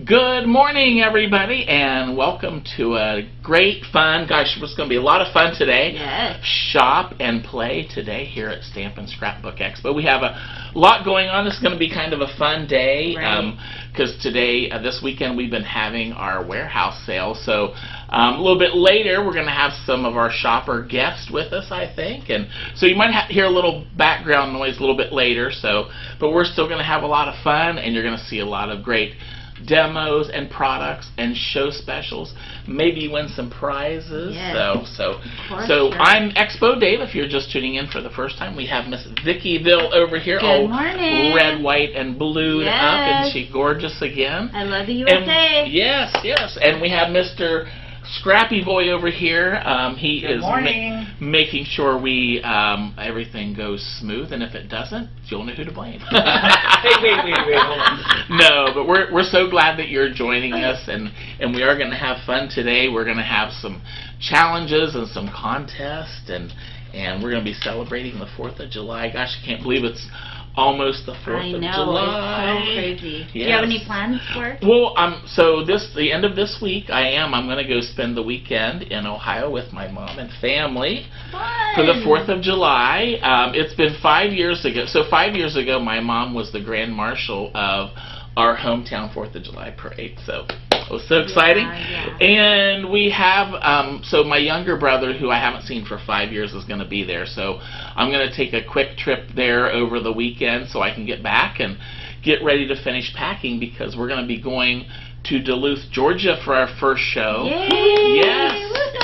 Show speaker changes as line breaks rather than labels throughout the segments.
Good morning, everybody, and welcome to a great fun, gosh, it's going to be a lot of fun today.
Yes.
Shop and play today here at Stamp and Scrapbook Expo. We have a lot going on. It's going to be kind of a fun day because today, this weekend, we've been having our warehouse sale. So a little bit later, we're going to have some of our shopper guests with us, I think. And so you might hear a little background noise a little bit later. But we're still going to have a lot of fun, and you're going to see a lot of great demos and products and show specials. Maybe win some prizes.
Yes.
So
Sure.
I'm Expo Dave. If you're just tuning in for the first time, we have Miss Vickyville over here,
Good
all
morning.
red, white, and blued up, and she's gorgeous again.
I love the USA.
And, yes. And we have Mr. Scrappy Boy over here. He
Good
is
morning.
making sure we everything goes smooth, and if it doesn't, you'll know who to blame.
Wait, hold on.
No, but we're so glad that you're joining us, and we are going to have fun today. We're going to have some challenges and some contests, and we're going to be celebrating the 4th of July. Gosh, I can't believe it's almost the 4th of July.
It's so crazy.
Yes.
Do you have any plans for it?
Well, so the end of this week, I'm going to go spend the weekend in Ohio with my mom and family for the 4th of July. It's been 5 years ago. So 5 years ago, my mom was the Grand Marshal of our hometown 4th of July parade. So it was so exciting.
Yeah.
And we have, so my younger brother, who I haven't seen for 5 years, is going to be there. So I'm going to take a quick trip there over the weekend so I can get back and get ready to finish packing, because we're going to be going to Duluth, Georgia for our first show.
Yay!
Yes.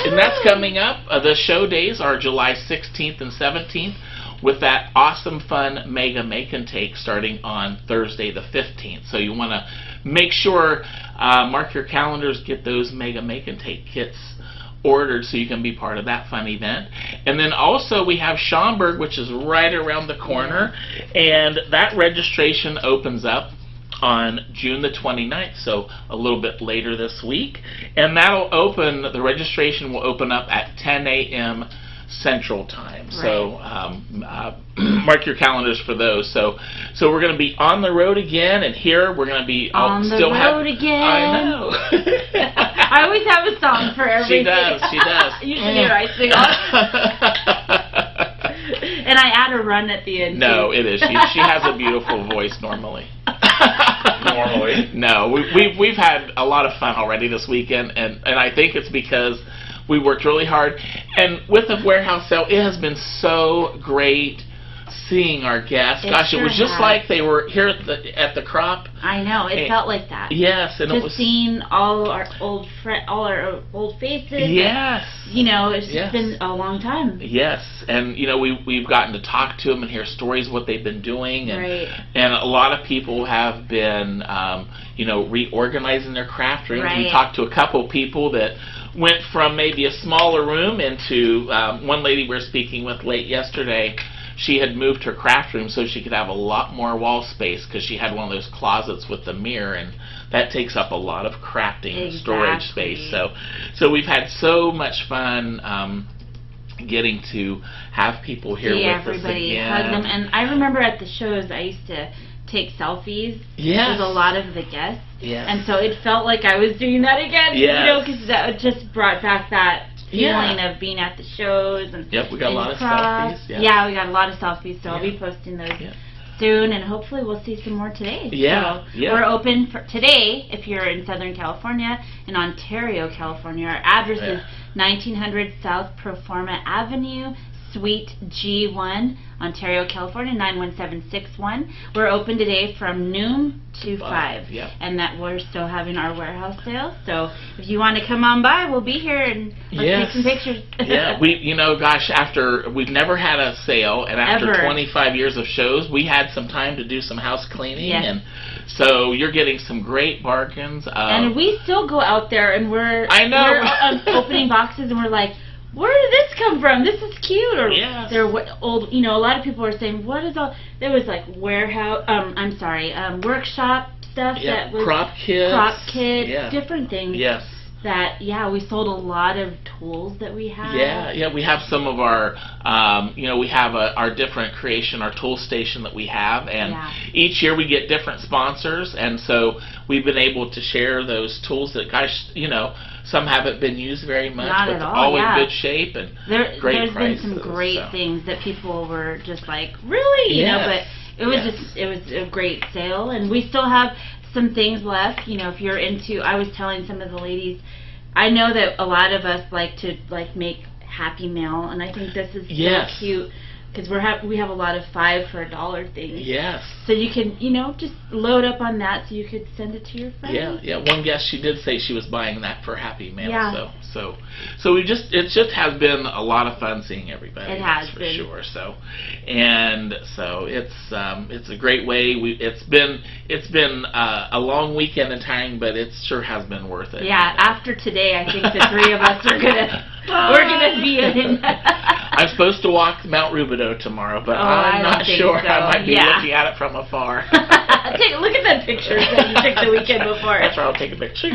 And that's coming up. The show days are July 16th and 17th. With that awesome, fun Mega Make and Take starting on Thursday the 15th. So you want to make sure, mark your calendars, get those Mega Make and Take kits ordered so you can be part of that fun event. And then also we have Schaumburg, which is right around the corner, and that registration opens up on June the 29th, so a little bit later this week. And the registration will open up at 10 a.m. Central Time. So mark your calendars for those. So we're going to be on the road again, and here we're going to be
on the road again.
I know.
I always have a song for everything.
She does.
Usually I sing and I add a run at the end.
No,
too.
it is. She has a beautiful voice normally. No, we've had a lot of fun already this weekend, and I think it's because we worked really hard. And with the warehouse sale, it has been so great seeing our guests. Gosh, it was just like they were here at the crop.
I know, it felt like that.
Yes, and
just
it was
seeing all our old faces.
Yes.
And, it's just been a long time.
Yes, and we've gotten to talk to them and hear stories of what they've been doing, and a lot of people have been reorganizing their craft rooms. We talked to a couple people that went from maybe a smaller room into one lady we were speaking with late yesterday. She had moved her craft room so she could have a lot more wall space, because she had one of those closets with the mirror, and that takes up a lot of crafting storage space. So we've had so much fun getting to have people here with us again.
Hug them. And I remember at the shows I used to take selfies
with
a lot of the guests.
Yes.
And so it felt like I was doing that again.
Yes.
Because that just brought back that feeling of being at the shows. And
we got a lot of selfies.
Yeah, we got a lot of selfies, so I'll be posting those soon, and hopefully we'll see some more today. We're open for today if you're in Southern California. In Ontario, California, our address is 1900 South Proforma Avenue, Suite G1, Ontario, California, 91761. We're open today from noon to 5. And that we're still having our warehouse sale. So if you want to come on by, we'll be here and let's take some pictures.
after we've never had a sale, and after 25 years of shows, we had some time to do some house cleaning, and so you're getting some great bargains.
And we still go out there and we're opening boxes, and we're like, where did this come from? This is cute. Or they're old. A lot of people are saying, what is all? There was like warehouse. workshop stuff that was
crop kits,
different things.
Yes.
that, we sold a lot of tools that we have.
Yeah, we have some of our, we have our different creation, our tool station that we have, and each year we get different sponsors, and so we've been able to share those tools that, some haven't been used very much,
but
they're all in good shape and great prices.
There's been some great things that people were just like, really? But it was it was a great sale, and we still have some things left. If you're into, I was telling some of the ladies, I know that a lot of us like to make Happy Mail, and I think this is so cute because we have a lot of 5 for $1 things. Yes. So you can just load up on that so you could send it to your friends.
Yeah. One guest, she did say she was buying that for Happy Mail. Yeah. So it just has been a lot of fun seeing everybody.
It has
for
been.
Sure. So it's a great way. It's been a long weekend and time, but it sure has been worth it.
Yeah. After today, I think the 3 of us are gonna be in.
I'm supposed to walk Mount Rubidoux tomorrow, but I'm not sure. So. I might be looking at it from afar.
Look at that picture that you took the weekend before.
That's right. I'll take a picture.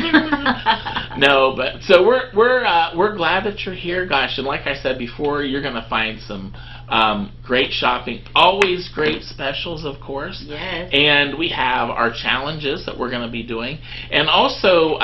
No, but so we're glad that you're here, gosh. And like I said before, you're going to find some great shopping. Always great specials, of course.
Yes.
And we have our challenges that we're going to be doing, and also.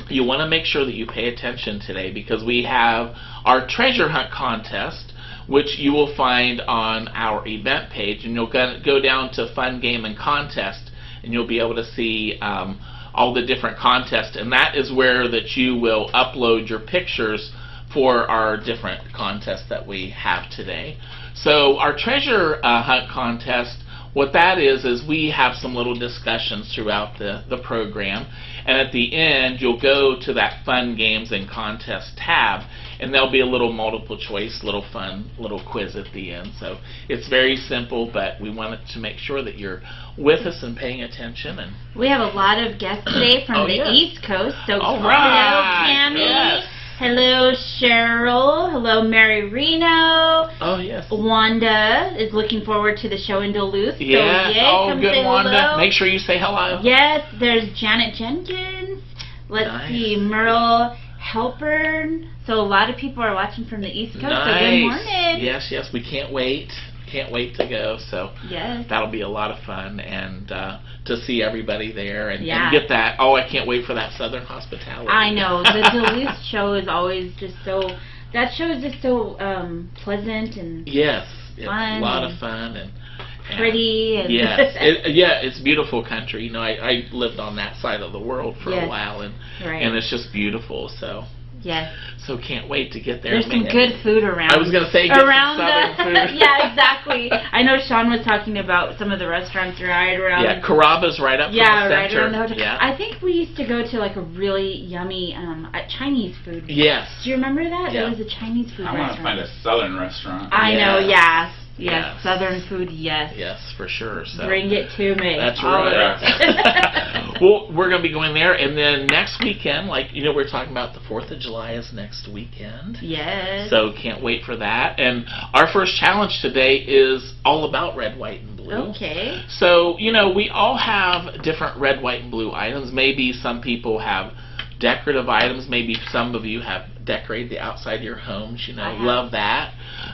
You want to make sure that you pay attention today because we have our treasure hunt contest, which you will find on our event page, and you'll go down to Fun, Game, and Contest, and you'll be able to see all the different contests, and that is where that you will upload your pictures for our different contests that we have today. So our treasure hunt contest, what that is we have some little discussions throughout the program, and at the end you'll go to that Fun, Games, and Contest tab, and there'll be a little multiple choice, little fun, little quiz at the end. So it's very simple, but we wanted to make sure that you're with us and paying attention. And
we have a lot of guests today from the East Coast. So hello, Tammy. Yes. Hello, Cheryl. Hello, Mary Reno.
Oh, yes.
Wanda is looking forward to the show in Duluth.
Yes.
So, yay,
come good, say Wanda.
Hello.
Make sure you say hello.
Yes, there's Janet Jenkins. Let's see, Merle Helpern. So a lot of people are watching from the East Coast. So good morning.
Yes. We can't wait. Can't wait to go. So that'll be a lot of fun, and to see everybody there and get that. Oh, I can't wait for that Southern hospitality.
I know. The Duluth show is always just so. That show is just so pleasant and fun.
A lot of fun and
pretty. And
it's beautiful country. I lived on that side of the world for a while, and it's just beautiful. So.
Yes.
So can't wait to get there.
There's some good food around.
I was going to say
around
some Southern food.
Yeah, exactly. I know Sean was talking about some of the restaurants right around.
Yeah, Caraba's right up from the center.
Right around the hotel. Yeah. I think we used to go to like a really yummy Chinese food.
Yes.
Do you remember that?
Yeah.
There was a Chinese food restaurant.
I want to find a Southern restaurant.
I know, Yes, Southern food, yes.
Yes, for sure. So
bring it to me.
That's right. Well, we're going to be going there, and then next weekend, we're talking about the 4th of July is next weekend.
Yes.
So can't wait for that. And our first challenge today is all about red, white, and blue.
Okay.
So, we all have different red, white, and blue items. Maybe some people have decorative items. Maybe some of you have decorated the outside of your homes. Love that.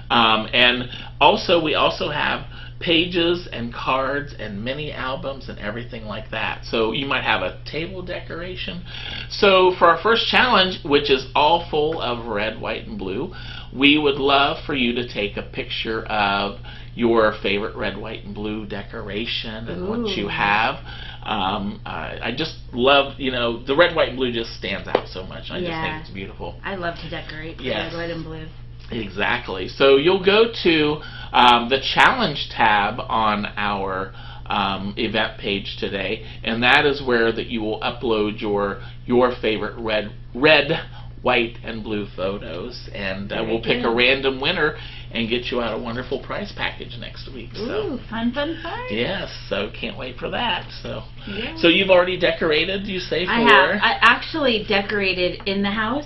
And also, we also have pages and cards and mini albums and everything like that. So you might have a table decoration. So for our first challenge, which is all full of red, white, and blue, we would love for you to take a picture of your favorite red, white, and blue decoration and what you have. I just love, the red, white, and blue just stands out so much. I just think it's beautiful.
I love to decorate red, white, and blue.
Exactly. So you'll go to the challenge tab on our event page today, and that is where that you will upload your favorite red, white, and blue photos, and we'll pick a random winner and get you out a wonderful prize package next week.
Ooh, fun.
Yes, so can't wait for that. So, so you've already decorated, you say, for?
I have. I actually decorated in the house,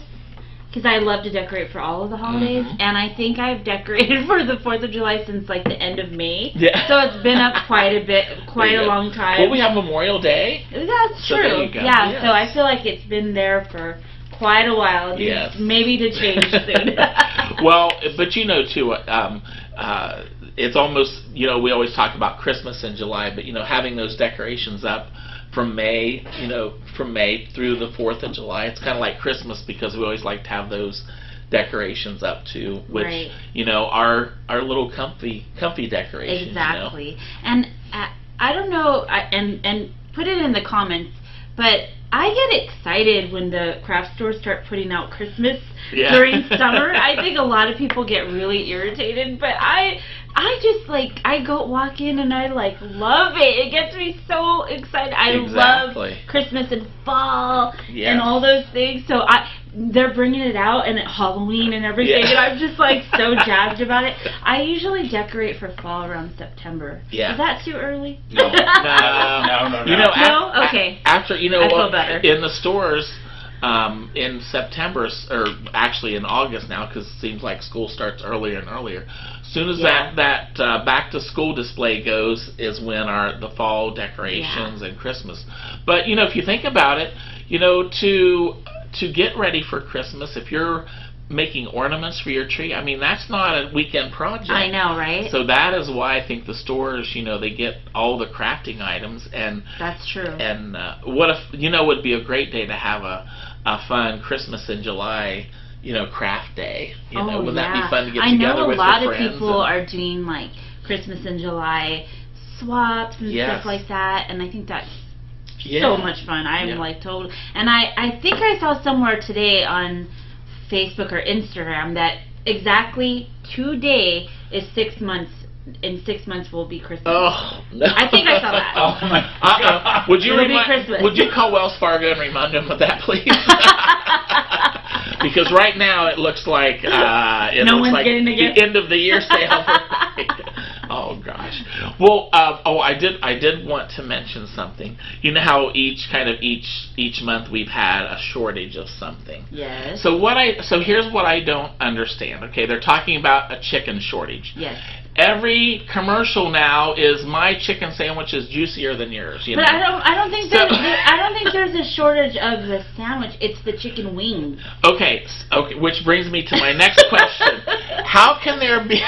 because I love to decorate for all of the holidays, and I think I've decorated for the 4th of July since like the end of May. Yeah. So it's been up quite a long time.
Well, we have Memorial Day.
That's true.
So there you go.
Yeah, so I feel like it's been there for quite a while.
Yes.
Maybe to change soon.
Well, but you know too, it's almost, you know, we always talk about Christmas in July, but you know, having those decorations up from May, you know, from May through the 4th of July, it's kind of like Christmas because we always like to have those decorations up too, which
right.
you know, our little comfy decorations.
Exactly.
You know?
And I don't know, and put it in the comments, but I get excited when the craft stores start putting out Christmas during summer. I think a lot of people get really irritated, but I just like, I go walk in and I like love it. It gets me so excited. I love Christmas and fall and all those things. So they're bringing it out and at Halloween and everything, and I'm just like so jazzed about it. I usually decorate for fall around September. Yeah. Is that too early?
No.
No.
You know,
no? Okay.
After, you know,
I feel better.
In the stores, in September, or actually in August now, because it seems like school starts earlier and earlier. As soon as that back to school display goes, is when the fall decorations and Christmas. But you know, if you think about it, you know, to get ready for Christmas, if you're making ornaments for your tree, I mean, that's not a weekend project.
I know, right?
So that is why I think the stores, you know, they get all the crafting items, and
that's true.
And what if, you know, would be a great day to have a fun Christmas in July, you know, craft day. You know, would that be fun to get together with your friends?
I know a lot of people are doing like Christmas in July swaps and stuff like that, and I think that's so much fun. I'm like total, and I think I saw somewhere today on Facebook or Instagram that exactly today is 6 months. In 6 months will be Christmas.
Oh, no.
I think I saw that.
Oh my God.
Would you call Wells Fargo and remind them of that, please? Because right now it looks like the end of the year sale. Oh gosh. Well, I did want to mention something. You know how each month we've had a shortage of something.
Yes.
So here's what I don't understand. Okay, they're talking about a chicken shortage.
Yes.
Every commercial now is my chicken sandwich is juicier than yours. You know?
But I don't think I don't think there's a shortage of the sandwich. It's the chicken wings. Okay.
Which brings me to my next question. How can there be?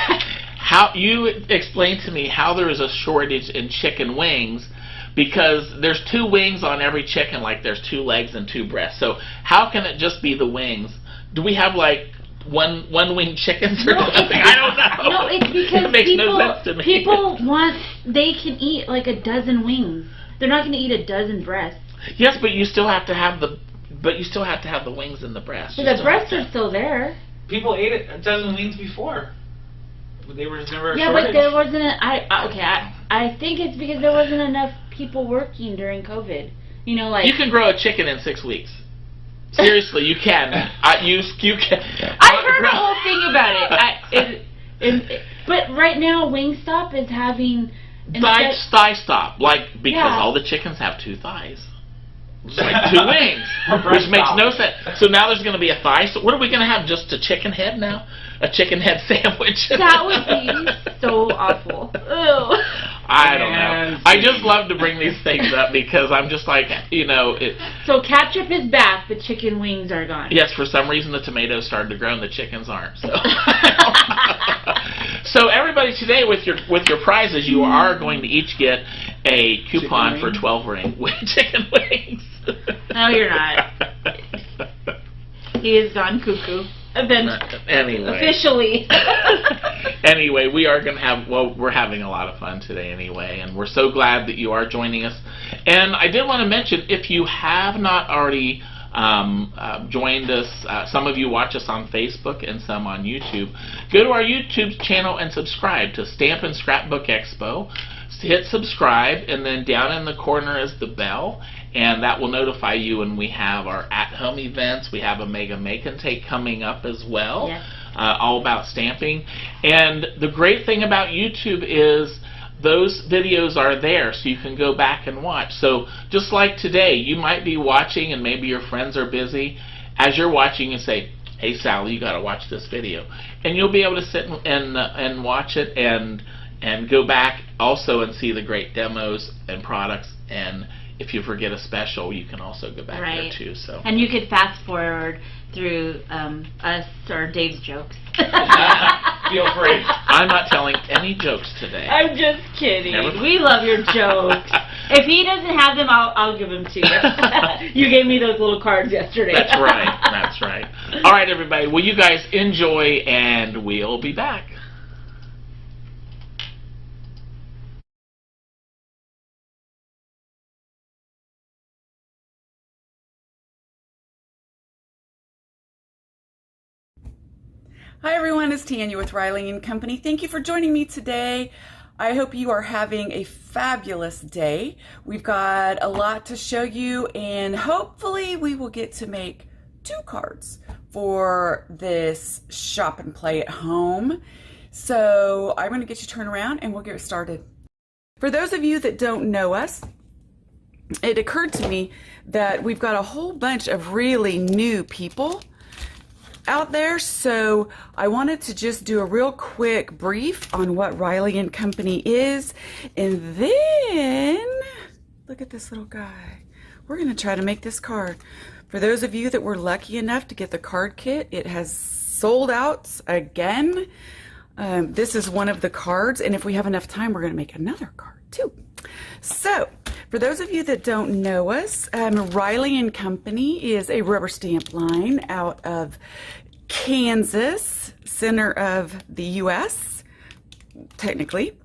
How you explain to me how there is a shortage in chicken wings? Because there's 2 wings on every chicken, like there's 2 legs and 2 breasts. So how can it just be the wings? Do we have like one wing chickens or something? I don't know.
No, it's because
it makes no sense to me.
People they can eat like a dozen wings. They're not going to eat a dozen breasts.
Yes, but you still have to have the wings and the breasts.
But the breasts are still there.
People ate a dozen wings before. There was never a
shortage.
but
there wasn't. I think it's because there wasn't enough people working during COVID. You know, like
you can grow a chicken in 6 weeks. Seriously, you can. You can.
I heard a whole thing about it. But right now, Wingstop is having
thigh stop, because all the chickens have 2 thighs. It's like 2 wings, which makes no sense. So now there's going to be a thigh. So what are we going to have? Just a chicken head now? A chicken head sandwich?
That would be so awful. Ew.
I don't know. I just love to bring these things up because I'm just like, you know.
So ketchup is back, but chicken wings are gone.
Yes, for some reason the tomatoes started to grow and the chickens aren't. So, so everybody today with your prizes, you are going to each get a coupon for 12 chicken wings.
No, you're not. He is gone cuckoo.
Anyway.
Officially.
Anyway, we're having a lot of fun today anyway, and we're so glad that you are joining us. And I did want to mention, if you have not already joined us, some of you watch us on Facebook and some on YouTube, go to our YouTube channel and subscribe to Stampin' Scrapbook Expo. Hit subscribe, and then down in the corner is the bell, and that will notify you when we have our at-home events. We have a Mega Make and Take coming up as well, all about stamping. And the great thing about YouTube is those videos are there, so you can go back and watch. So just like today, you might be watching, and maybe your friends are busy. As you're watching, you say, "Hey Sally, you got to watch this video," and you'll be able to sit and watch it and go back also and see the great demos and products, and if you forget a special, you can also go back there too. So.
And you could fast forward through us or Dave's jokes.
Feel free.
I'm not telling any jokes today.
I'm just kidding. We love your jokes. If he doesn't have them, I'll give them to you. You gave me those little cards yesterday.
That's right. That's right. All right, everybody. Well, you guys enjoy, and we'll be back.
Hi everyone, it's Tanya with Riley & Company. Thank you for joining me today. I hope you are having a fabulous day. We've got a lot to show you, and hopefully we will get to make 2 cards for this shop and play at home. So I'm going to get you turned around and we'll get started. For those of you that don't know us, it occurred to me that we've got a whole bunch of really new people out there, so I wanted to just do a real quick brief on what Riley & Company is, and then look at this little guy. We're going to try to make this card. For those of you that were lucky enough to get the card kit, it has sold out again. This is one of the cards, and if we have enough time, we're going to make another card too. So for those of you that don't know us, Riley & Company is a rubber stamp line out of Kansas, center of the U.S., technically.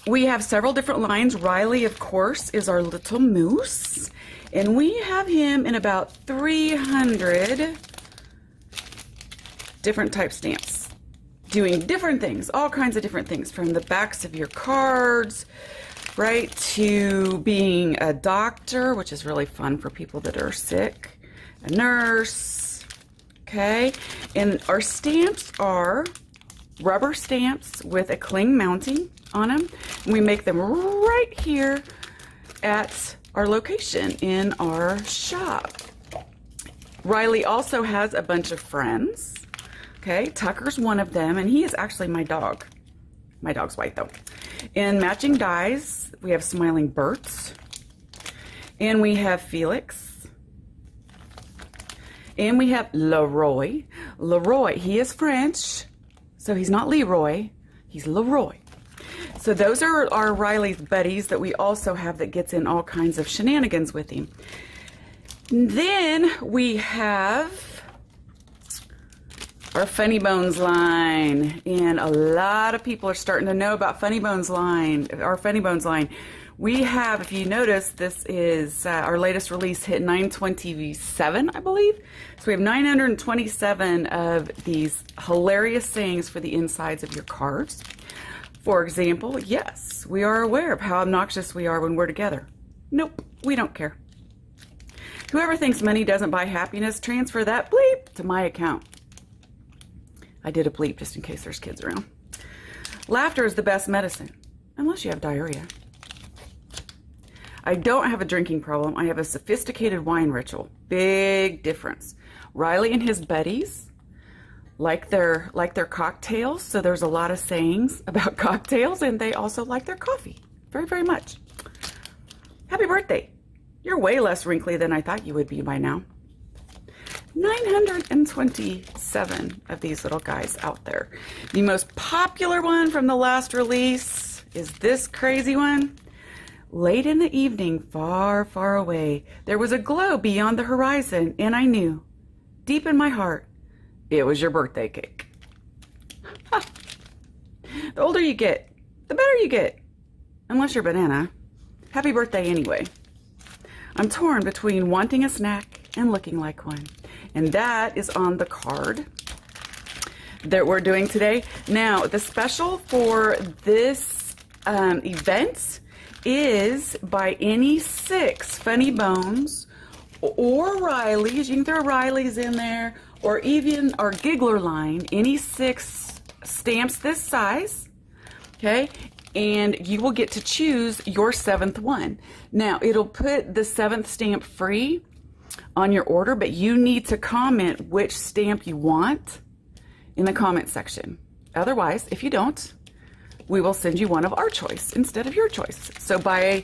We have several different lines. Riley, of course, is our little moose, and we have him in about 300 different type stamps, doing different things, all kinds of different things, from the backs of your cards, right, to being a doctor, which is really fun for people that are sick, a nurse, okay, and our stamps are rubber stamps with a cling mounting on them, and we make them right here at our location in our shop. Riley also has a bunch of friends. Okay, Tucker's one of them, and he is actually my dog. My dog's white though. In matching dies, we have Smiling Berts, and we have Felix, and we have Leroy. Leroy, he is French, so he's not Leroy, he's Leroy. So those are our Riley's buddies that we also have that gets in all kinds of shenanigans with him. Then we have our Funny Bones line, and a lot of people are starting to know about Funny Bones line, our Funny Bones line. We have, if you notice, this is our latest release, hit 927, I believe. So we have 927 of these hilarious sayings for the insides of your cards. For example, yes, we are aware of how obnoxious we are when we're together. Nope, we don't care. Whoever thinks money doesn't buy happiness, transfer that bleep to my account. I did a bleep just in case there's kids around. Laughter is the best medicine, unless you have diarrhea. I don't have a drinking problem. I have a sophisticated wine ritual. Big difference. Riley and his buddies like their cocktails, so there's a lot of sayings about cocktails, and they also like their coffee very, very much. Happy birthday. You're way less wrinkly than I thought you would be by now. 927 of these little guys out there. The most popular one from the last release is this crazy one. Late in the evening, far, far away, there was a glow beyond the horizon, and I knew, deep in my heart, it was your birthday cake. The older you get, the better you get. Unless you're banana. Happy birthday anyway. I'm torn between wanting a snack and looking like one. And that is on the card that we're doing today. Now, the special for this event is buy any 6 Funny Bones or Riley's. You can throw Riley's in there, or even our Giggler line, any 6 stamps this size, okay? And you will get to choose your 7th one. Now, it'll put the 7th stamp free on your order, but you need to comment which stamp you want in the comment section. Otherwise, if you don't, we will send you one of our choice instead of your choice. So buy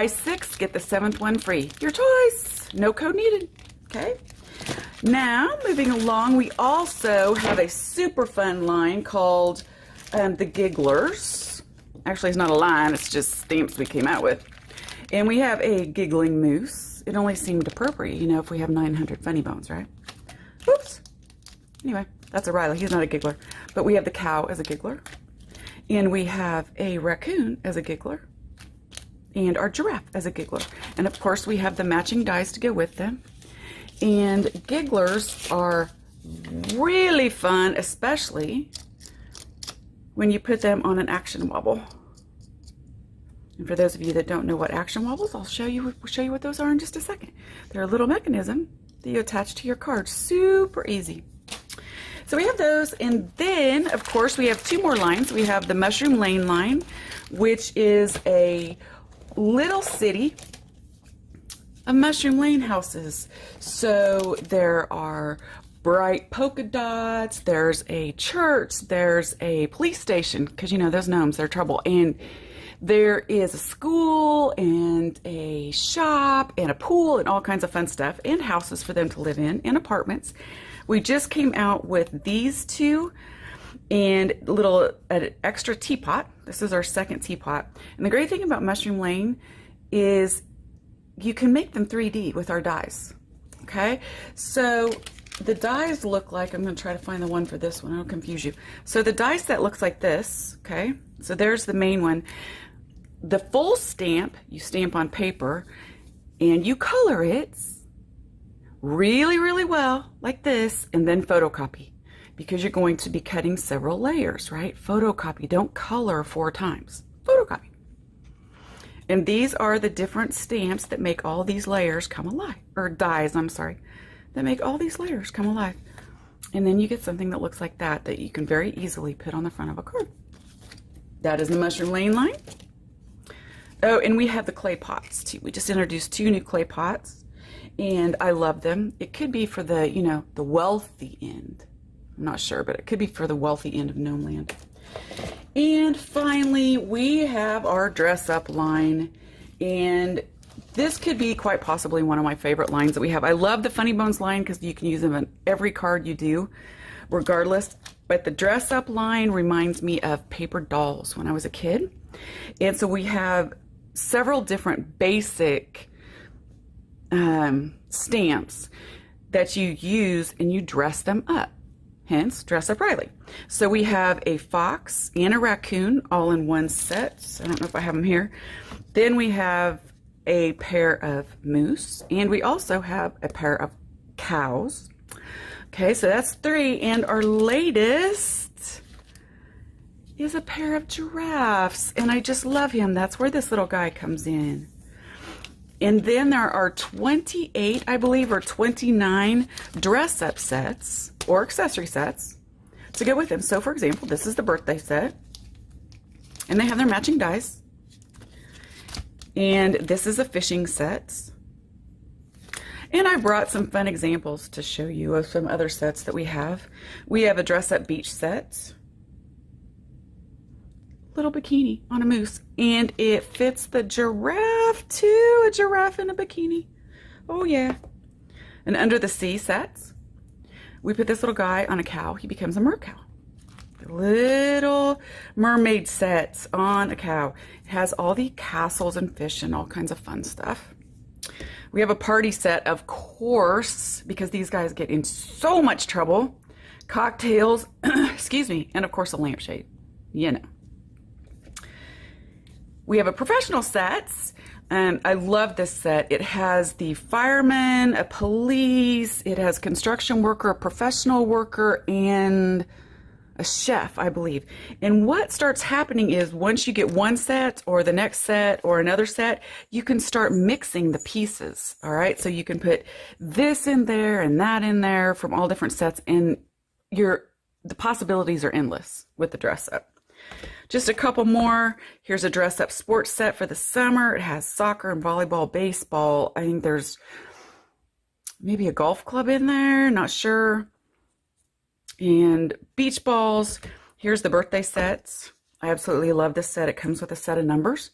6, get the 7th one free. Your choice. No code needed. Okay. Now, moving along, we also have a super fun line called the Gigglers. Actually, it's not a line, it's just stamps we came out with. And we have a giggling moose. It only seemed appropriate, you know, if we have 900 funny bones, right? Oops. Anyway, that's a Riley. He's not a giggler. But we have the cow as a giggler. And we have a raccoon as a giggler. And our giraffe as a giggler. And of course, we have the matching dies to go with them. And gigglers are really fun, especially when you put them on an action wobble. And for those of you that don't know what action wobbles, I'll show you what those are in just a second. They're a little mechanism that you attach to your card. Super easy. So we have those, and then of course we have 2 more lines. We have the Mushroom Lane line, which is a little city of Mushroom Lane houses. So there are bright polka dots, there's a church, there's a police station, because you know those gnomes, they're trouble, and there is a school and a shop and a pool and all kinds of fun stuff, and houses for them to live in, and apartments. We just came out with these 2 and an extra teapot. This is our 2nd teapot. And the great thing about Mushroom Lane is you can make them 3D with our dies. Okay, so the dies look like, I'm going to try to find the one for this one, I don't confuse you. So the die set looks like this. Okay, so there's the main one. The full stamp you stamp on paper and you color it really, really well like this, and then photocopy, because you're going to be cutting several layers, right? Photocopy, don't color 4 times. Photocopy. And these are the different stamps that make all these layers come alive, or dies, I'm sorry, that make all these layers come alive. And then you get something that looks like that you can very easily put on the front of a card. That is the Mushroom Lane line. Oh, and we have the clay pots too. We just introduced 2 new clay pots, and I love them. It could be for the, you know, the wealthy end. I'm not sure, but it could be for the wealthy end of Gnome Land. And finally, we have our dress up line, and this could be quite possibly one of my favorite lines that we have. I love the Funny Bones line because you can use them on every card you do, regardless. But the dress up line reminds me of paper dolls when I was a kid. And so we have several different basic stamps that you use and you dress them up. Hence, Dress Up Riley. So we have a fox and a raccoon all in one set. So I don't know if I have them here. Then we have a pair of moose, and we also have a pair of cows. Okay, so that's 3, and our latest is a pair of giraffes, and I just love him. That's where this little guy comes in. And then there are 28, I believe, or 29 dress-up sets or accessory sets to go with them. So, for example, this is the birthday set, and they have their matching dies. And this is a fishing set. And I brought some fun examples to show you of some other sets that we have. We have a dress-up beach set. Little bikini on a moose, and it fits the giraffe too. A giraffe in a bikini. Oh yeah. And under the sea sets, we put this little guy on a cow. He becomes a mercow. Little mermaid sets on a cow. It has all the castles and fish and all kinds of fun stuff. We have a party set, of course, because these guys get in so much trouble. Cocktails, excuse me, and of course a lampshade. You know. We have a professional sets, and I love this set. It has the fireman, a police, it has construction worker, a professional worker, and a chef, I believe. And what starts happening is once you get one set or the next set or another set, you can start mixing the pieces, all right? So you can put this in there and that in there from all different sets, and the possibilities are endless with the dress up. Just a couple more. Here's a dress up sports set for the summer. It has soccer and volleyball, baseball. I think there's maybe a golf club in there, not sure. And beach balls. Here's the birthday sets. I absolutely love this set. It comes with a set of numbers.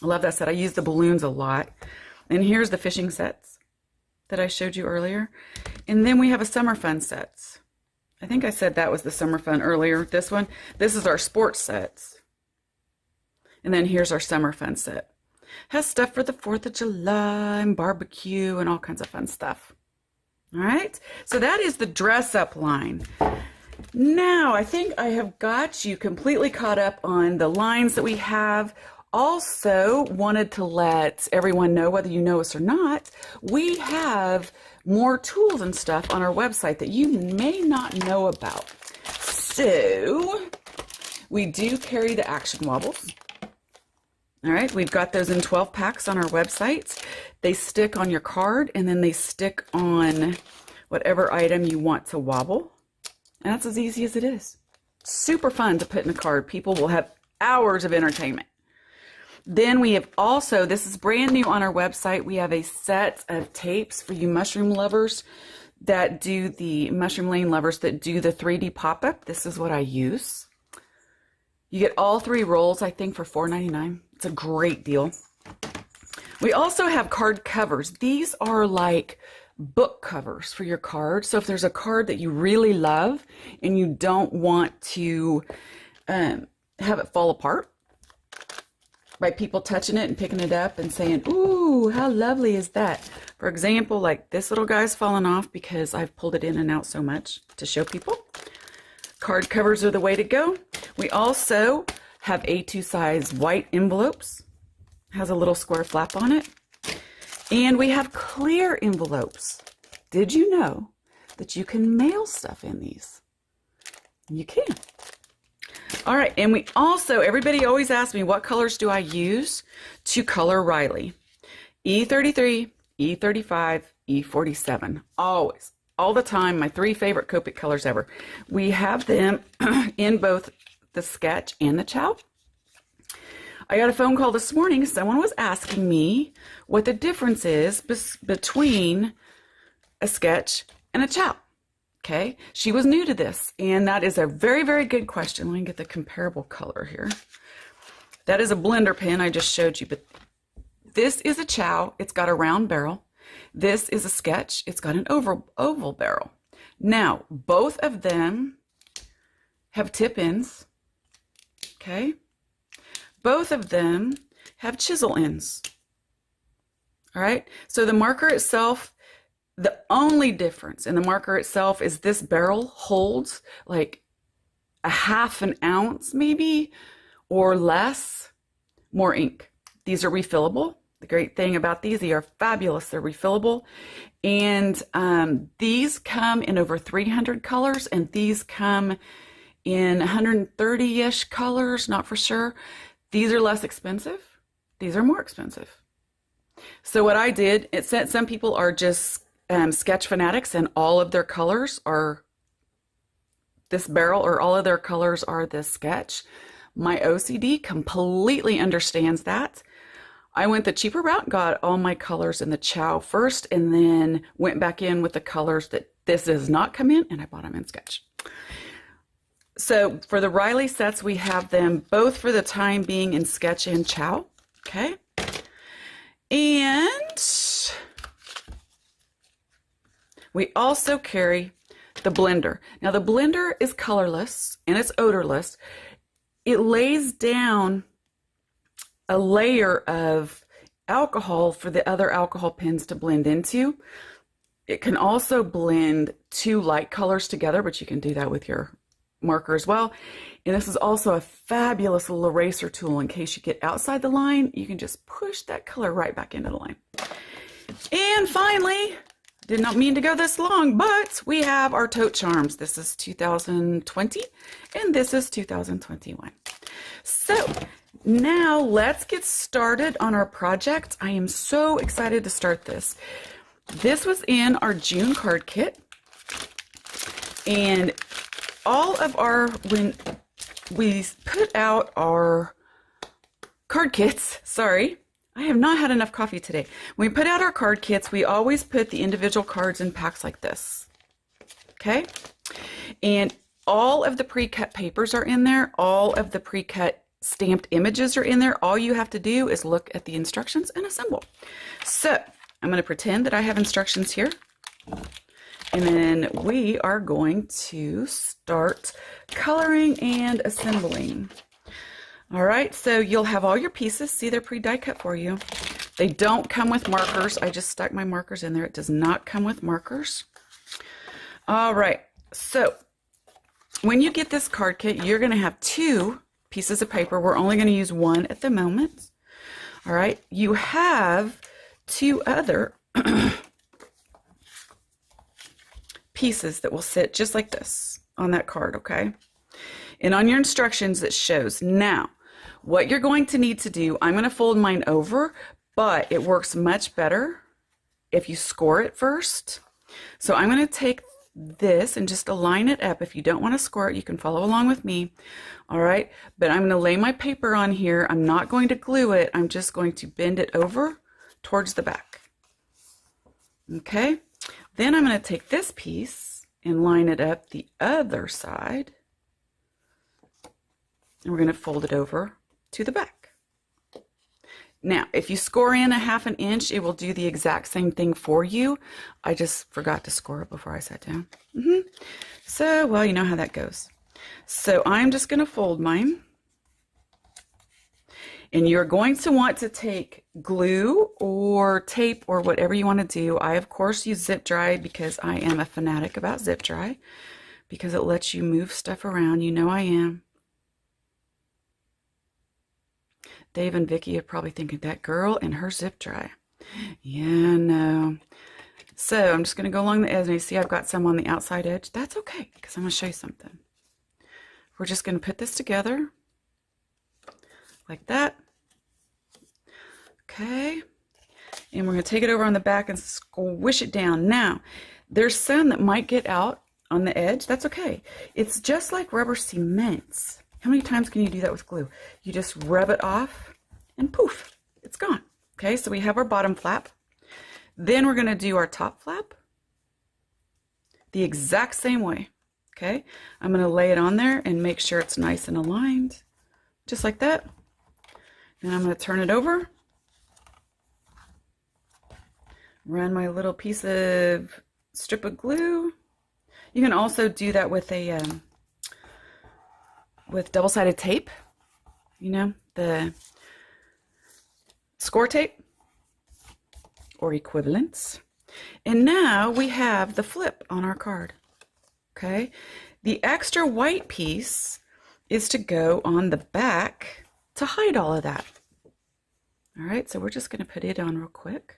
I love that set. I use the balloons a lot. And here's the fishing sets that I showed you earlier. And then we have a summer fun sets. I think I said that was the summer fun earlier. This one, this is our sports sets. And then here's our summer fun set. Has stuff for the 4th of July and barbecue and all kinds of fun stuff. All right, so that is the dress up line. Now, I think I have got you completely caught up on the lines that we have. Also wanted to let everyone know, whether you know us or not, we have more tools and stuff on our website that you may not know about. So we do carry the action wobbles. All right, we've got those in 12 packs on our website. They stick on your card, and then they stick on whatever item you want to wobble. And that's as easy as it is. Super fun to put in a card. People will have hours of entertainment. Then we have also, this is brand new on our website, we have a set of tapes for you mushroom lovers that do the, mushroom lane lovers that do the 3D pop-up. This is what I use. You get all 3 rolls, I think, for $4.99. It's a great deal. We also have card covers. These are like book covers for your card. So if there's a card that you really love and you don't want to have it fall apart by people touching it and picking it up and saying, ooh, how lovely is that? For example, like this little guy's fallen off because I've pulled it in and out so much to show people. Card covers are the way to go. We also have A2 size white envelopes. Has a little square flap on it. And we have clear envelopes. Did you know that you can mail stuff in these? You can. All right, and we also, everybody always asks me, what colors do I use to color Riley? E33, E35, E47. Always, all the time, my 3 favorite Copic colors ever. We have them in both the sketch and the 𝐤. I got a phone call this morning. Someone was asking me what the difference is between a sketch and a 𝐤. Okay, she was new to this, and that is a very, very good question. Let me get the comparable color here. That is a blender pen I just showed you, but this is a 𝐤. It's got a round barrel. This is a sketch. It's got an oval barrel. Now, both of them have tip ends. Okay, both of them have chisel ends. All right, so the marker itself, the only difference in the marker itself is this barrel holds like a ½ an ounce maybe or less more ink. These are refillable. The great thing about these, they are fabulous. They're refillable. And these come in over 300 colors, and these come in 130-ish colors, not for sure. These are less expensive. These are more expensive. So what I did, it said some people are just sketch fanatics and all of their colors are this barrel, or all of their colors are this sketch. My OCD completely understands that. I went the cheaper route, got all my colors in the 𝐤 first, and then went back in with the colors that this does not come in, and I bought them in sketch. So for the Riley sets, we have them both for the time being in sketch and 𝐤. Okay. And we also carry the blender. Now the blender is colorless and it's odorless. It lays down a layer of alcohol for the other alcohol pens to blend into. It can also blend 2 light colors together, but you can do that with your marker as well. And this is also a fabulous little eraser tool in case you get outside the line. You can just push that color right back into the line. And finally, did not mean to go this long, but we have our tote charms. This is 2020 and this is 2021. So now let's get started on our project. I am so excited to start this. This was in our June card kit, and all of our, when we put out our card kits, sorry, I have not had enough coffee today. When we put out our card kits, we always put the individual cards in packs like this. Okay? And all of the pre-cut papers are in there. All of the pre-cut stamped images are in there. All you have to do is look at the instructions and assemble. So I'm going to pretend that I have instructions here. And then we are going to start coloring and assembling. All right, so you'll have all your pieces. See, they're pre-die cut for you. They don't come with markers. I just stuck my markers in there. It does not come with markers. All right, so when you get this card kit, you're going to have 2 pieces of paper. We're only going to use 1 at the moment. All right, you have 2 other pieces that will sit just like this on that card, okay? And on your instructions it shows. Now, what you're going to need to do, I'm going to fold mine over, but it works much better if you score it first. So I'm going to take this and just align it up. If you don't want to score it, you can follow along with me. All right, but I'm going to lay my paper on here. I'm not going to glue it. I'm just going to bend it over towards the back. Okay, then I'm going to take this piece and line it up the other side. And we're going to fold it over to the back. Now, if you score in a 1/2 inch, it will do the exact same thing for you. I just forgot to score it before I sat down. So, well, you know how that goes. So I'm just going to fold mine. And you're going to want to take glue or tape or whatever you want to do. I, of course, use zip dry because I am a fanatic about zip dry because it lets you move stuff around. You know I am. Dave and Vicky are probably thinking, that girl and her zip dry. Yeah, no. So I'm just going to go along the edge, and you see I've got some on the outside edge. That's okay, because I'm going to show you something. We're just going to put this together like that. Okay. And we're going to take it over on the back and squish it down. Now, there's some that might get out on the edge. That's okay. It's just like rubber cement. How many times can you do that with glue? You just rub it off and poof, it's gone. Okay, so we have our bottom flap. Then we're going to do our top flap the exact same way. Okay, I'm going to lay it on there and make sure it's nice and aligned, just like that. Then I'm going to turn it over, run my little piece of strip of glue. You can also do that with a with double-sided tape, you know, the score tape or equivalents. And now we have the flip on our card. Okay, the extra white piece is to go on the back to hide all of that. All right, so we're just going to put it on real quick.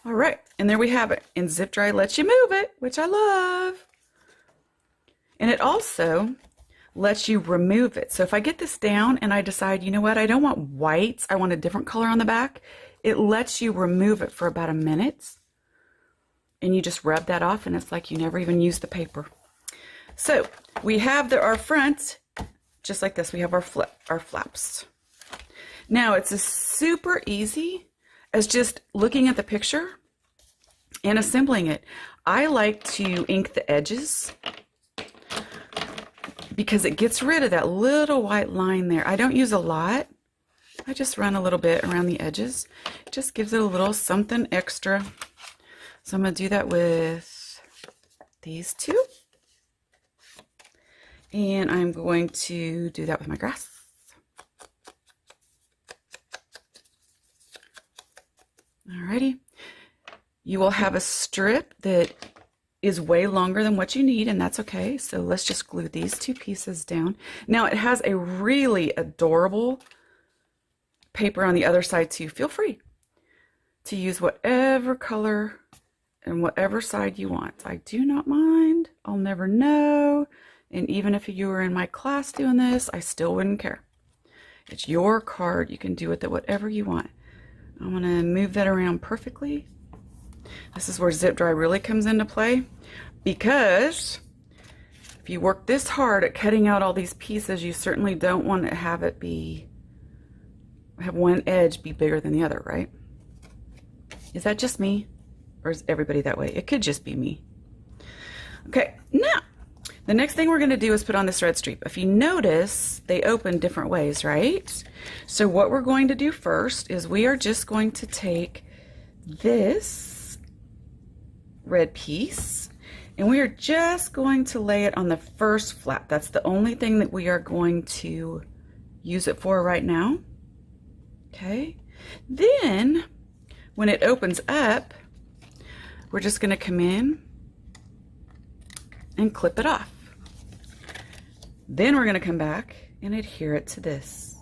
All right, and there we have it. And zip dry lets you move it, which I love. And it also lets you remove it. So if I get this down and I decide, you know what, I don't want whites, I want a different color on the back, it lets you remove it for about a minute. And you just rub that off and it's like you never even used the paper. So we have our front, just like this. We have our flaps. Now it's as super easy as just looking at the picture and assembling it. I like to ink the edges because it gets rid of that little white line there. I don't use a lot. I just run a little bit around the edges. It just gives it a little something extra. So I'm going to do that with these two. And I'm going to do that with my grass. Alrighty. You will have a strip that is way longer than what you need, and that's okay. So let's just glue these 2 pieces down. Now it has a really adorable paper on the other side too. Feel free to use whatever color and whatever side you want. I do not mind. I'll never know. And even if you were in my class doing this, I still wouldn't care. It's your card. You can do with it whatever you want. I'm going to move that around perfectly. This is where zip dry really comes into play, because if you work this hard at cutting out all these pieces, you certainly don't want to have it be have one edge be bigger than the other, right? Is that just me? Or is everybody that way? It could just be me. Okay, now, the next thing we're going to do is put on this red streak. If you notice, they open different ways, right? So what we're going to do first is we are just going to take this red piece and we are just going to lay it on the first flap. That's the only thing that we are going to use it for right now. Okay, then when it opens up, we're just going to come in and clip it off. Then we're going to come back and adhere it to this.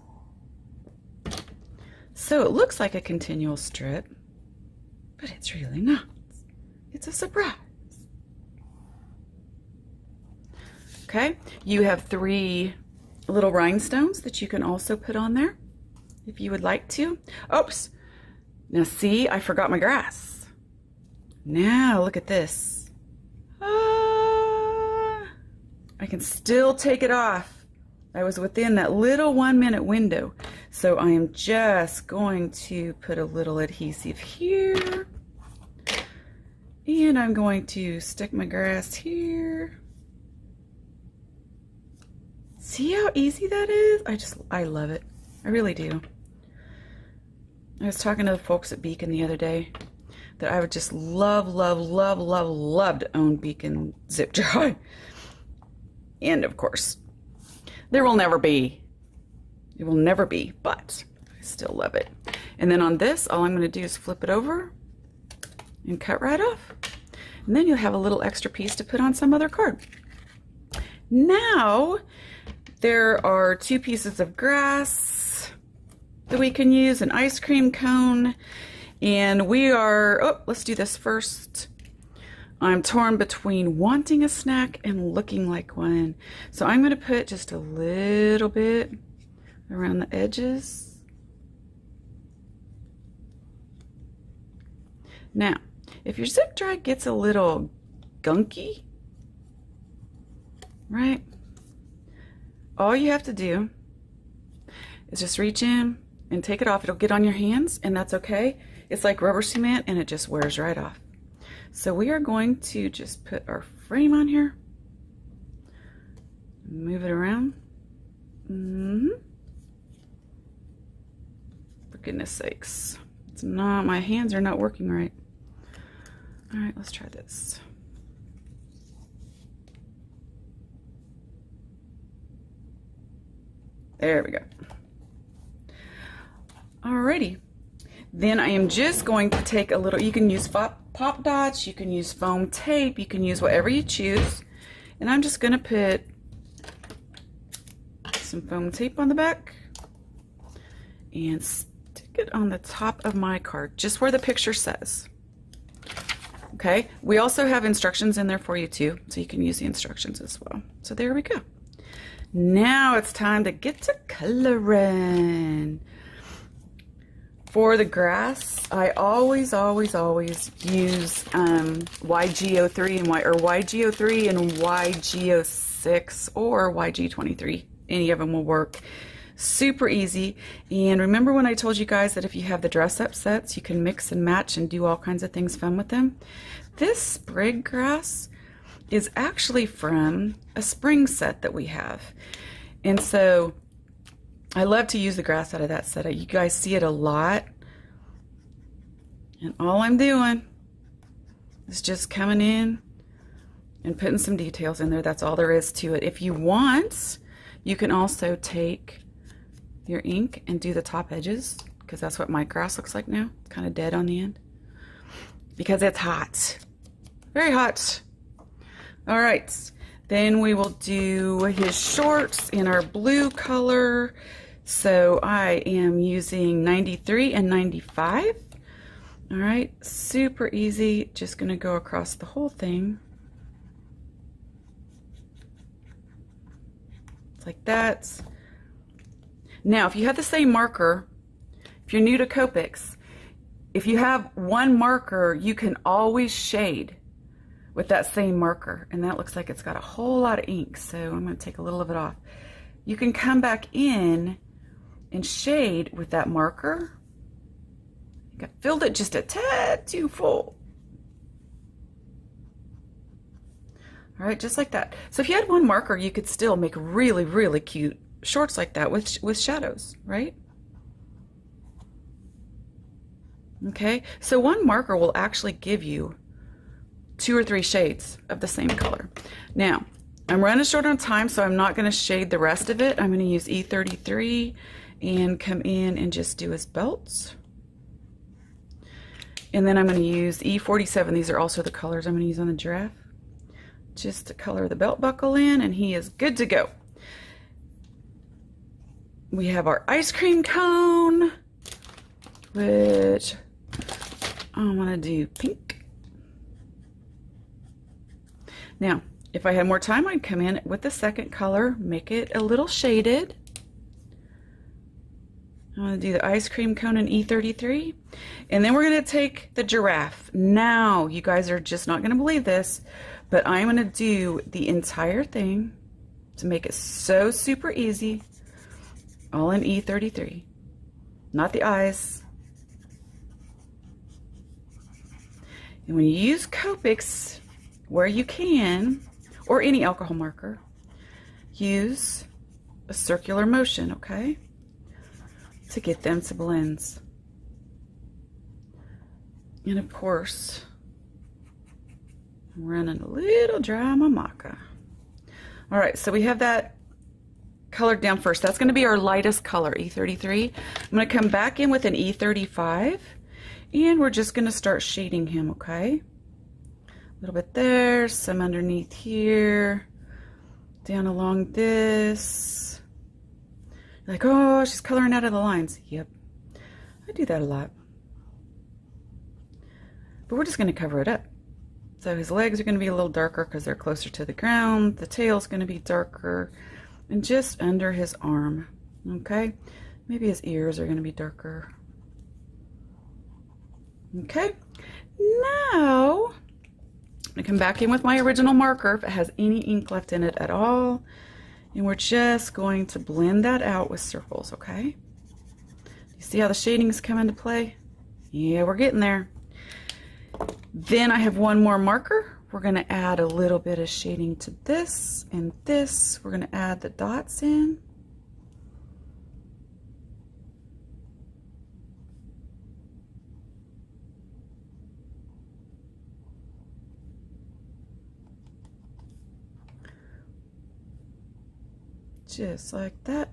So it looks like a continual strip, but it's really not. It's a surprise. Okay, you have 3 little rhinestones that you can also put on there if you would like to. Oops, now see, I forgot my grass. Now look at this. I can still take it off. I was within that little 1-minute window. So I am just going to put a little adhesive here. And I'm going to stick my grass here. See how easy that is? I love it. I really do. I was talking to the folks at Beacon the other day that I would just love to own Beacon zip dry. And of course, there will never be. It will never be, but I still love it. And then on this, all I'm going to do is flip it over and cut right off. And then you'll have a little extra piece to put on some other card. Now, there are 2 pieces of grass that we can use, an ice cream cone, and we are, oh, let's do this first. I'm torn between wanting a snack and looking like one. So I'm going to put just a little bit around the edges. Now, if your zip dry gets a little gunky, right, all you have to do is just reach in and take it off. It'll get on your hands, and that's okay. It's like rubber cement, and it just wears right off. So we are going to just put our frame on here, move it around. For goodness sakes, it's not, my hands are not working right. All right, let's try this. There we go. Alrighty. Then I am just going to take a little, you can use pop dots, you can use foam tape, you can use whatever you choose. And I'm just going to put some foam tape on the back and stick it on the top of my card, just where the picture says. Okay, we also have instructions in there for you too, so you can use the instructions as well. So there we go. Now it's time to get to coloring. For the grass, I always use 𝐲𝐢3 and 𝐲𝐢3 and 𝐲𝐲6 or 𝐲𝐲23. Any of them will work. Super easy. And remember when I told you guys that if you have the dress-up sets, you can mix and match and do all kinds of things fun with them? This sprig grass is actually from a spring set that we have. And so I love to use the grass out of that set. You guys see it a lot. And all I'm doing is just coming in and putting some details in there. That's all there is to it. If you want, you can also take your ink and do the top edges, because that's what my grass looks like now. It's kind of dead on the end because it's hot. Very hot. All right. Then we will do his shorts in our blue color. So I am using 93 and 95. All right, super easy. Just gonna go across the whole thing. It's like that. Now, if you have the same marker, if you're new to Copics, if you have one marker, you can always shade with that same marker. And that looks like it's got a whole lot of ink, so I'm gonna take a little of it off. You can come back in and shade with that marker. Filled it just a tad too full. All right, just like that. So if you had one marker, you could still make really, really cute shorts like that with shadows, right? Okay, so one marker will actually give you 2 or 3 shades of the same color. Now, I'm running short on time, so I'm not going to shade the rest of it. I'm going to use E33 and come in and just do his belts. And then I'm going to use E47. These are also the colors I'm going to use on the giraffe. Just to color the belt buckle in, and he is good to go. We have our ice cream cone, which I want to do pink. Now, if I had more time, I'd come in with the second color, make it a little shaded. I'm going to do the ice cream cone in E33, and then we're going to take the giraffe. Now, you guys are just not going to believe this, but I'm going to do the entire thing to make it so super easy, all in E33, not the eyes. And when you use Copics, where you can, or any alcohol marker, use a circular motion, okay, to get them to blends. And of course, I'm running a little dry on my maca. All right, so we have that colored down first. That's going to be our lightest color, E33. I'm going to come back in with an E35, and we're just going to start shading him, okay? A little bit there, some underneath here, down along this. You're like, oh, she's coloring out of the lines. Yep, I do that a lot. But we're just going to cover it up. So his legs are going to be a little darker because they're closer to the ground. The tail's going to be darker, and just under his arm, okay? Maybe his ears are going to be darker. Okay, now I'm going to come back in with my original marker if it has any ink left in it at all, and we're just going to blend that out with circles, okay? You see how the shadings come into play? Yeah, we're getting there. Then I have one more marker. We're going to add a little bit of shading to this and this. We're going to add the dots in. Just like that.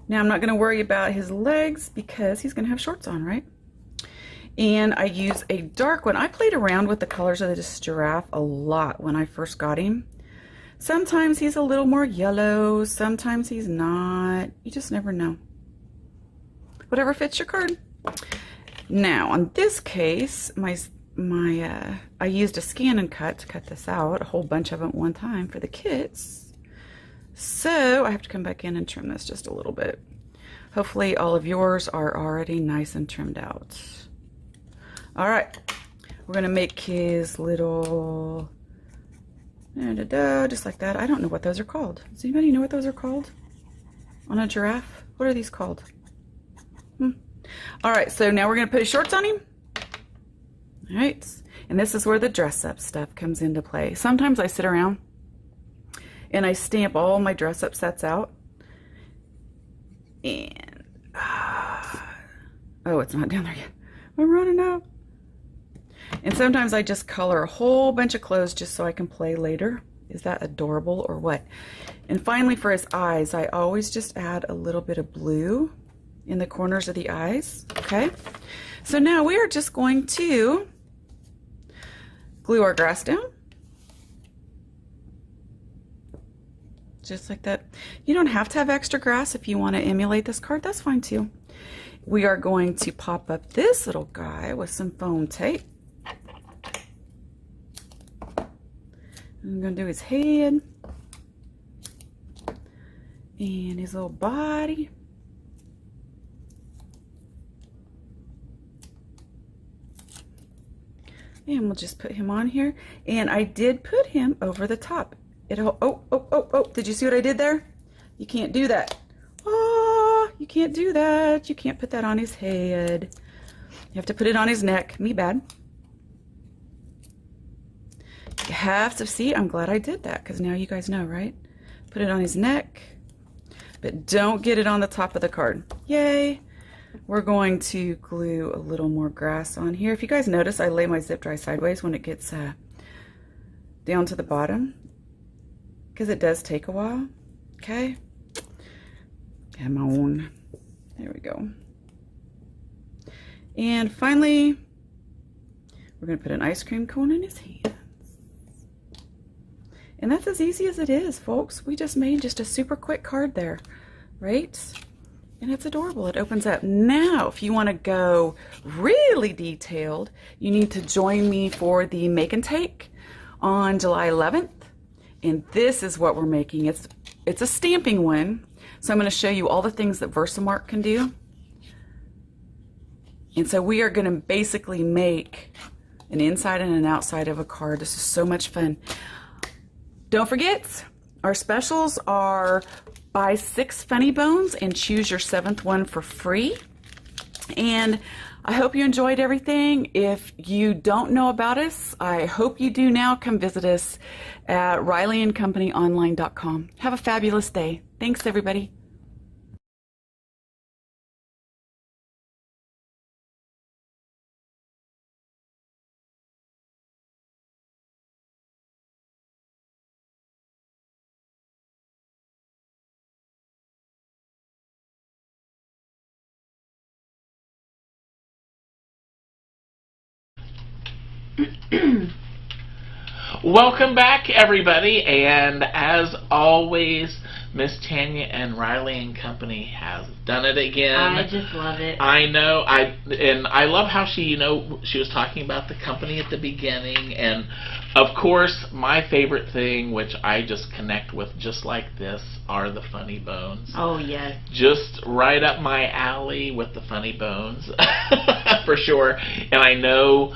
Now I'm not going to worry about his legs because he's going to have shorts on, right? And I use a dark one. I played around with the colors of this giraffe a lot when I first got him. Sometimes he's a little more yellow, sometimes he's not. You just never know. Whatever fits your card. Now on this case, I used a scan and cut to cut this out, a whole bunch of them at one time for the kids. So I have to come back in and trim this just a little bit. Hopefully all of yours are already nice and trimmed out. All right, we're gonna make his little, just like that. I don't know what those are called. Does anybody know what those are called on a giraffe? What are these called? All right, so now we're gonna put his shorts on him. All right, and this is where the dress up stuff comes into play. Sometimes I sit around and I stamp all my dress up sets out. And, oh, it's not down there yet. I'm running out. And sometimes I just color a whole bunch of clothes just so I can play later. Is that adorable or what? And finally for his eyes, I always just add a little bit of blue in the corners of the eyes, okay? So now we are just going to glue our grass down. Just like that. You don't have to have extra grass if you want to emulate this card, that's fine too. We are going to pop up this little guy with some foam tape. I'm going to do his head and his little body. And we'll just put him on here. And I did put him over the top. Oh, did you see what I did there? You can't do that. Oh, you can't do that. You can't put that on his head. You have to put it on his neck. Me bad. You have to see, I'm glad I did that because now you guys know, right? Put it on his neck, but don't get it on the top of the card. Yay. We're going to glue a little more grass on here. If you guys notice, I lay my zip dry sideways when it gets down to the bottom because it does take a while. Okay. Come on. There we go. And finally, we're going to put an ice cream cone in his hand. And that's as easy as it is, folks. We just made just a super quick card there, right? And it's adorable. It opens up. Now, if you want to go really detailed, you need to join me for the Make and Take on July 11th. And this is what we're making. It's a stamping one. So I'm going to show you all the things that Versamark can do. And so we are going to basically make an inside and an outside of a card. This is so much fun. Don't forget, our specials are buy 6 funny bones and choose your 7th one for free. And I hope you enjoyed everything. If you don't know about us, I hope you do now. Come visit us at rileyandcompanyonline.com. Have a fabulous day. Thanks, everybody.
Welcome back, everybody, and as always, Miss Tanya and Riley and Company has done it again.
I just love it.
I know. I love how she was talking about the company at the beginning, and of course, my favorite thing, which I just connect with just like this, are the funny bones.
Oh yes.
Just right up my alley with the funny bones, for sure. And I know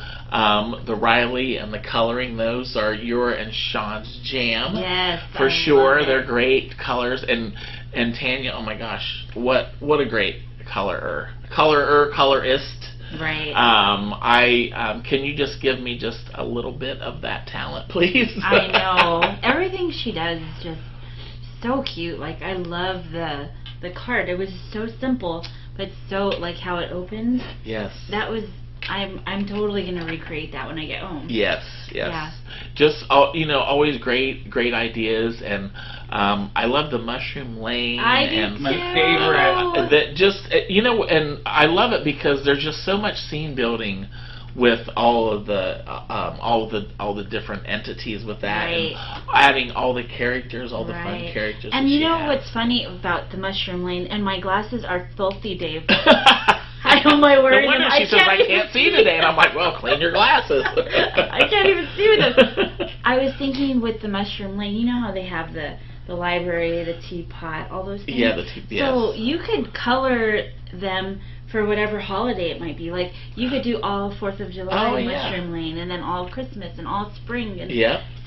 the Riley and the coloring, those are your and Sean's jam.
Yes,
for sure. They're great colors, and Tanya, oh my gosh, what a great colorist.
Right.
Can you just give me just a little bit of that talent, please?
I know. Everything she does is just so cute. Like, I love the card. It was so simple, but so, like, how it opens.
Yes.
That was, I'm totally going to recreate that when I get home.
Yes, yes.
Yeah.
Just, always great ideas, and I love the mushroom lane.
I do
and
too.
My favorite.
That just, and I love it because there's just so much scene building with all of the different entities with that,
right.
and adding all the characters, all the fun characters.
And you know what's funny about the mushroom lane? And my glasses are filthy, Dave. I don't mind wearing them.
She says, I can't see today. And I'm like, well, clean your glasses.
I can't even see with them. I was thinking with the mushroom lane, you know how they have the library, the teapot, all those things?
Yeah, the teapot, yes.
So you could color them for whatever holiday it might be. Like, you could do all 4th of July mushroom lane, and then all Christmas and all spring. And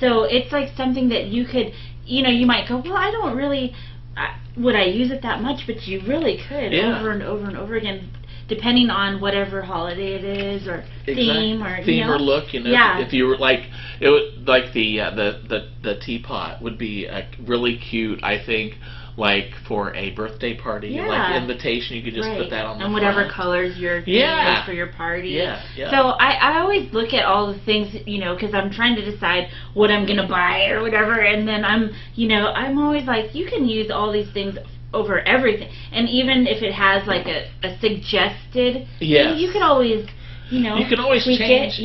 so it's like something that you could, you might go, well, I don't really, would I use it that much? But you really could over and over and over again, depending on whatever holiday it is, or theme, or
or look. If you were like, it would, like the teapot would be really cute. I think, like for a birthday party, like invitation, you could just put that on the
and whatever
front.
colors your theme is for your party.
Yeah.
So I always look at all the things, because I'm trying to decide what I'm gonna buy or whatever, and then I'm always like, you can use all these things over everything, and even if it has like a suggested thing, you can always you can always
change
it.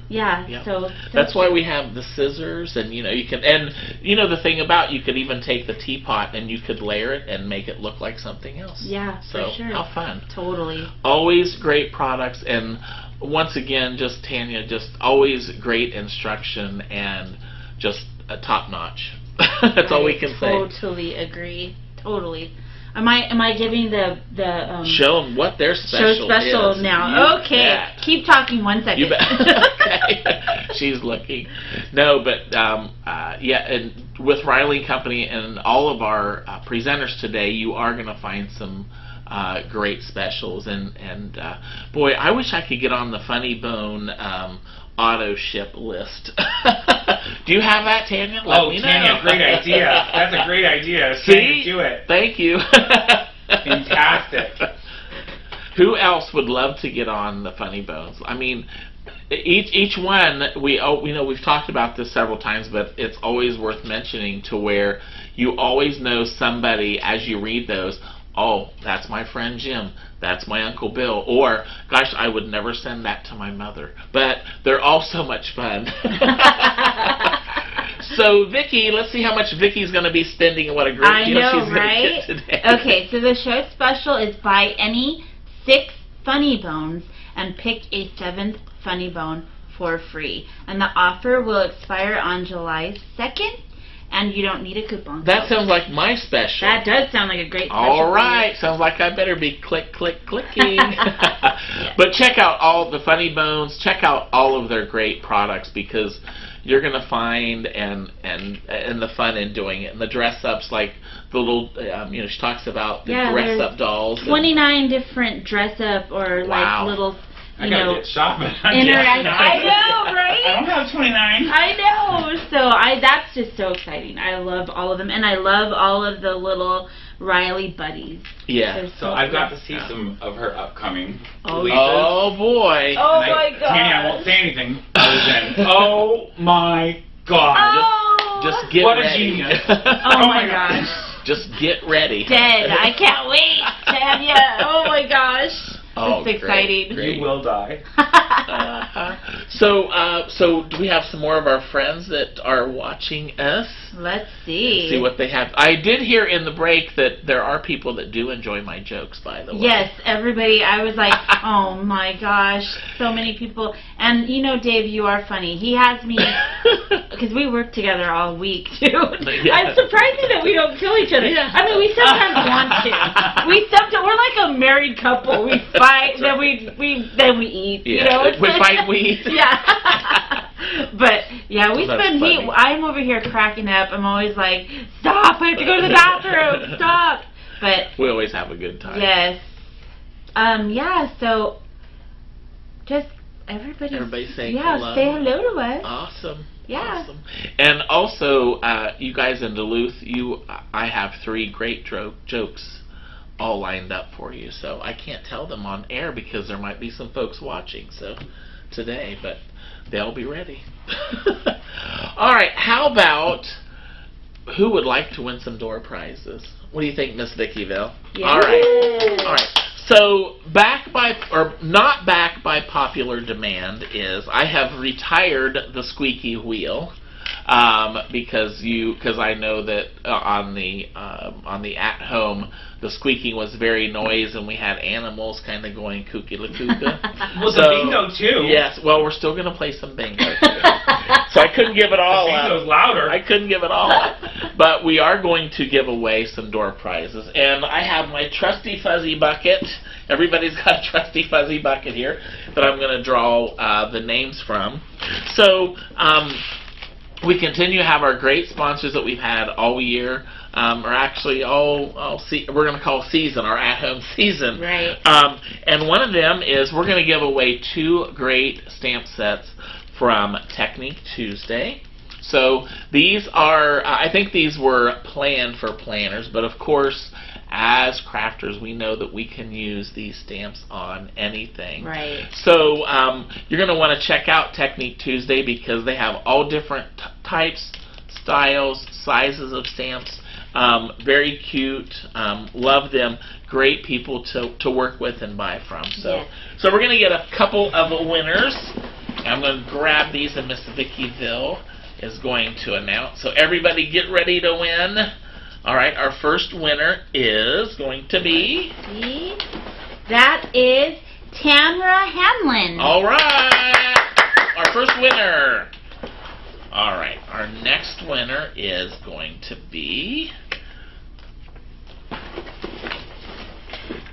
Yep.
So
that's why we have the scissors, and you can, and the thing about, you could even take the teapot and you could layer it and make it look like something else.
Yeah,
so
for sure.
How fun.
Totally.
Always great products, and once again, just Tanya, just always great instruction, and just top notch. That's all we can say.
Totally agree. Totally. Am I giving the
show them what their special
is now?
You
okay.
bet.
Keep talking 1 second.
You bet. Okay. She's looking. No, but yeah, and with Riley Company and all of our presenters today, you are going to find some great specials. And boy, I wish I could get on the Funny Bone auto ship list. Do you have that, Tanya? Let me know.
Tanya, great idea. That's a great idea.
See?
Tanya, do it.
Thank you.
Fantastic.
Who else would love to get on the Funny Bones? I mean, each one, we know we've talked about this several times, but it's always worth mentioning to where you always know somebody as you read those. Oh, that's my friend Jim. That's my Uncle Bill. Or, gosh, I would never send that to my mother. But they're all so much fun. So, Vicki, let's see how much Vicki's going to be spending and what a great deal she's going to get today.
Okay, so the show special is buy any 6 Funny Bones and pick a 7th Funny Bone for free. And the offer will expire on July 2nd. And you don't need a coupon code.
That sounds like my special.
That does sound like a great special.
All right. Sounds like I better be clicking. Yes. But check out all the Funny Bones. Check out all of their great products because you're going to find and the fun in doing it. And the dress-ups, like the little, she talks about the dress-up dolls.
29 different dress-up or like little...
I gotta get shopping.
I know, right?
I don't have 29.
I know. So that's just so exciting. I love all of them, and I love all of the little Riley buddies.
Yeah.
So I've got to see some of her upcoming releases.
Oh boy.
Oh my God.
Tanya, I won't say anything other than, oh my God.
Oh.
Just get
what
ready.
A genius.
Oh my gosh.
Just get ready.
Dead. I can't wait, Tanya. Oh my gosh.
Oh,
it's exciting.
Great.
You will die.
So do we have some more of our friends that are watching us?
Let's see.
Let's see what they have. I did hear in the break that there are people that do enjoy my jokes, by the way.
Yes, everybody. I was like, oh my gosh, so many people. And you know, Dave, you are funny. He has me, because we work together all week, too.
Yeah.
I'm surprised that we don't kill each other. Yeah. I mean, we sometimes want to. We're like a married couple. We fight, then we eat.
Yeah.
You know,
we fight, we eat.
Yeah. But yeah, I'm over here cracking up. I'm always like, stop! I have to go to the bathroom. Stop! But
we always have a good time.
yes. Yeah. So just everybody
saying hello.
Say hello to us.
Awesome.
Yeah.
Awesome. And also, you guys in Duluth, I have 3 great jokes all lined up for you. So I can't tell them on air because there might be some folks watching today, but they'll be ready. All right. How about who would like to win some door prizes? What do you think, Miss Vickyville?
Yeah.
All right. All right. So not back by popular demand is I have retired the squeaky wheel because I know that on the at home the squeaking was very noisy and we had animals kind of going kooky la kooka.
Well, the bingo too.
Yes. Well, we're still going to play some bingo too. So I couldn't give it all up.
The bingo's louder.
I couldn't give it all up. But we are going to give away some door prizes. And I have my trusty fuzzy bucket. Everybody's got a trusty fuzzy bucket here that I'm going to draw the names from. So we continue to have our great sponsors that we've had all year. Or actually, we're going to call season, our at-home season.
Right.
And one of them is we're going to give away 2 great stamp sets from Technique Tuesday. So these are, I think these were planned for planners, but of course, as crafters, we know that we can use these stamps on anything.
Right.
So you're going to want to check out Technique Tuesday because they have all different types, styles, sizes of stamps. Very cute. Love them. Great people to work with and buy from. So we're going to get a couple of winners. I'm going to grab these and Miss Vickyville is going to announce. So everybody get ready to win. All right, our first winner is going to be...
That is Tamara Hanlon.
All right, our first winner. All right, our next winner is going to be...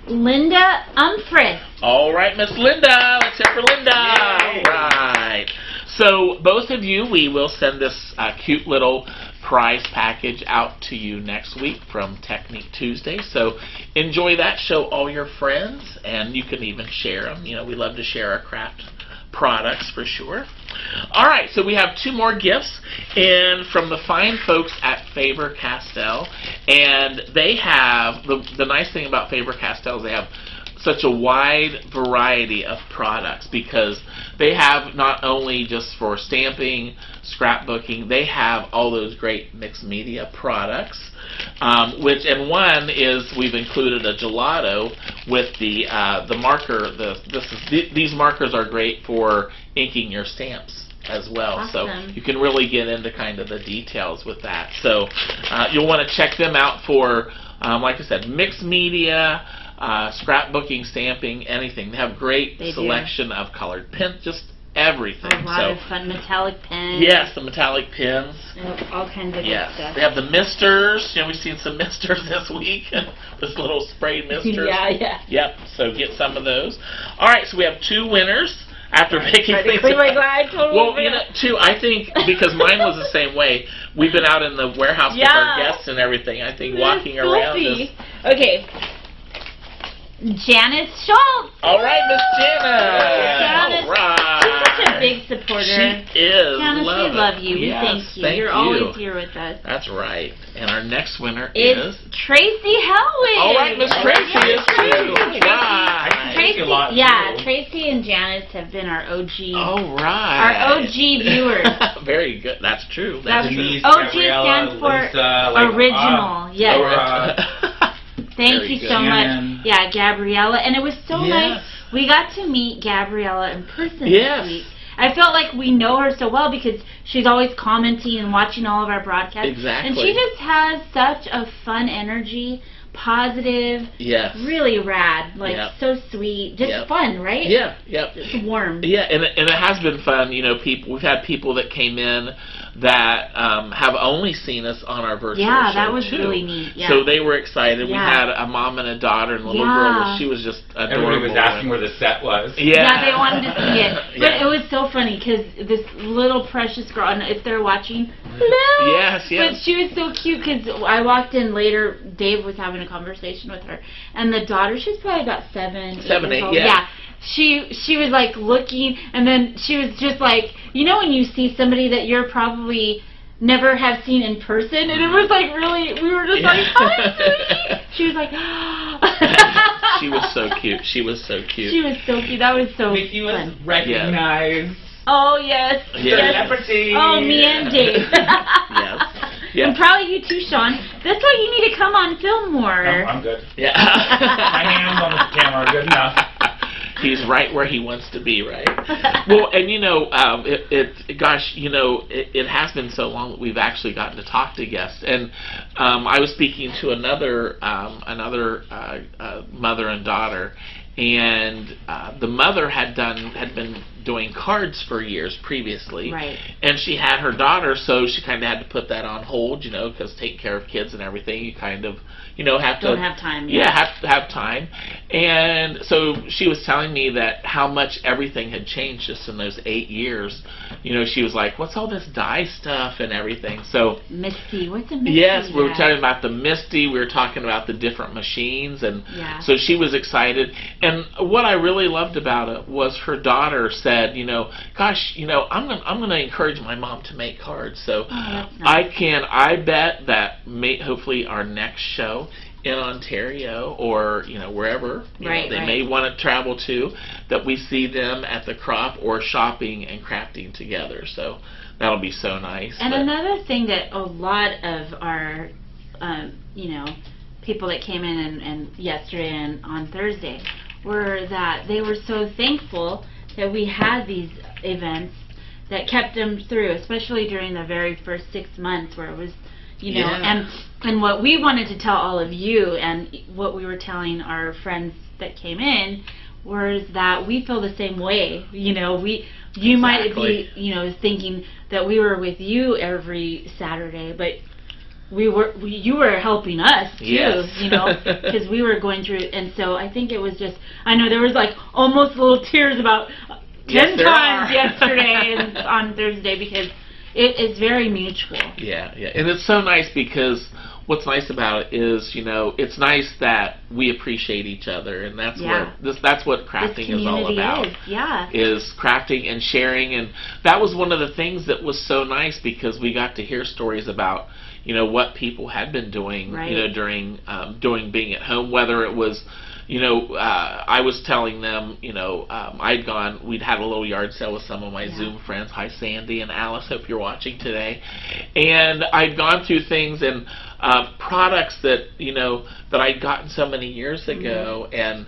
Linda Umfrist.
All right, Miss Linda. Let's hear for Linda.
Yay.
All right. So both of you, we will send this cute little prize package out to you next week from Technique Tuesday. So enjoy that. Show all your friends, and you can even share them. You know, we love to share our craft products for sure. All right, so we have 2 more gifts, and from the fine folks at Faber-Castell, and they have the nice thing about Faber-Castell is they have such a wide variety of products, because they have not only just for stamping, scrapbooking, they have all those great mixed media products. And one is we've included a gelato with the marker. These markers are great for inking your stamps as well.
Awesome.
So you can really get into kind of the details with that. So you'll want to check them out for, like I said, mixed media, scrapbooking, stamping, anything. They have great selection of colored pens, just everything.
A lot of fun metallic pens.
Yes, the metallic pens.
All kinds of good stuff.
They have the misters. You know, we've seen some misters this week. This little spray misters.
Yeah.
Yep, so get some of those. All right, so we have 2 winners. After making things, well, you know, 2. I think because mine was the same way. We've been out in the warehouse with our guests and everything. I think walking around.
Okay. Janice Schultz.
All right, Miss Janice. All right.
She's such a big supporter.
She is.
Janice, we love you.
Yes,
Thank you. You're always here with us.
That's right. And our next winner
is Tracy Hellwig.
All right, Miss Tracy is too.
Tracy and Janice have been our OG.
All right.
Our OG viewers.
Very good. That's true.
Denise, OG stands for original. Yes. Thank you so much. Yeah, Gabriella. And it was so nice. We got to meet Gabriella in person this week. I felt like we know her so well because she's always commenting and watching all of our broadcasts.
Exactly.
And she just has such a fun energy, positive, really rad, like so sweet, just fun, right?
Yeah, yep.
Just warm.
Yeah, and it has been fun. You know, we've had people that came in that have only seen us on our virtual show.
Yeah, that was really neat. Yeah.
So they were excited. We had a mom and a daughter, and the little girl, she was just adorable.
Everybody was asking where the set was.
Yeah, they wanted to see it. But it was so funny because this little precious girl, and if they're watching, hello!
Yes.
But she was so cute because I walked in later, Dave was having a conversation with her, and the daughter, she's probably about 7, 8. Yeah. She was like looking, and then she was just like, you know when you see somebody that you're probably never have seen in person, and it was like really, we were just like, hi, sweetie. She was like,
she was so cute. She was so cute.
She was so cute. That was so
Mickey was
fun.
recognized.
Oh yes.
Celebrity.
Oh, me and Dave.
Yeah.
And probably you too, Sean. That's why you need to come on film more.
No, I'm good.
Yeah.
My hands on the camera are good enough.
He's right where he wants to be, right? Well, and you know, gosh, you know, it has been so long that we've actually gotten to talk to guests. And I was speaking to another mother and daughter, and the mother had been doing cards for years previously,
right? And
she had her daughter, so she kind of had to put that on hold, you know, because taking care of kids and everything, you kind of, you know, have
don't have time.
Have to have time. And so she was telling me that how much everything had changed just in those 8 years. You know, she was like, "What's all this dye stuff and everything?" So
Misty, what's a Misty?
Yes, we were talking about the Misty. We were talking about the different machines, and so she was excited. And what I really loved about it was her daughter said, you know, "Gosh, you know, I'm gonna encourage my mom to make cards." So I bet that hopefully our next show in Ontario or, you know, wherever they may want to travel to, that we see them at the crop or shopping and crafting together. So that'll be so nice.
And another thing that a lot of our, you know, people that came in and yesterday and on Thursday were that they were so thankful that we had these events that kept them through, especially during the very first 6 months where it was, you know, and what we wanted to tell all of you and what we were telling our friends that came in was that we feel the same way. You know, you might be, you know, thinking that we were with you every Saturday, but you were helping us too, you know, because we were going through, and so I think it was just, I know there was like almost little tears about 10 times yesterday and on Thursday because it is very mutual.
Yeah, and it's so nice because what's nice about it is, it's nice that we appreciate each other, and that's what crafting is all about. Is crafting and sharing, and that was one of the things that was so nice because we got to hear stories about what people had been doing during being at home, whether it was I was telling them, we'd had a little yard sale with some of my Zoom friends. Hi, Sandy and Alice. Hope you're watching today. And I'd gone through things and products that, that I'd gotten so many years ago. And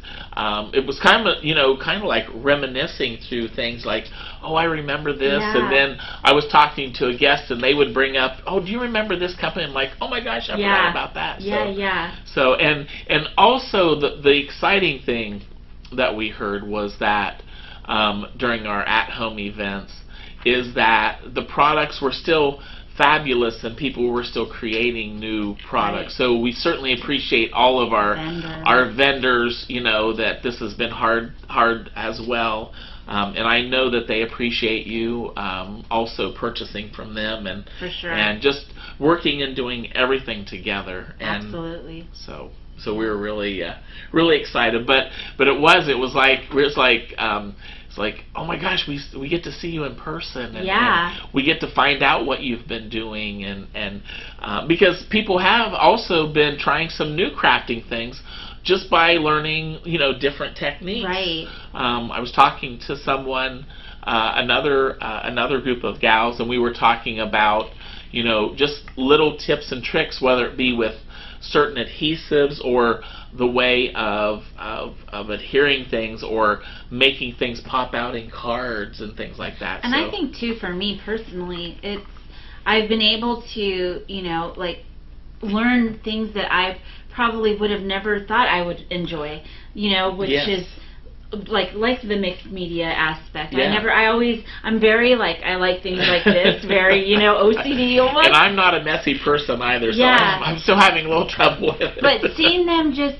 it was kind of like reminiscing through things like, oh, I remember this. And then I was talking to a guest and they would bring up, oh, do you remember this company? I'm like, oh my gosh, I forgot about that. So, and also the exciting thing that we heard was that during our at-home events is that the products were still fabulous and people were still creating new products. So we certainly appreciate all of our vendors, that this has been hard as well. And I know that they appreciate you also purchasing from them and and just working and doing everything together. And
absolutely.
So we were really excited. But it was like it's like, oh my gosh, we get to see you in person, and we get to find out what you've been doing, and because people have also been trying some new crafting things just by learning, different techniques.
Right.
I was talking to someone, another group of gals, and we were talking about, just little tips and tricks, whether it be with certain adhesives or the way of adhering things or making things pop out in cards and things like that.
And I think too, for me personally, I've been able to, learn things that I probably would have never thought I would enjoy, which is like the mixed media aspect. I'm very I like things like this, very, OCD almost.
And I'm not a messy person either, so I'm still having a little trouble with it.
But seeing them just,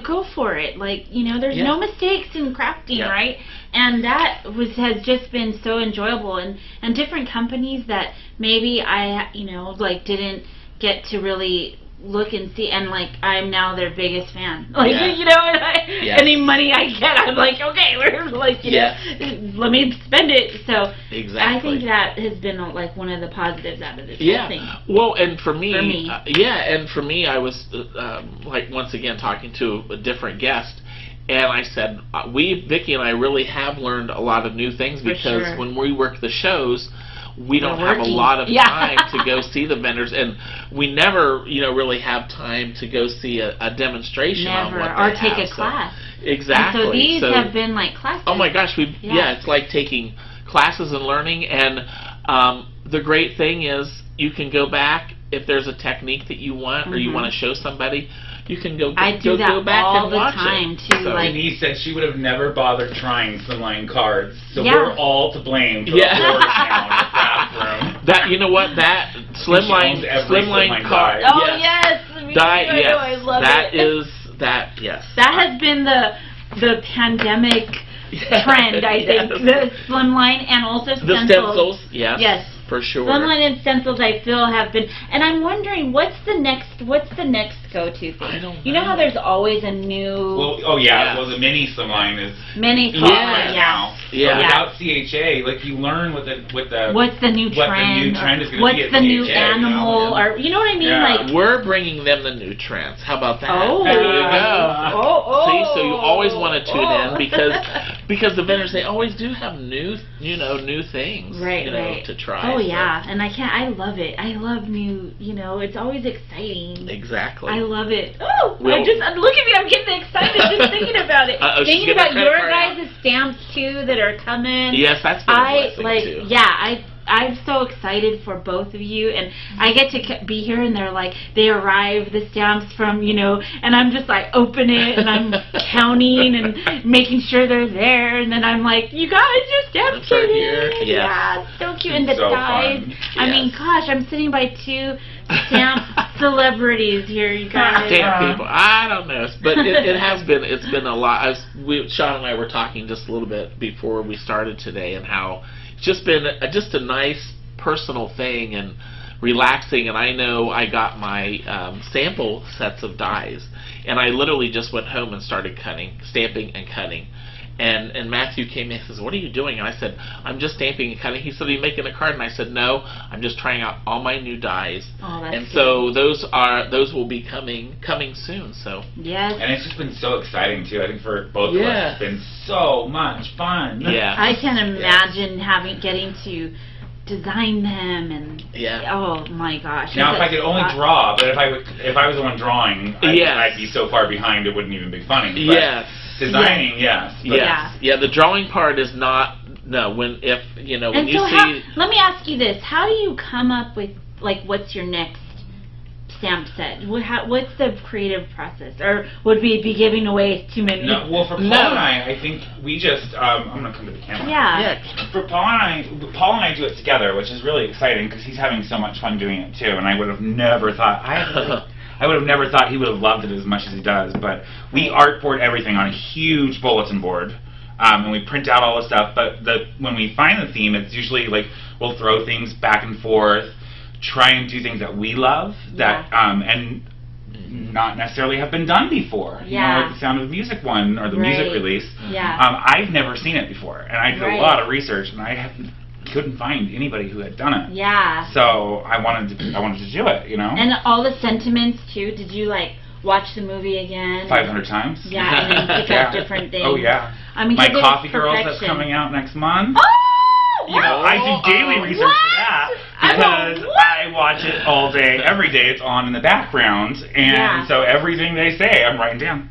go for it. There's no mistakes in crafting, right? And that has just been so enjoyable. And different companies that maybe I, didn't get to really look and see, and I'm now their biggest fan. Any money I get, I'm like, okay, let me spend it. So I think that has been one of the positives out of this whole thing.
Well, and for me, I was once again talking to a different guest, and I said, Vicki and I really have learned a lot of new things because when we work the shows, we don't have a lot of time to go see the vendors, and we never, really have time to go see a demonstration on what they
or take a class.
Exactly.
And so these have been classes.
Oh my gosh, it's like taking classes and learning, and the great thing is you can go back if there's a technique that you want or you want to show somebody. You can go back and watch it.
I do that all the time too.
Denise said she would have never bothered trying slimline cards, so we're all to blame for the floors now in the craft room.
That that slimline card.
Oh yes, I love
that
it.
That
has been the pandemic trend, I think. The slimline and also stencils.
The stencils, yes. For sure.
Slimline and stencils, I feel, have been, and I'm wondering what's the next go-to thing.
I don't know.
You know how there's always a new.
Well, the mini slimline is
mini
right now.
Yeah.
Without CHA, you learn with the
what's the new trend?
What the new trend is going to be.
What's the new animal? Or you know what I mean?
Yeah. We're bringing them the new trends. How about that?
Oh,
there you go. See, so you always want to tune in because the vendors, they always do have new things to try.
Oh yeah, and I love it. I love new, it's always exciting.
Exactly.
I love it. Oh, look at me, I'm getting excited just thinking about it. Thinking about your guys' stamps too that are coming.
Yes, that's been a blessing too.
Yeah, I'm so excited for both of you, and I get to be here, and they arrive, the stamps from, and I'm just open it, and I'm counting and making sure they're there, and then I'm like, you guys, your stamps are here. Yeah, it's so cute, and the dies. I mean, gosh, I'm sitting by two stamp celebrities here, you guys.
Damn people. I don't know. But it's been a lot. Sean and I were talking just a little bit before we started today, and how it's just been just a nice personal thing and relaxing. And I know I got my sample sets of dies, and I literally just went home and started stamping and cutting. And Matthew came in and says, "What are you doing?" And I said, "I'm just stamping and cutting." He said, "Are you making a card?" And I said, "No, I'm just trying out all my new dies."
Oh, that's
and so those will be coming soon. So
yes,
and it's just been so exciting too. I think for both of us, it's been so much fun.
Yeah,
I can imagine getting to design them and oh my gosh.
Now if I could only draw, but if I was the one drawing, I'd be so far behind it wouldn't even be funny. But
yes.
Designing, yes.
Yeah, the drawing part is not, when you
so
see...
let me ask you this, how do you come up with, like, what's your next stamp set? What's the creative process? Or would we be giving away too many?
No, well, for Paul and I think we just, I'm going to come to the camera.
Yeah.
For Paul and I do it together, which is really exciting because he's having so much fun doing it too, and I would have never thought, I would have never thought he would have loved it as much as he does, but we artboard everything on a huge bulletin board, and we print out all the stuff, but when we find the theme, it's usually like we'll throw things back and forth, try and do things that we love, and not necessarily have been done before. You know, like the Sound of Music one, or the music release. I've never seen it before, and I did a lot of research, and I couldn't find anybody who had done it.
Yeah.
So I wanted to do it,
And all the sentiments too. Did you like watch the movie again?
500 times.
Yeah, and then pick up different things.
Oh yeah.
I mean,
my Coffee Girls that's coming out next month.
Oh!
I do daily research for that because I watch it all day, every day. It's on in the background, and so everything they say, I'm writing down.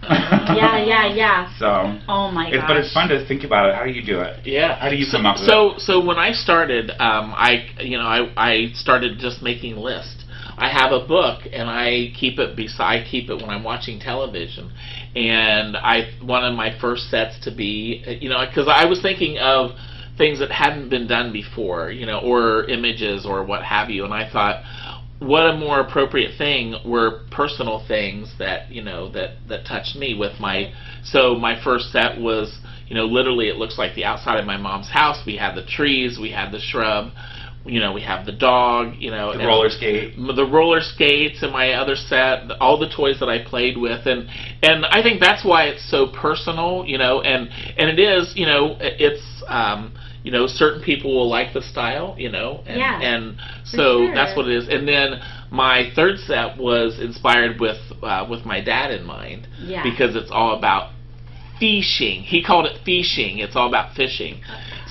Yeah.
So.
Oh my gosh.
But it's fun to think about it. How do you do it?
Yeah.
How do you come up with it?
So when I started, I started just making lists. I have a book, and I keep it when I'm watching television. And I wanted my first sets to be, because I was thinking of things that hadn't been done before, or images or what have you. And I thought, what a more appropriate thing were personal things that that touched me with my. So my first set was literally it looks like the outside of my mom's house. We had the trees, we had the shrub, we have the dog, the
roller skate,
the roller skates, and my other set, all the toys that I played with, and I think that's why it's so personal, and it is, it's certain people will like the style, and so that's what it is. And then my third set was inspired with my dad in mind, because it's all about fishing. He called it fishing. It's all about fishing.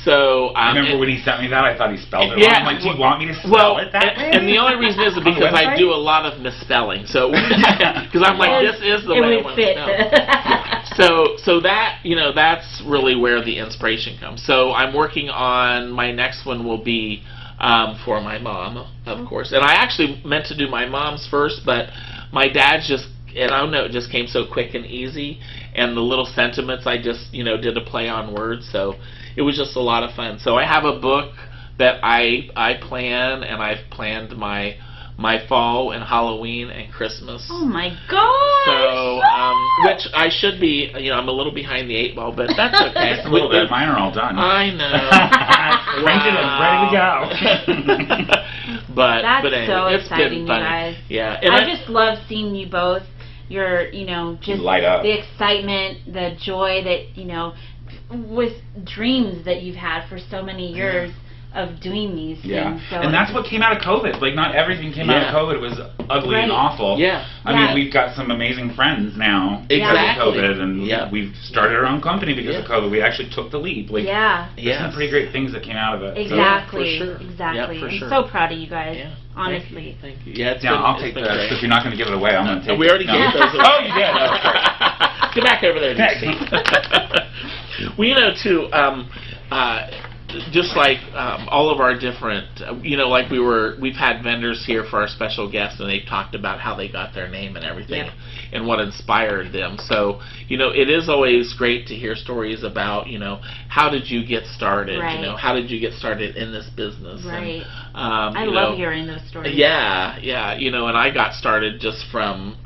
So
I remember when he sent me that, I thought he spelled it wrong. I'm like, do you want me to spell it that way?
And the only reason is because I do a lot of misspelling. So because I'm like, this is the way I want to spell. So that that's really where the inspiration comes. So I'm working on my next one will be for my mom, of course. And I actually meant to do my mom's first, but my dad's just. And I don't know, it just came so quick and easy, and the little sentiments I just did a play on words, so it was just a lot of fun. So I have a book that I plan, and I've planned my fall and Halloween and Christmas.
Oh my gosh!
So which I should be, I'm a little behind the 8 ball, but that's okay.
Just a little bit. Mine are all done.
I know.
Printed and ready to go.
But
anyway,
so
it's
exciting,
been funny. You guys.
Yeah,
and I just love seeing you both. Your, just
light up.
The excitement, the joy that, with dreams that you've had for so many years of doing these things. So
and that's what came out of COVID. Like, not everything came out of COVID. It was ugly and awful.
Yeah.
I mean, we've got some amazing friends now because of COVID, and we've started our own company because of COVID. We actually took the leap. Like, there's some pretty great things that came out of it.
Exactly.
So. For sure.
Exactly.
Yeah, for sure.
I'm so proud of you guys. Yeah. Honestly.
Thank you. Yeah,
I'll take that. If you're not going to give it away, I'm going to take it.
We already gave those away.
Oh, you did?
Get back over there. Well, too, just like all of our different, like we've had vendors here for our special guests, and they've talked about how they got their name and everything, and what inspired them. So, it is always great to hear stories about, how did you get started?
Right.
How did you get started in this business?
Right.
And,
I love hearing those stories.
Yeah, and I got started just from,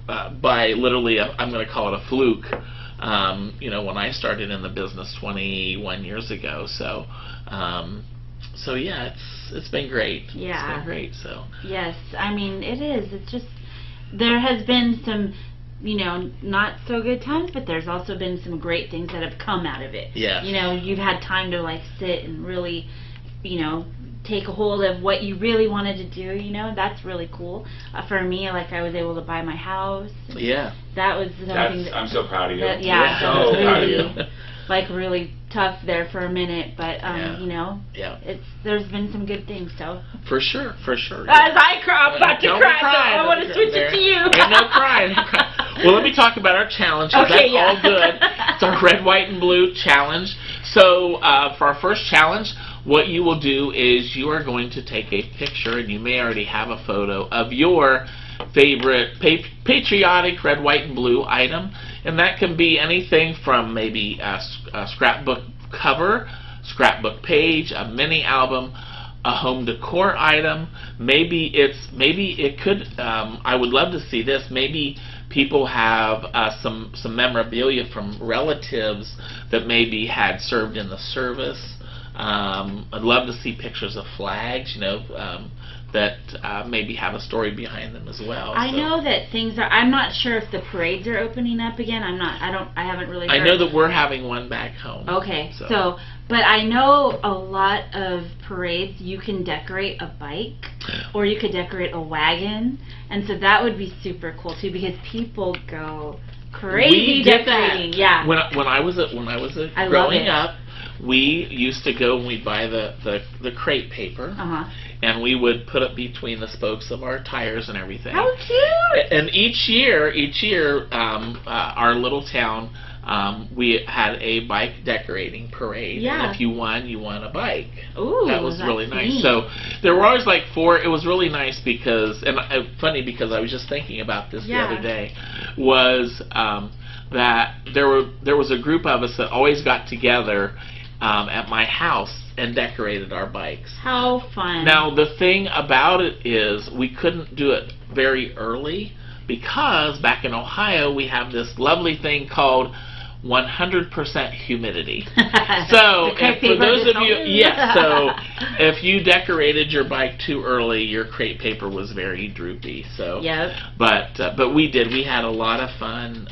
by literally, I'm going to call it a fluke. When I started in the business 21 years ago, so yeah, it's been great.
Yeah,
it's been great. So
yes, I mean it is. It's just there has been some, not so good times, but there's also been some great things that have come out of it.
Yeah.
You've had time to like sit and really, take a hold of what you really wanted to do. That's really cool. For me, like I was able to buy my house.
Yeah.
That was something.
I'm so proud of you.
That
So
was
proud of
really,
you.
like really tough there for a minute, but there's been some good things. So
for sure.
As I cry, I'm about to cry. So I want to switch it to you.
Ain't no crying. Well, let me talk about our challenge.
Okay,
that's all good. It's our red, white, and blue challenge. So for our first challenge, what you will do is you are going to take a picture, and you may already have a photo of your favorite patriotic red, white, and blue item, and that can be anything from maybe a scrapbook cover, scrapbook page, a mini album, a home decor item. Maybe it could. I would love to see this. Maybe people have some memorabilia from relatives that maybe had served in the service. I'd love to see pictures of flags, that maybe have a story behind them as well.
I know that things are. I'm not sure if the parades are opening up again. I haven't really heard.
I know that we're having one back home.
Okay, so but I know a lot of parades you can decorate a bike, or you could decorate a wagon, and so that would be super cool too, because people go crazy decorating. Yeah.
When I was growing up, we used to go and we'd buy the crepe paper, and we would put it between the spokes of our tires and everything.
How cute!
And each year, our little town, we had a bike decorating parade.
Yeah.
And if you won a bike.
Ooh,
that was really nice.
Neat.
So there were always like 4. It was really nice because, and funny because I was just thinking about this the other day, was that there was a group of us that always got together at my house and decorated our bikes.
How fun.
Now the thing about it is we couldn't do it very early because back in Ohio we have this lovely thing called 100% humidity. So for those of you, so if you decorated your bike too early, your crepe paper was very droopy. So but we did. We had a lot of fun.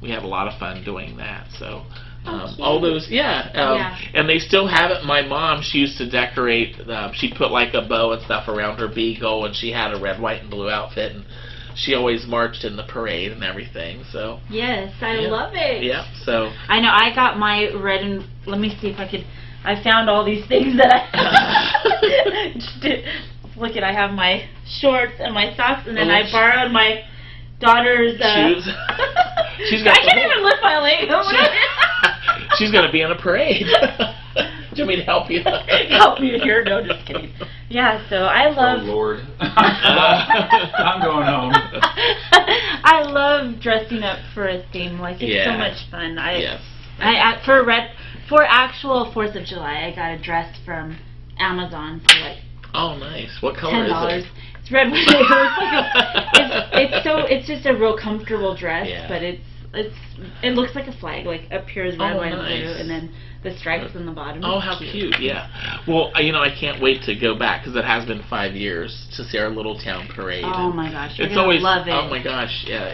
We had a lot of fun doing that. So all those, and they still have it. My mom, she used to decorate. She put like a bow and stuff around her beagle, and she had a red, white, and blue outfit, and she always marched in the parade and everything. So
yes, I love it.
Yeah. So
I know I got my red and let me see if I could. I found all these things that I just did. Look at, I have my shorts and my socks, and then I borrowed my daughter's
shoes.
I can't even lift my leg.
She's gonna be in a parade. Do you want me to help you?
Help me here? No, just kidding. Yeah, so I love.
Oh Lord, I'm going home.
I love dressing up for a theme. Like it's so much fun. For actual 4th of July, I got a dress from Amazon for like.
Oh, nice. What color is it?
It's red. It's just a real comfortable dress, but it looks like a flag, like up here is red, white, and blue, and then the stripes on the bottom.
Oh, how cute! Yeah. Well, I can't wait to go back because it has been 5 years to see our little town parade.
Oh my gosh,
it's always
love it.
Oh my gosh, yeah.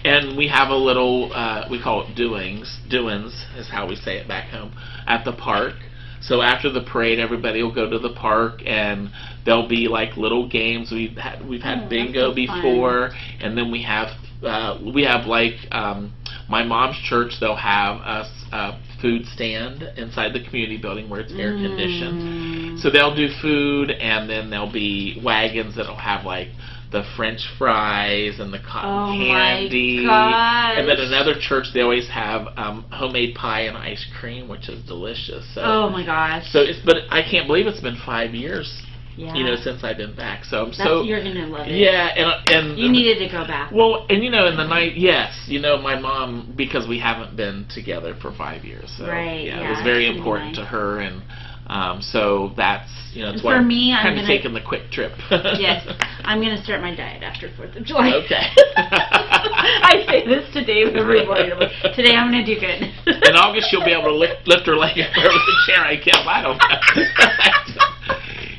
And we have a little we call it doings is how we say it back home at the park. So after the parade, everybody will go to the park, and there'll be like little games. We've had bingo before, and then we have like my mom's church. They'll have a food stand inside the community building where it's air conditioned. So they'll do food, and then there'll be wagons that'll have like the French fries and the cotton candy.
My gosh.
And then another church, they always have homemade pie and ice cream, which is delicious. So,
oh my gosh.
So but I can't believe it's been 5 years.
Yeah.
You know, since I've been back, so
you're gonna love it.
Yeah, and
you needed to go back.
Well, and in the night, yes, my mom, because we haven't been together for 5 years, so
right,
it was very important to her, and so that's it's why
for me,
I'm kind of taking the quick trip.
Yes, I'm gonna start my diet after 4th of July.
Okay.
I say this to Dave every morning. Today I'm gonna do good.
In August, she'll be able to lift her leg over the chair I kept. I don't know.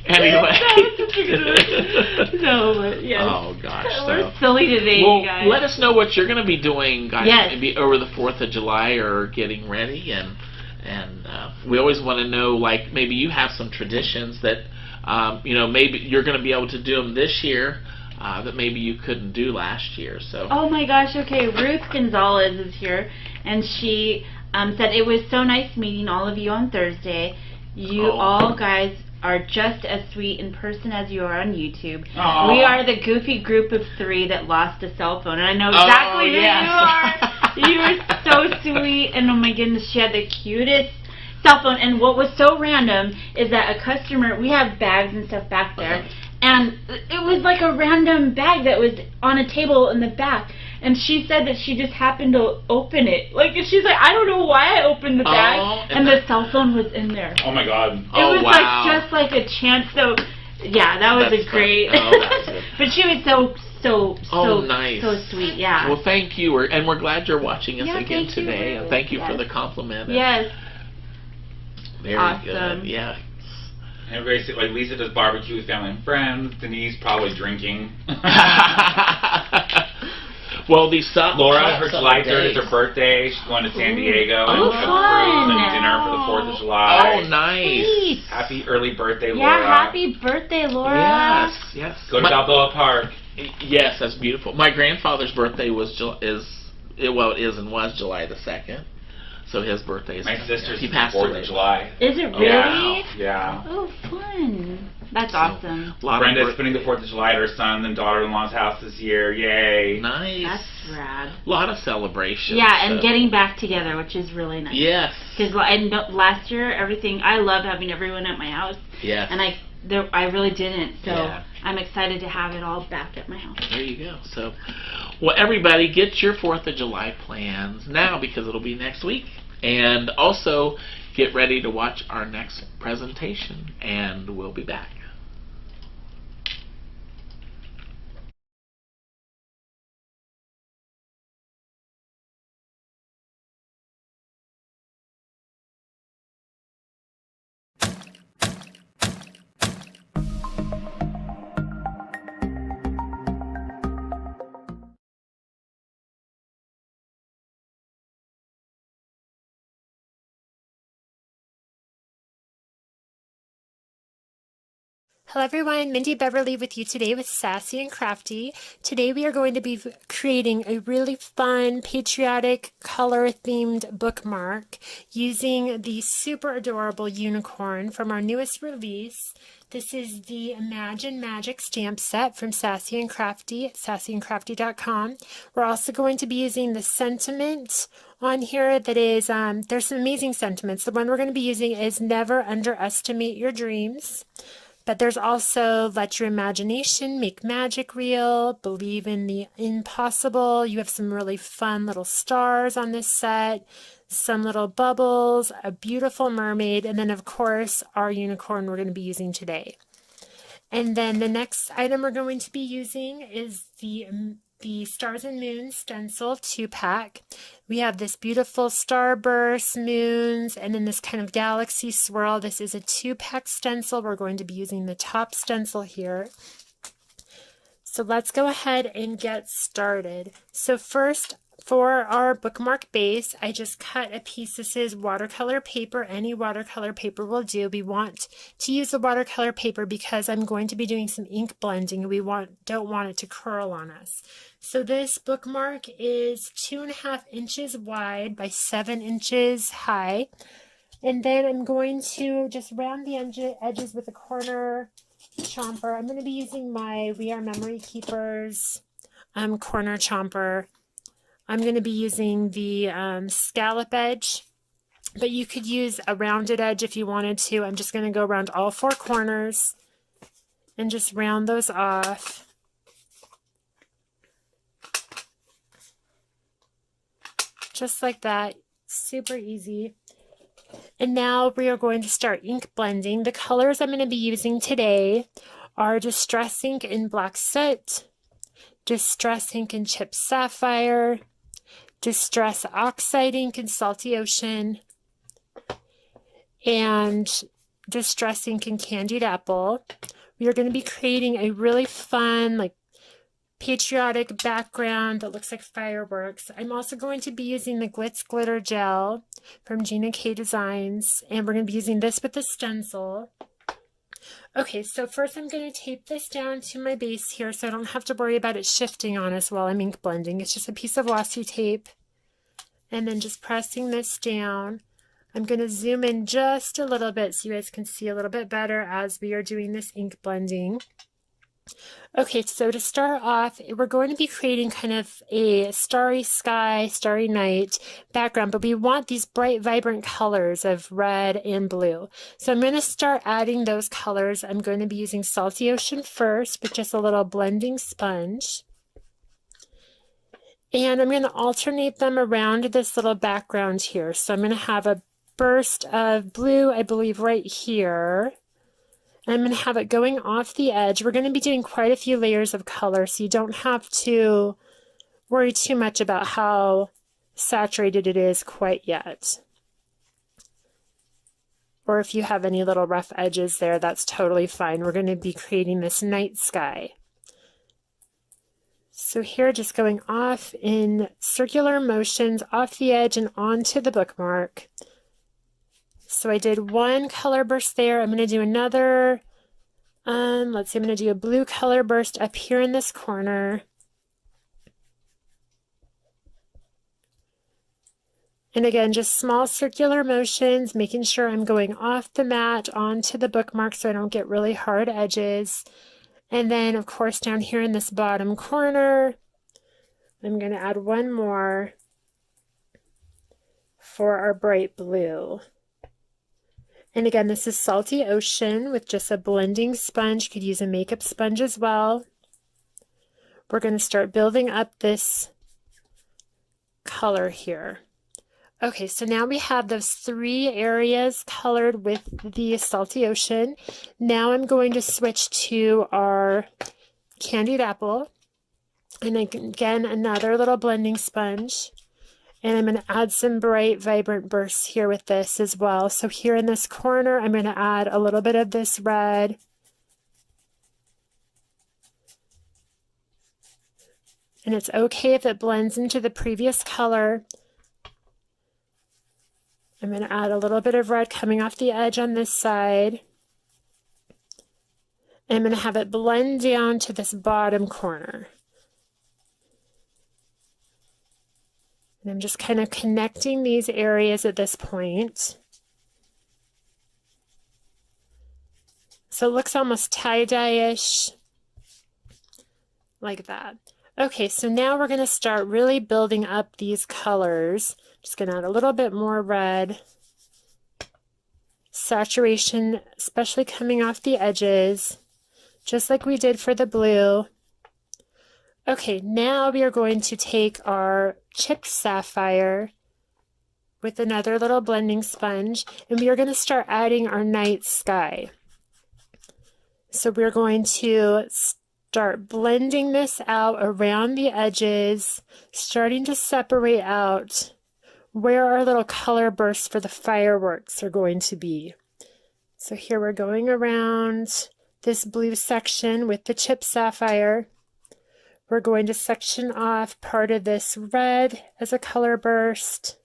Anyway.
No, but yes.
Oh gosh.
We're silly today,
well,
you guys.
let us know what you're going to be doing, guys.
Yes.
Maybe over the 4th of July or getting ready, and we always want to know, like, maybe you have some traditions that maybe you're going to be able to do them this year that maybe you couldn't do last year. So.
Oh my gosh. Okay, Ruth Gonzalez is here, and she said it was so nice meeting all of you on Thursday. You all guys are just as sweet in person as you are on YouTube.
Aww.
We are the goofy group of 3 that lost a cell phone, and I know exactly who you are. You are so sweet, and oh my goodness, she had the cutest cell phone. And what was so random is that a customer, we have bags and stuff back there, and it was like a random bag that was on a table in the back. And she said that she just happened to open it. Like, she's like, I don't know why I opened the bag, and the cell phone was in there.
Oh my God.
It was like just like a chance. So, yeah, that was a great. But she was so
nice.
So sweet. Yeah.
Well, thank you, and we're glad you're watching us again today.
You,
and thank you for the compliment.
Yes.
Very
awesome.
Good. Yeah.
Everybody said, like, Lisa does barbecue with family and friends. Denise probably drinking.
Well,
Laura, her July 3rd is her birthday. She's going to San Diego and
fun.
dinner for the 4th of July.
Oh, nice.
Sweet.
Happy early birthday, Laura.
Yeah, happy birthday, Laura.
Yes.
Go to Balboa Park.
Yes, that's beautiful. My grandfather's birthday was July the 2nd. So his birthday is.
My sister's
he passed
4th
away.
of July.
Is it really?
Yeah.
Oh, fun. That's awesome.
Brenda's spending the 4th of July at her son and daughter-in-law's house this year. Yay.
Nice.
That's rad.
A lot of celebrations.
Yeah, and getting back together, which is really nice.
Yes.
Because last year, I loved having everyone at my house.
Yes.
And I really didn't. So I'm excited to have it all back at my house.
There you go. So, well, everybody, get your 4th of July plans now because it'll be next week. And also, get ready to watch our next presentation, and we'll be back.
Hello everyone, Mindy Beverly with you today with Sassy and Crafty. Today we are going to be creating a really fun, patriotic, color-themed bookmark using the super adorable unicorn from our newest release. This is the Imagine Magic stamp set from Sassy and Crafty at sassyandcrafty.com. We're also going to be using the sentiment on here that is, there's some amazing sentiments. The one we're going to be using is never underestimate your dreams. But there's also let your imagination make magic real, believe in the impossible. You have some really fun little stars on this set, some little bubbles, a beautiful mermaid, and then of course our unicorn we're going to be using today. And then the next item we're going to be using is the Stars and Moons stencil 2-pack. We have this beautiful starburst, moons, and then this kind of galaxy swirl. This is a 2-pack stencil. We're going to be using the top stencil here. So let's go ahead and get started. So first, for our bookmark base, I just cut a piece. This is watercolor paper. Any watercolor paper will do. We want to use the watercolor paper because I'm going to be doing some ink blending. We don't want it to curl on us. So this bookmark is 2.5 inches wide by 7 inches high. And then I'm going to just round the edges with a corner chomper. I'm going to be using my We Are Memory Keepers corner chomper. I'm going to be using the scallop edge, but you could use a rounded edge if you wanted to. I'm just going to go around all 4 corners and just round those off. Just like that. Super easy. And now we are going to start ink blending. The colors I'm going to be using today are Distress Ink in Black Soot, Distress Ink in Chipped Sapphire, Distress Oxide Ink in Salty Ocean, and Distress Ink in Candied Apple. We are going to be creating a really fun, like, patriotic background that looks like fireworks. I'm also going to be using the Glitz Glitter Gel from 𝐒𝐄 Designs, and we're going to be using this with the stencil. Okay, so first I'm going to tape this down to my base here so I don't have to worry about it shifting on us while I'm ink blending. It's just a piece of washi tape, and then just pressing this down. I'm going to zoom in just a little bit so you guys can see a little bit better as we are doing this ink blending. Okay, so to start off, we're going to be creating kind of a starry sky, starry night background, but we want these bright, vibrant colors of red and blue. So I'm going to start adding those colors. I'm going to be using Salty Ocean first with just a little blending sponge. And I'm going to alternate them around this little background here. So I'm going to have a burst of blue, I believe, right here. And I'm going to have it going off the edge. We're going to be doing quite a few layers of color, so you don't have to worry too much about how saturated it is quite yet. Or if you have any little rough edges there, that's totally fine. We're going to be creating this night sky. So here, just going off in circular motions off the edge and onto the bookmark. So I did one color burst there. I'm going to do another, let's see, I'm going to do a blue color burst up here in this corner. And again, just small circular motions, making sure I'm going off the mat onto the bookmark so I don't get really hard edges. And then, of course, down here in this bottom corner, I'm going to add one more for our bright blue. And again, this is Salty Ocean with just a blending sponge. You could use a makeup sponge as well. We're going to start building up this color here. Okay, so now we have those 3 areas colored with the Salty Ocean. Now I'm going to switch to our Candied Apple. And again, another little blending sponge. And I'm going to add some bright, vibrant bursts here with this as well. So here in this corner, I'm going to add a little bit of this red. And it's okay if it blends into the previous color. I'm going to add a little bit of red coming off the edge on this side. And I'm going to have it blend down to this bottom corner. And I'm just kind of connecting these areas at this point. So it looks almost tie-dye-ish, like that. Okay, so now we're going to start really building up these colors. Just going to add a little bit more red. Saturation, especially coming off the edges, just like we did for the blue. Okay, now we are going to take our chipped sapphire with another little blending sponge, and we are going to start adding our night sky. So we're going to start blending this out around the edges, starting to separate out where our little color bursts for the fireworks are going to be. So here we're going around this blue section with the chipped sapphire. We're going to section off part of this red as a color burst.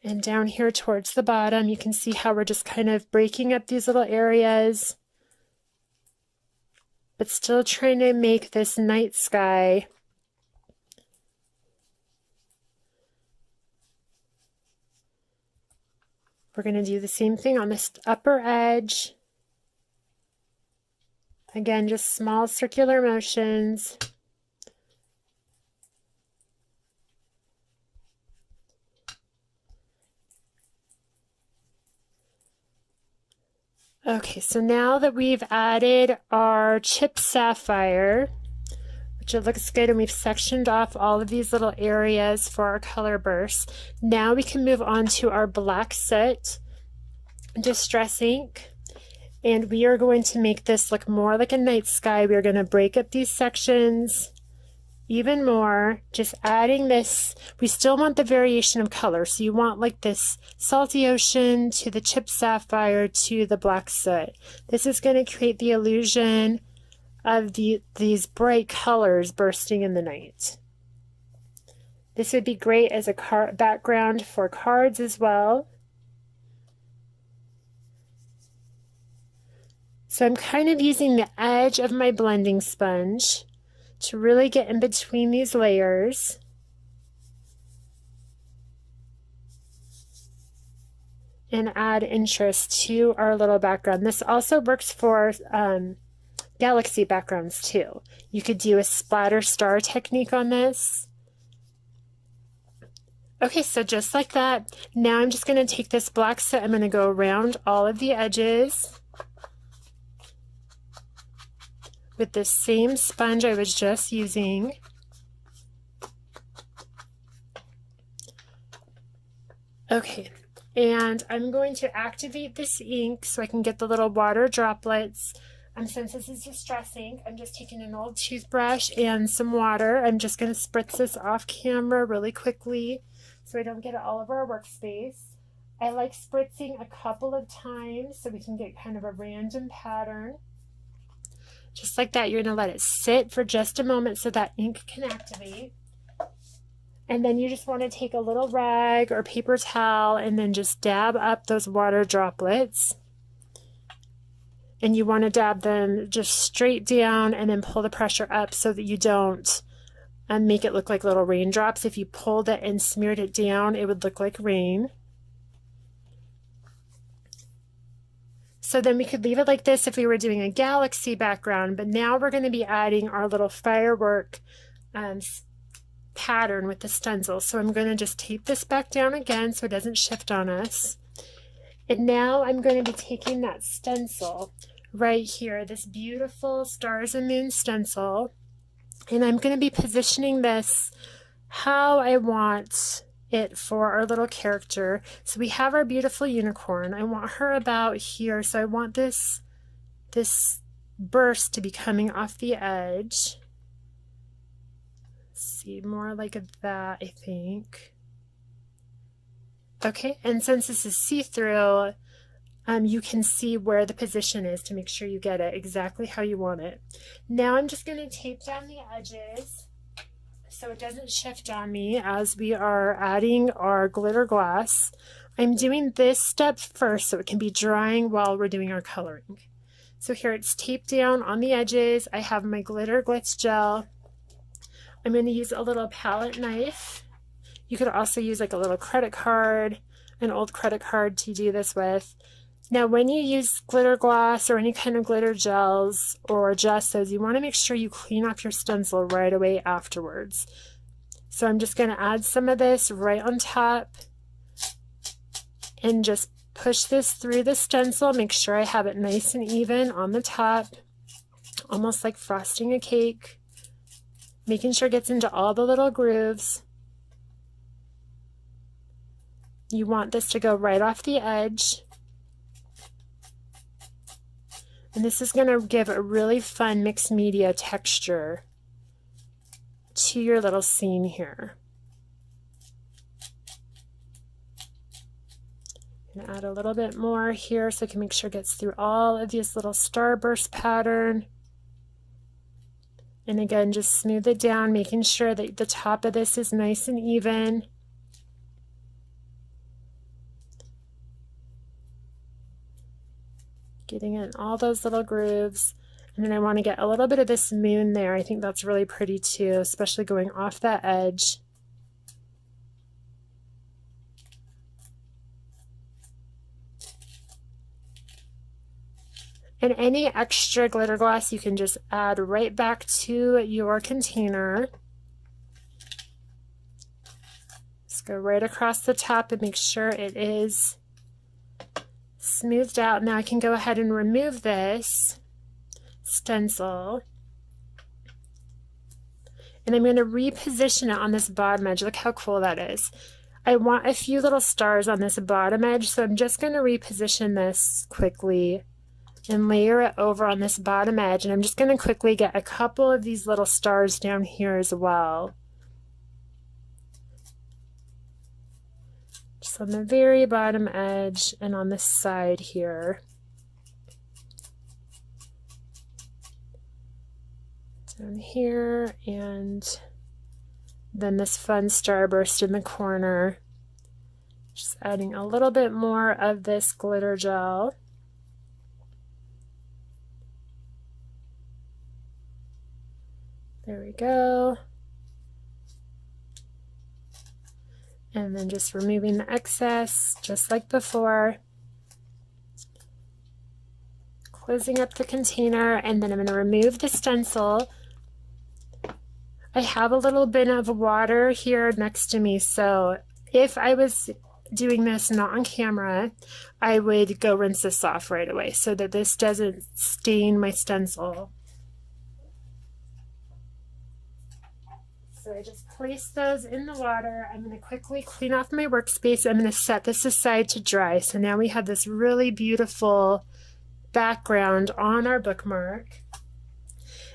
And down here towards the bottom, you can see how we're just kind of breaking up these little areas, but still trying to make this night sky. We're going to do the same thing on this upper edge. Again, just small circular motions. Okay, so now that we've added our chip sapphire, which it looks good, and we've sectioned off all of these little areas for our color bursts, now we can move on to our black soot distress ink. And we are going to make this look more like a night sky. We are going to break up these sections even more, just adding this. We still want the variation of color, so you want like this salty ocean to the chip sapphire to the black soot. This is going to create the illusion of these bright colors bursting in the night. This would be great as a background for cards as well. So I'm kind of using the edge of my blending sponge to really get in between these layers. And add interest to our little background. This also works for galaxy backgrounds too. You could do a splatter star technique on this. Okay, so just like that, now I'm just going to take this black soot, I'm going to go around all of the edges with the same sponge I was just using. Okay, and I'm going to activate this ink so I can get the little water droplets. Since this is distress ink, I'm just taking an old toothbrush and some water. I'm just going to spritz this off camera really quickly so I don't get it all over our workspace. I like spritzing a couple of times so we can get kind of a random pattern. Just like that, you're going to let it sit for just a moment so that ink can activate. And then you just want to take a little rag or paper towel and then just dab up those water droplets. And you want to dab them just straight down and then pull the pressure up so that you don't make it look like little raindrops. If you pulled it and smeared it down, it would look like rain. So then we could leave it like this if we were doing a galaxy background, but now we're going to be adding our little firework pattern with the stencil. So I'm going to just tape this back down again so it doesn't shift on us. And now I'm going to be taking that stencil right here, this beautiful stars and moon stencil, and I'm going to be positioning this how I want it for our little character. So we have our beautiful unicorn. I want her about here, so I want this burst to be coming off the edge. Let's see, more like that, I think. Okay, and since this is see-through, you can see where the position is to make sure you get it exactly how you want it. Now I'm just going to tape down the edges so it doesn't shift on me as we are adding our glitter glass. I'm doing this step first so it can be drying while we're doing our coloring. So here it's taped down on the edges. I have my glitter glitz gel. I'm going to use a little palette knife. You could also use like a little credit card, an old credit card to do this with. Now when you use glitter gloss or any kind of glitter gels or gessos, you want to make sure you clean off your stencil right away afterwards. So I'm just going to add some of this right on top and just push this through the stencil. Make sure I have it nice and even on the top, almost like frosting a cake, making sure it gets into all the little grooves. You want this to go right off the edge. And this is going to give a really fun mixed media texture to your little scene here. And add a little bit more here so I can make sure it gets through all of these little starburst pattern. And again, just smooth it down, making sure that the top of this is nice and even. Getting in all those little grooves. And then I want to get a little bit of this moon there. I think that's really pretty too, especially going off that edge. And any extra glitter gloss you can just add right back to your container. Just go right across the top and make sure it is smoothed out. Now I can go ahead and remove this stencil. And I'm going to reposition it on this bottom edge. Look how cool that is. I want a few little stars on this bottom edge, so I'm just going to reposition this quickly and layer it over on this bottom edge. And I'm just going to quickly get a couple of these little stars down here as well. Just on the very bottom edge and on this side here. Down here, and then this fun starburst in the corner. Just adding a little bit more of this glitter gel. There we go. And then just removing the excess, just like before. Closing up the container, and then I'm going to remove the stencil. I have a little bit of water here next to me, so if I was doing this not on camera, I would go rinse this off right away so that this doesn't stain my stencil. So I just place those in the water. I'm going to quickly clean off my workspace. I'm going to set this aside to dry. So now we have this really beautiful background on our bookmark.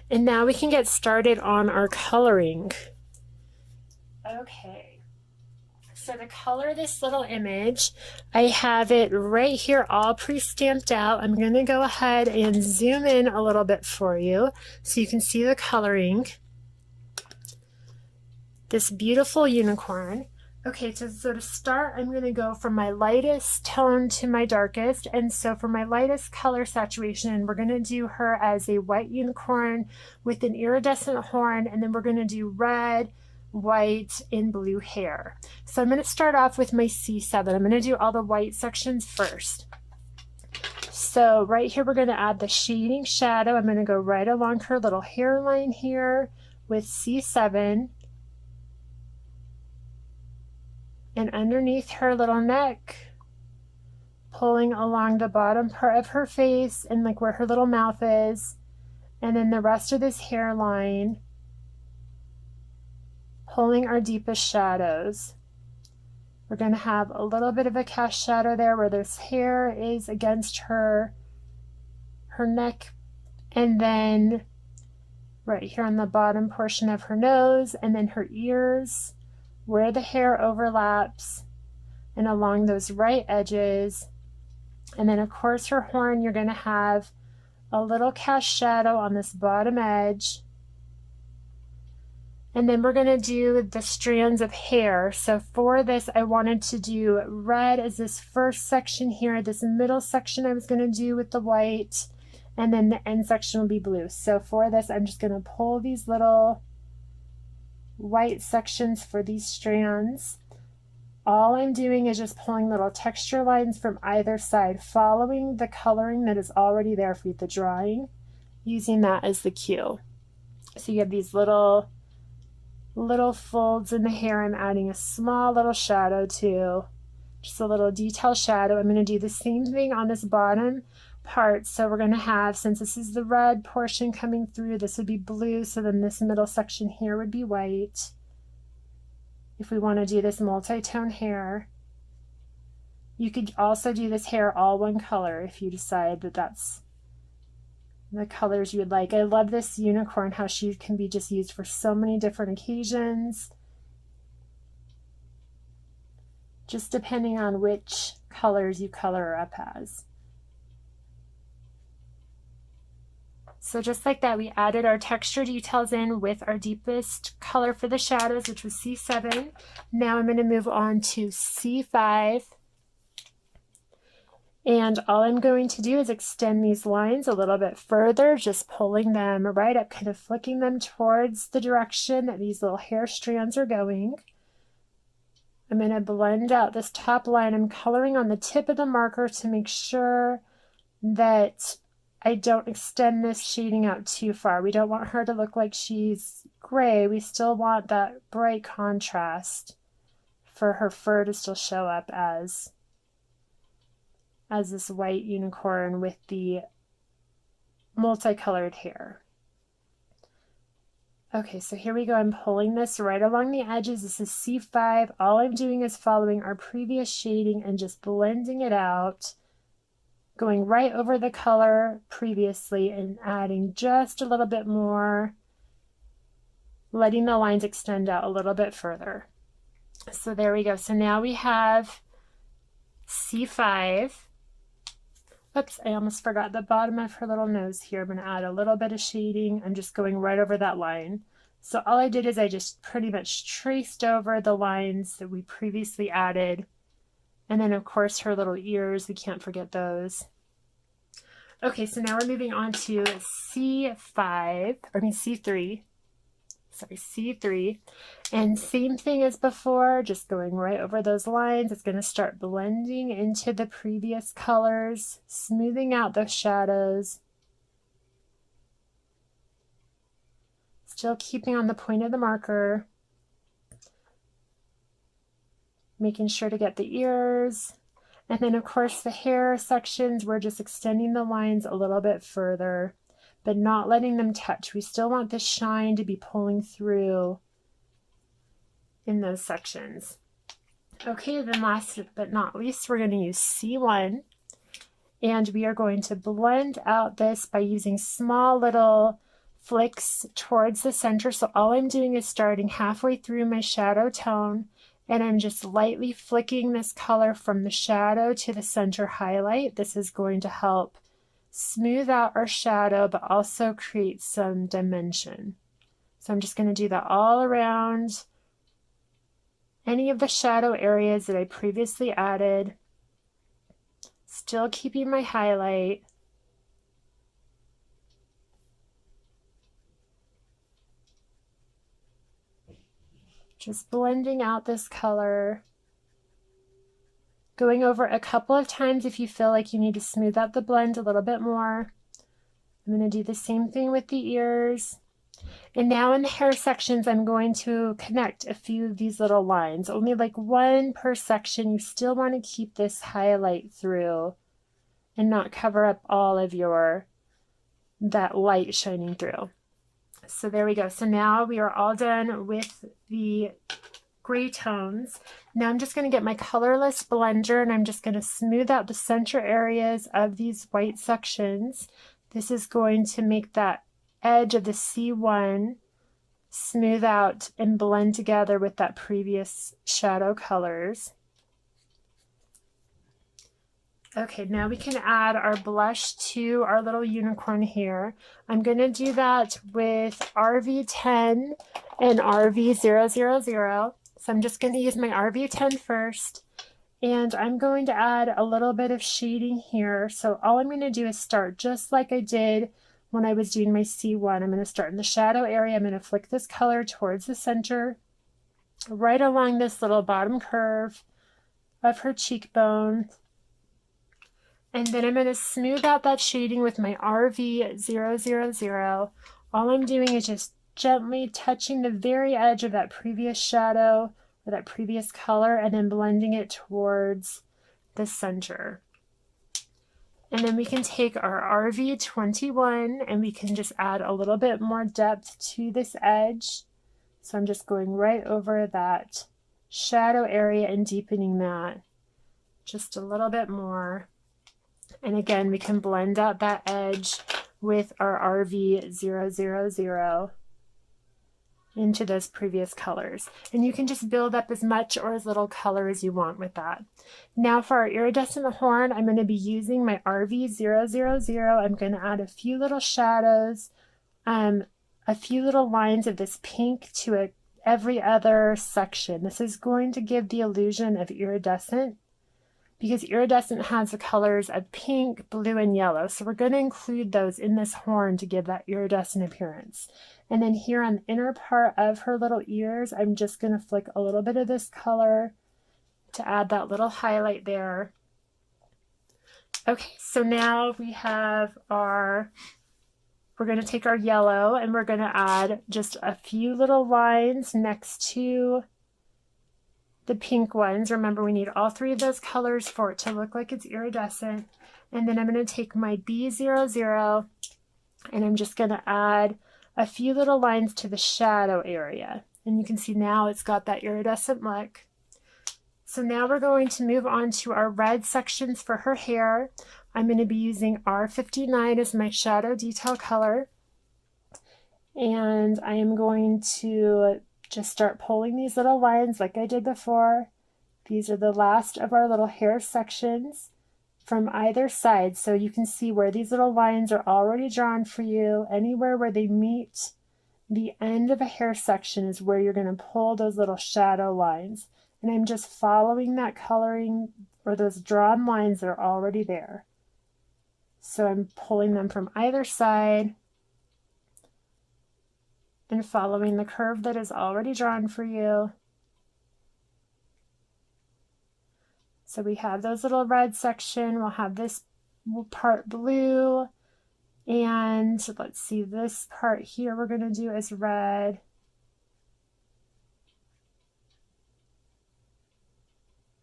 And now we can get started on our coloring. Okay, so to color this little image, I have it right here all pre-stamped out. I'm going to go ahead and zoom in a little bit for you so you can see the coloring. This beautiful unicorn. Okay, so to start, I'm going to go from my lightest tone to my darkest. And so for my lightest color saturation, we're going to do her as a white unicorn with an iridescent horn. And then we're going to do red, white, and blue hair. So I'm going to start off with my C7. I'm going to do all the white sections first. So right here, we're going to add the shading shadow. I'm going to go right along her little hairline here with C7. And underneath her little neck, pulling along the bottom part of her face and like where her little mouth is, and then the rest of this hairline, pulling our deepest shadows. We're going to have a little bit of a cast shadow there where this hair is against her neck, and then right here on the bottom portion of her nose, and then her ears, where the hair overlaps, and along those right edges. And then of course her horn, you're going to have a little cast shadow on this bottom edge. And then we're going to do the strands of hair. So for this, I wanted to do red as this first section here. This middle section I was going to do with the white, and then the end section will be blue. So for this, I'm just going to pull these little white sections for these strands. All I'm doing is just pulling little texture lines from either side, following the coloring that is already there for the drawing, using that as the cue. So you have these little folds in the hair. I'm adding a small little shadow too, just a little detail shadow. I'm going to do the same thing on this bottom part. So we're going to have, since this is the red portion coming through, this would be blue, so then this middle section here would be white. If we want to do this multi-tone hair, you could also do this hair all one color if you decide that that's the colors you would like. I love this unicorn, how she can be just used for so many different occasions, just depending on which colors you color her up as. So just like that, we added our texture details in with our deepest color for the shadows, which was C7. Now I'm going to move on to C5. And all I'm going to do is extend these lines a little bit further, just pulling them right up, kind of flicking them towards the direction that these little hair strands are going. I'm going to blend out this top line. I'm coloring on the tip of the marker to make sure that I don't extend this shading out too far. We don't want her to look like she's gray. We still want that bright contrast for her fur to still show up as this white unicorn with the multicolored hair. Okay, so here we go. I'm pulling this right along the edges. This is C5. All I'm doing is following our previous shading and just blending it out, going right over the color previously and adding just a little bit more, letting the lines extend out a little bit further. So there we go. So now we have C5. Oops, I almost forgot the bottom of her little nose here. I'm going to add a little bit of shading. I'm just going right over that line. So all I did is I just pretty much traced over the lines that we previously added. And then of course her little ears, we can't forget those. Okay, so now we're moving on to C3. Sorry, C3. And same thing as before, just going right over those lines. It's going to start blending into the previous colors, smoothing out those shadows. Still keeping on the point of the marker. Making sure to get the ears. And then of course the hair sections, we're just extending the lines a little bit further, but not letting them touch. We still want the shine to be pulling through in those sections. Okay, then last but not least, we're going to use C1, and we are going to blend out this by using small little flicks towards the center. So all I'm doing is starting halfway through my shadow tone, and I'm just lightly flicking this color from the shadow to the center highlight. This is going to help smooth out our shadow, but also create some dimension. So I'm just going to do that all around any of the shadow areas that I previously added. Still keeping my highlight. Just blending out this color. Going over a couple of times if you feel like you need to smooth out the blend a little bit more. I'm going to do the same thing with the ears. And now in the hair sections, I'm going to connect a few of these little lines. Only like one per section. You still want to keep this highlight through and not cover up all of that light shining through. So there we go. So now we are all done with the gray tones. Now I'm just going to get my colorless blender and I'm just going to smooth out the center areas of these white sections. This is going to make that edge of the C1 smooth out and blend together with that previous shadow colors. Okay, now we can add our blush to our little unicorn here. I'm going to do that with RV10 and RV000. So I'm just going to use my RV10 first, and I'm going to add a little bit of shading here. So all I'm going to do is start just like I did when I was doing my C1. I'm going to start in the shadow area. I'm going to flick this color towards the center, right along this little bottom curve of her cheekbone. And then I'm going to smooth out that shading with my RV000. All I'm doing is just gently touching the very edge of that previous shadow or that previous color and then blending it towards the center. And then we can take our RV21 and we can just add a little bit more depth to this edge. So I'm just going right over that shadow area and deepening that just a little bit more. And again, we can blend out that edge with our RV000 into those previous colors. And you can just build up as much or as little color as you want with that. Now for our iridescent horn, I'm going to be using my RV000. I'm going to add a few little shadows, a few little lines of this pink to every other section. This is going to give the illusion of iridescent, because iridescent has the colors of pink, blue, and yellow. So we're going to include those in this horn to give that iridescent appearance. And then here on the inner part of her little ears, I'm just going to flick a little bit of this color to add that little highlight there. Okay, so now we have our, we're going to take our yellow and we're going to add just a few little lines next to the pink ones. Remember, we need all three of those colors for it to look like it's iridescent. And then I'm going to take my B00 and I'm just going to add a few little lines to the shadow area. And you can see now it's got that iridescent look. So now we're going to move on to our red sections for her hair. I'm going to be using R59 as my shadow detail color. And I am going to just start pulling these little lines like I did before. These are the last of our little hair sections from either side. So you can see where these little lines are already drawn for you. Anywhere where they meet the end of a hair section is where you're going to pull those little shadow lines. And I'm just following that coloring or those drawn lines that are already there. So I'm pulling them from either side and following the curve that is already drawn for you. So we have those little red section, we'll have this part blue, and let's see, this part here we're going to do as red.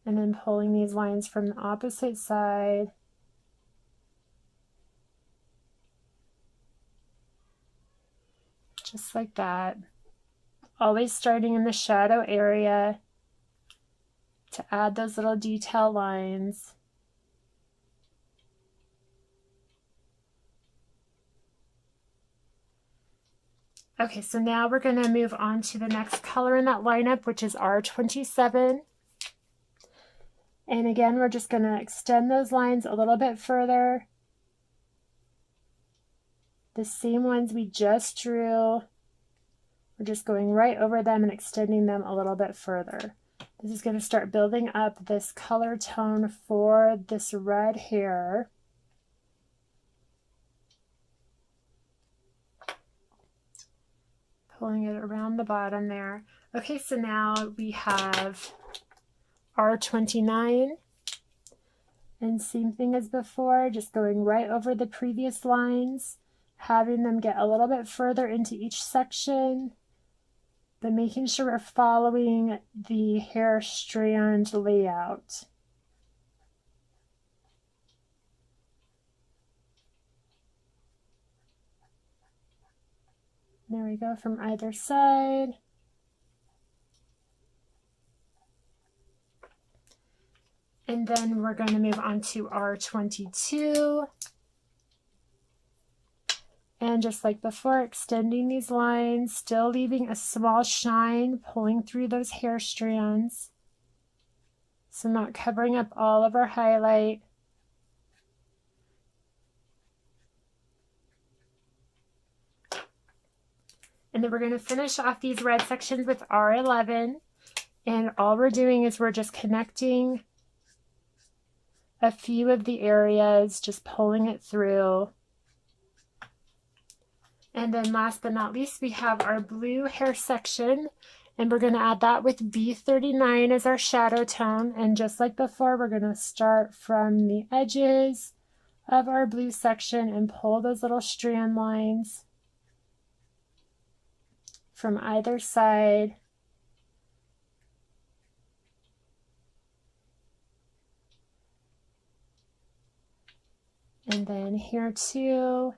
And then pulling these lines from the opposite side. Just like that. Always starting in the shadow area to add those little detail lines. Okay, so now we're going to move on to the next color in that lineup, which is R27. And again, we're just going to extend those lines a little bit further. The same ones we just drew. We're just going right over them and extending them a little bit further. This is going to start building up this color tone for this red hair. Pulling it around the bottom there. Okay, so now we have R29, and same thing as before, just going right over the previous lines, having them get a little bit further into each section, but making sure we're following the hair strand layout. There we go, from either side. And then we're going to move on to R22. And just like before, extending these lines, still leaving a small shine, pulling through those hair strands. So not covering up all of our highlight. And then we're going to finish off these red sections with R11. And all we're doing is we're just connecting a few of the areas, just pulling it through. And then last but not least, we have our blue hair section, and we're going to add that with B39 as our shadow tone. And just like before, we're going to start from the edges of our blue section and pull those little strand lines from either side. And then here too.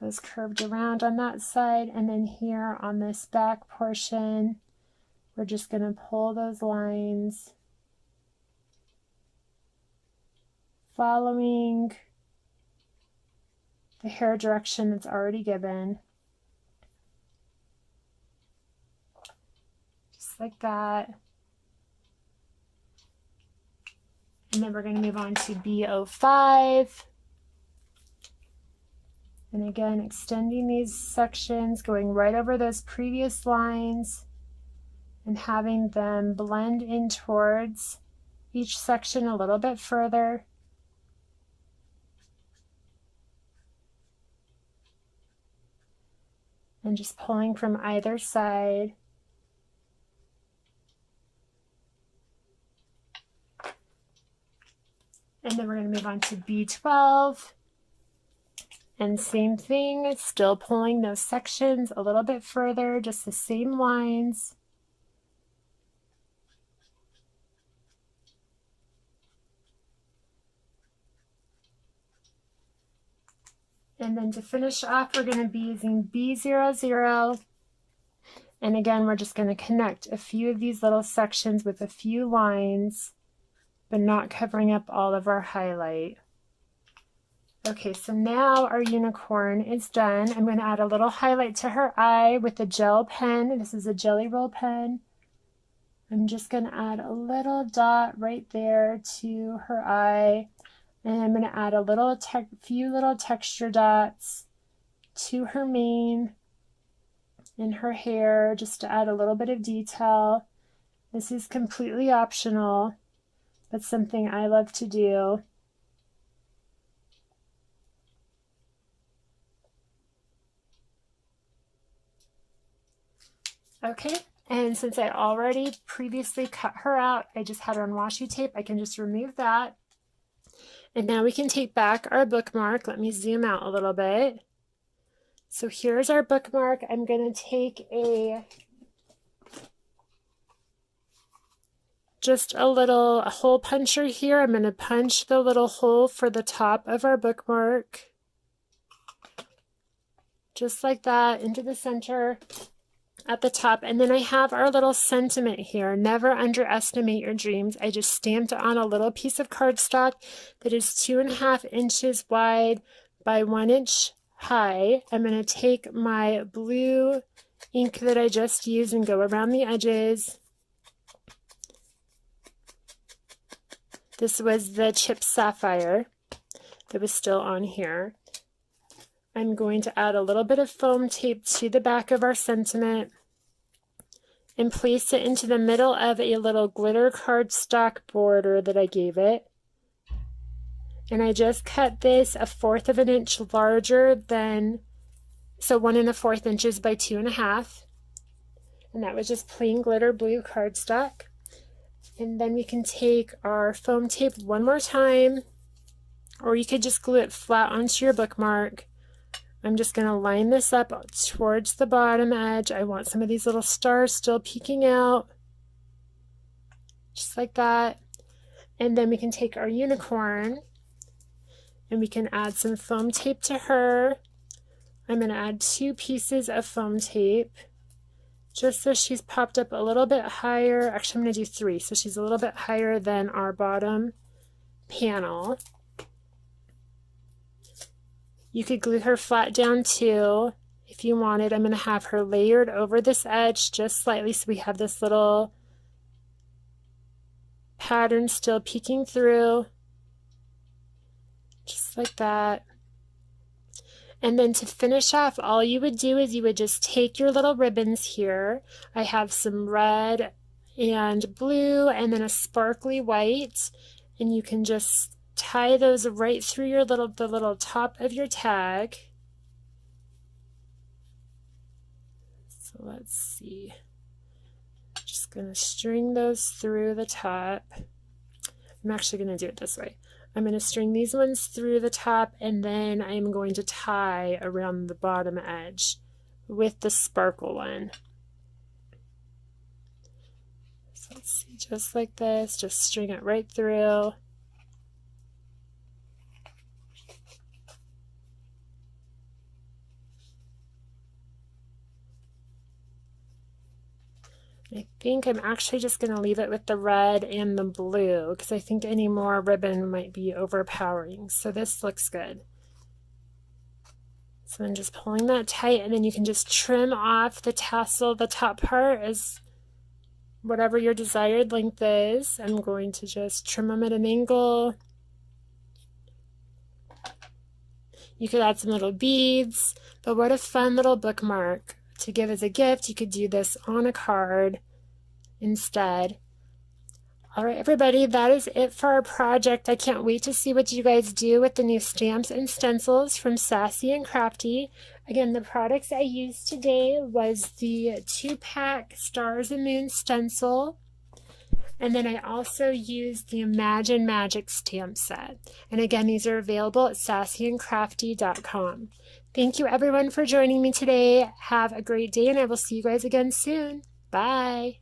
Those curved around on that side, and then here on this back portion, we're just going to pull those lines, following the hair direction that's already given. Like that. And then we're going to move on to B05. And again, extending these sections, going right over those previous lines and having them blend in towards each section a little bit further. and just pulling from either side. And then we're going to move on to B12. And same thing, still pulling those sections a little bit further, just the same lines. And then to finish off, we're going to be using B00. And again, we're just going to connect a few of these little sections with a few lines, but not covering up all of our highlight. Okay, so now our unicorn is done. I'm going to add a little highlight to her eye with a gel pen. This is a Jelly Roll pen. I'm just going to add a little dot right there to her eye. And I'm going to add a few little texture dots to her mane and her hair, just to add a little bit of detail. This is completely optional, but something I love to do. Okay, and since I already previously cut her out, I just had her on washi tape, I can just remove that. And now we can take back our bookmark. Let me zoom out a little bit. So here's our bookmark. I'm going to take just a hole puncher here. I'm going to punch the little hole for the top of our bookmark. Just like that, into the center at the top. And then I have our little sentiment here. Never underestimate your dreams. I just stamped on a little piece of cardstock that is 2.5 inches wide by 1 inch high. I'm going to take my blue ink that I just used and go around the edges. This was the Chip Sapphire that was still on here. I'm going to add a little bit of foam tape to the back of our sentiment and place it into the middle of a little glitter cardstock border that I gave it. And I just cut this 1/4 inch larger than, so 1 1/4 inches by 2.5. And that was just plain glitter blue cardstock. And then we can take our foam tape one more time, or you could just glue it flat onto your bookmark. I'm just going to line this up towards the bottom edge. I want some of these little stars still peeking out, just like that. And then we can take our unicorn and we can add some foam tape to her. I'm going to add 2 pieces of foam tape, just so she's popped up a little bit higher. Actually, I'm going to do 3, so she's a little bit higher than our bottom panel. You could glue her flat down too if you wanted. I'm going to have her layered over this edge just slightly, so we have this little pattern still peeking through, just like that. And then to finish off, all you would do is you would just take your little ribbons here. I have some red and blue and then a sparkly white, and you can just tie those right through your the little top of your tag. So let's see. Just going to string those through the top. I'm actually going to do it this way. I'm going to string these ones through the top, and then I'm going to tie around the bottom edge with the sparkle one. So let's see, just like this, just string it right through. I think I'm actually just going to leave it with the red and the blue, because I think any more ribbon might be overpowering. So this looks good. So I'm just pulling that tight, and then you can just trim off the tassel. The top part is whatever your desired length is. I'm going to just trim them at an angle. You could add some little beads, but what a fun little bookmark to give as a gift. You could do this on a card instead. All right, everybody, that is it for our project. I can't wait to see what you guys do with the new stamps and stencils from Sassy and Crafty. Again, the products I used today was the 2-pack Stars and Moons stencil. And then I also used the Imagine Magic stamp set. And again, these are available at sassyandcrafty.com. Thank you everyone for joining me today. Have a great day, and I will see you guys again soon. Bye.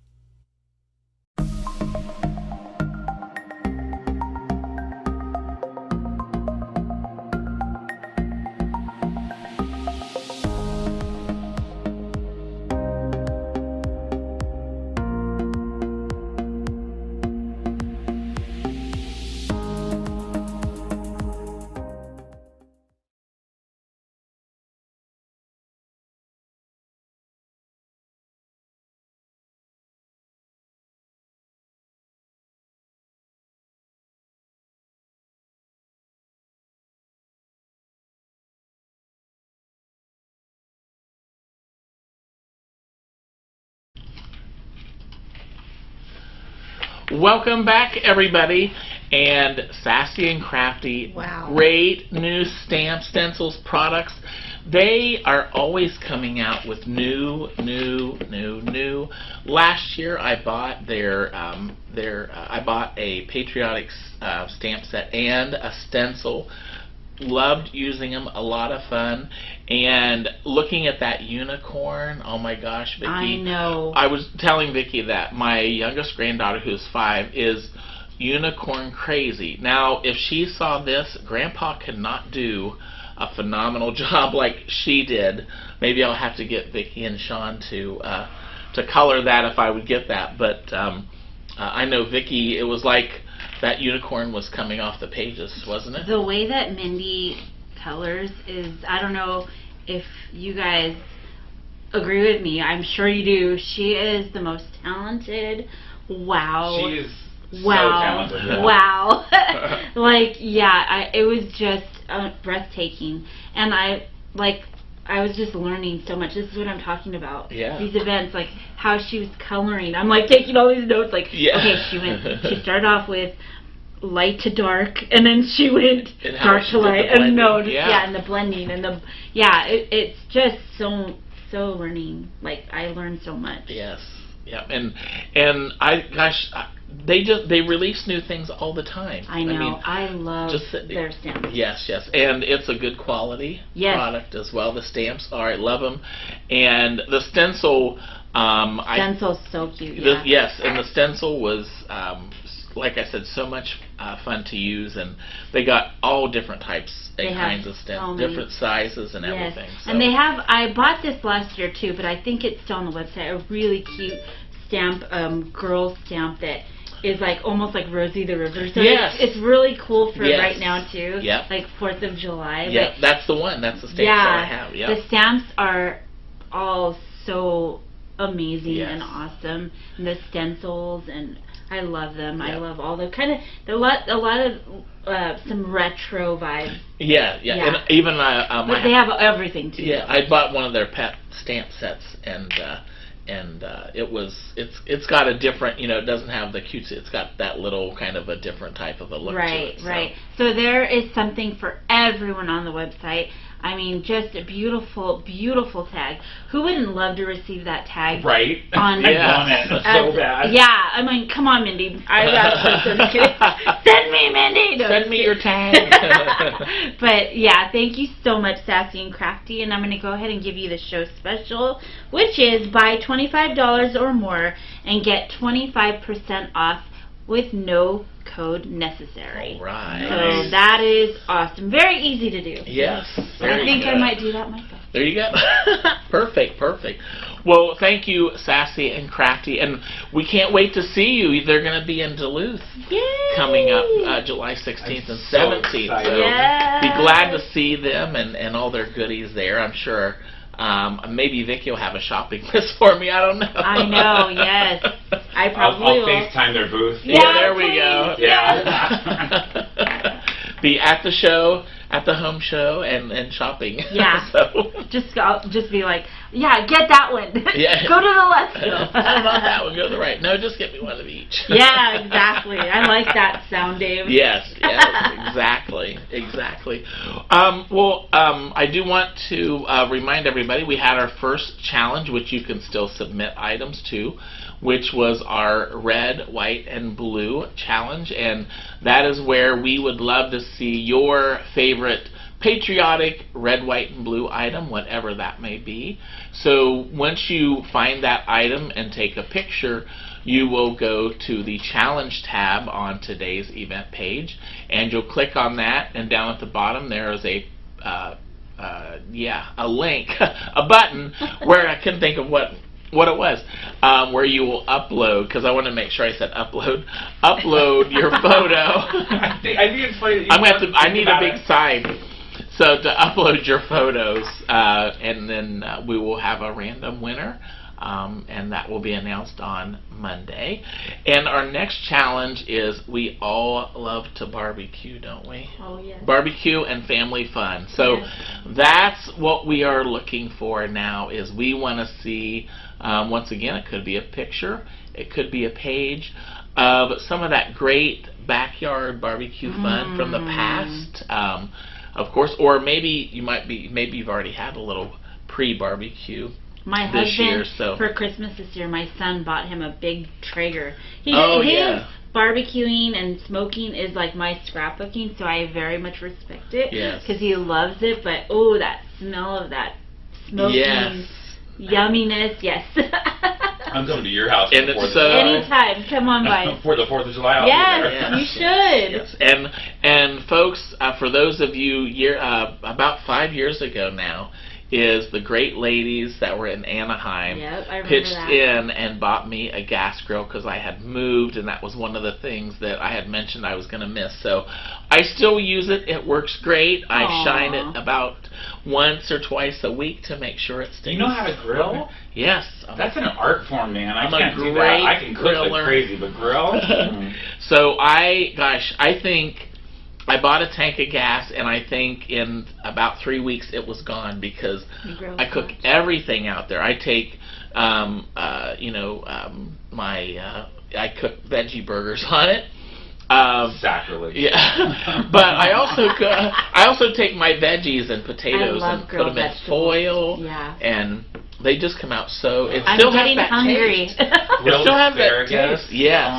Welcome back, everybody, and Sassy and Crafty.
Wow.
Great new stamp stencils products. They are always coming out with new. Last year I bought I bought a patriotic stamp set and a stencil. Loved using them, a lot of fun. And looking at that unicorn, oh my gosh, Vicki.
I know.
I was telling Vicki that my youngest granddaughter, who's 5, is unicorn crazy. Now, if she saw this, Grandpa could not do a phenomenal job like she did. Maybe I'll have to get Vicki and Sean to color that if I would get that. But I know Vicki, it was like that unicorn was coming off the pages, wasn't it?
The way that Mindy colors is, I don't know if you guys agree with me. I'm sure you do. She is the most talented. Wow.
She is so
wow.
talented. Yeah.
Wow. Like, yeah, it was just breathtaking. And I was just learning so much. This is what I'm talking about.
Yeah.
These events, like how she was coloring. I'm like taking all these notes. Like,
yeah.
Okay, she started off with light to dark, and then she went dark to light, and and the blending, and it's just so learning. Like, I learned so much.
Yes. Yeah. And they release new things all the time.
I know. I love their stamps.
Yes, and it's a good quality product as well. The stamps are, I love them, and the stencil.
Stencil's so cute.
Yes, and the stencil was, like I said, so much fun to use, and they got all different types and kinds of stencils, different sizes and everything. So.
And they have. I bought this last year too, but I think it's still on the website. A really cute stamp, girl stamp that is like almost like Rosie the River. So it's really cool for right now too.
Yep.
Like 4th of July.
Yeah, that's the one. That's the stamp that I have. Yep.
The stamps are all so amazing and awesome. And the stencils, and I love them. Yep. I love all the kind of a lot of some retro vibes. Yeah.
And even
but they have everything too.
Yeah, I bought one of their pet stamp sets, and it's got a different, it doesn't have the cutesy, it's got that little kind of a different type of a look to it.
Right. So there is something for everyone on the website. I mean, just a beautiful, beautiful tag. Who wouldn't love to receive that tag?
Right.
On
it so bad.
Yeah, I mean, come on, Mindy. Send me, Mindy. No,
send me your tag.
But yeah, thank you so much, Sassy and Crafty. And I'm going to go ahead and give you the show special, which is buy $25 or more and get 25% off with no code necessary.
All right.
So that is awesome. Very easy to do.
Yes.
I think I might do that myself.
There you go. Perfect. Well, thank you, Sassy and Crafty, and we can't wait to see you. They're going to be in Duluth coming up July 16th and 17th. So be glad to see them and all their goodies there. I'm sure. Maybe Vicki will have a shopping list for me. I don't know.
I know. Yes, I probably will.
I'll FaceTime their booth.
Yeah, there we go.
Yeah.
Be at the show at the home show and shopping.
Yeah.
So
just be like, yeah, get that one.
Yeah.
Go to the left.
No, not that one. Go to the right. No, just get me one of each.
Yeah, exactly. I like that sound, Dave.
Yes, exactly. I do want to remind everybody we had our first challenge, which you can still submit items to, which was our red, white, and blue challenge, and that is where we would love to see your favorite patriotic red, white, and blue item, whatever that may be. So once you find that item and take a picture, you will go to the challenge tab on today's event page, and you'll click on that, and down at the bottom there is a link, a button where I couldn't think of what it was, where you will upload, because I want to make sure I said upload your photo.
I think it's funny that
I need a big sign. So to upload your photos, and then we will have a random winner, and that will be announced on Monday. And our next challenge is we all love to barbecue, don't we?
Oh, yes.
Barbecue and family fun. So that's what we are looking for now, is we want to see, once again, it could be a picture, it could be a page of some of that great backyard barbecue fun from the past. Of course, or maybe you've already had a little pre-barbecue
My
this
husband,
year. So
for Christmas this year, my son bought him a big Traeger. His barbecuing and smoking is like my scrapbooking, so I very much respect it.
Yes.
Because he loves it, but oh, that smell of that smoking yumminess, yes.
I'm coming to your house
and
for
it's
anytime, come on by.
for the 4th of July. I'll
Yes,
be there.
you should.
Yes. And folks, for those of you about 5 years ago now, is the great ladies that were in Anaheim pitched in and bought me a gas grill because I had moved, and that was one of the things that I had mentioned I was going to miss. So I still use it. It works great. I shine it about once or twice a week to make sure it stays.
You know how to grill?
Yes.
That's an art form, man. I
I'm
can't
a
do that.
great
I can cook
griller.
like crazy, but grill?
So I think I bought a tank of gas, and I think in about 3 weeks it was gone because I cook everything out there. I take, I cook veggie burgers on it.
Sacrilege.
Yeah, but I also take my veggies and potatoes and put them in foil, and they just come out so. It still has that
hungry.
taste. It still has that taste. Yes.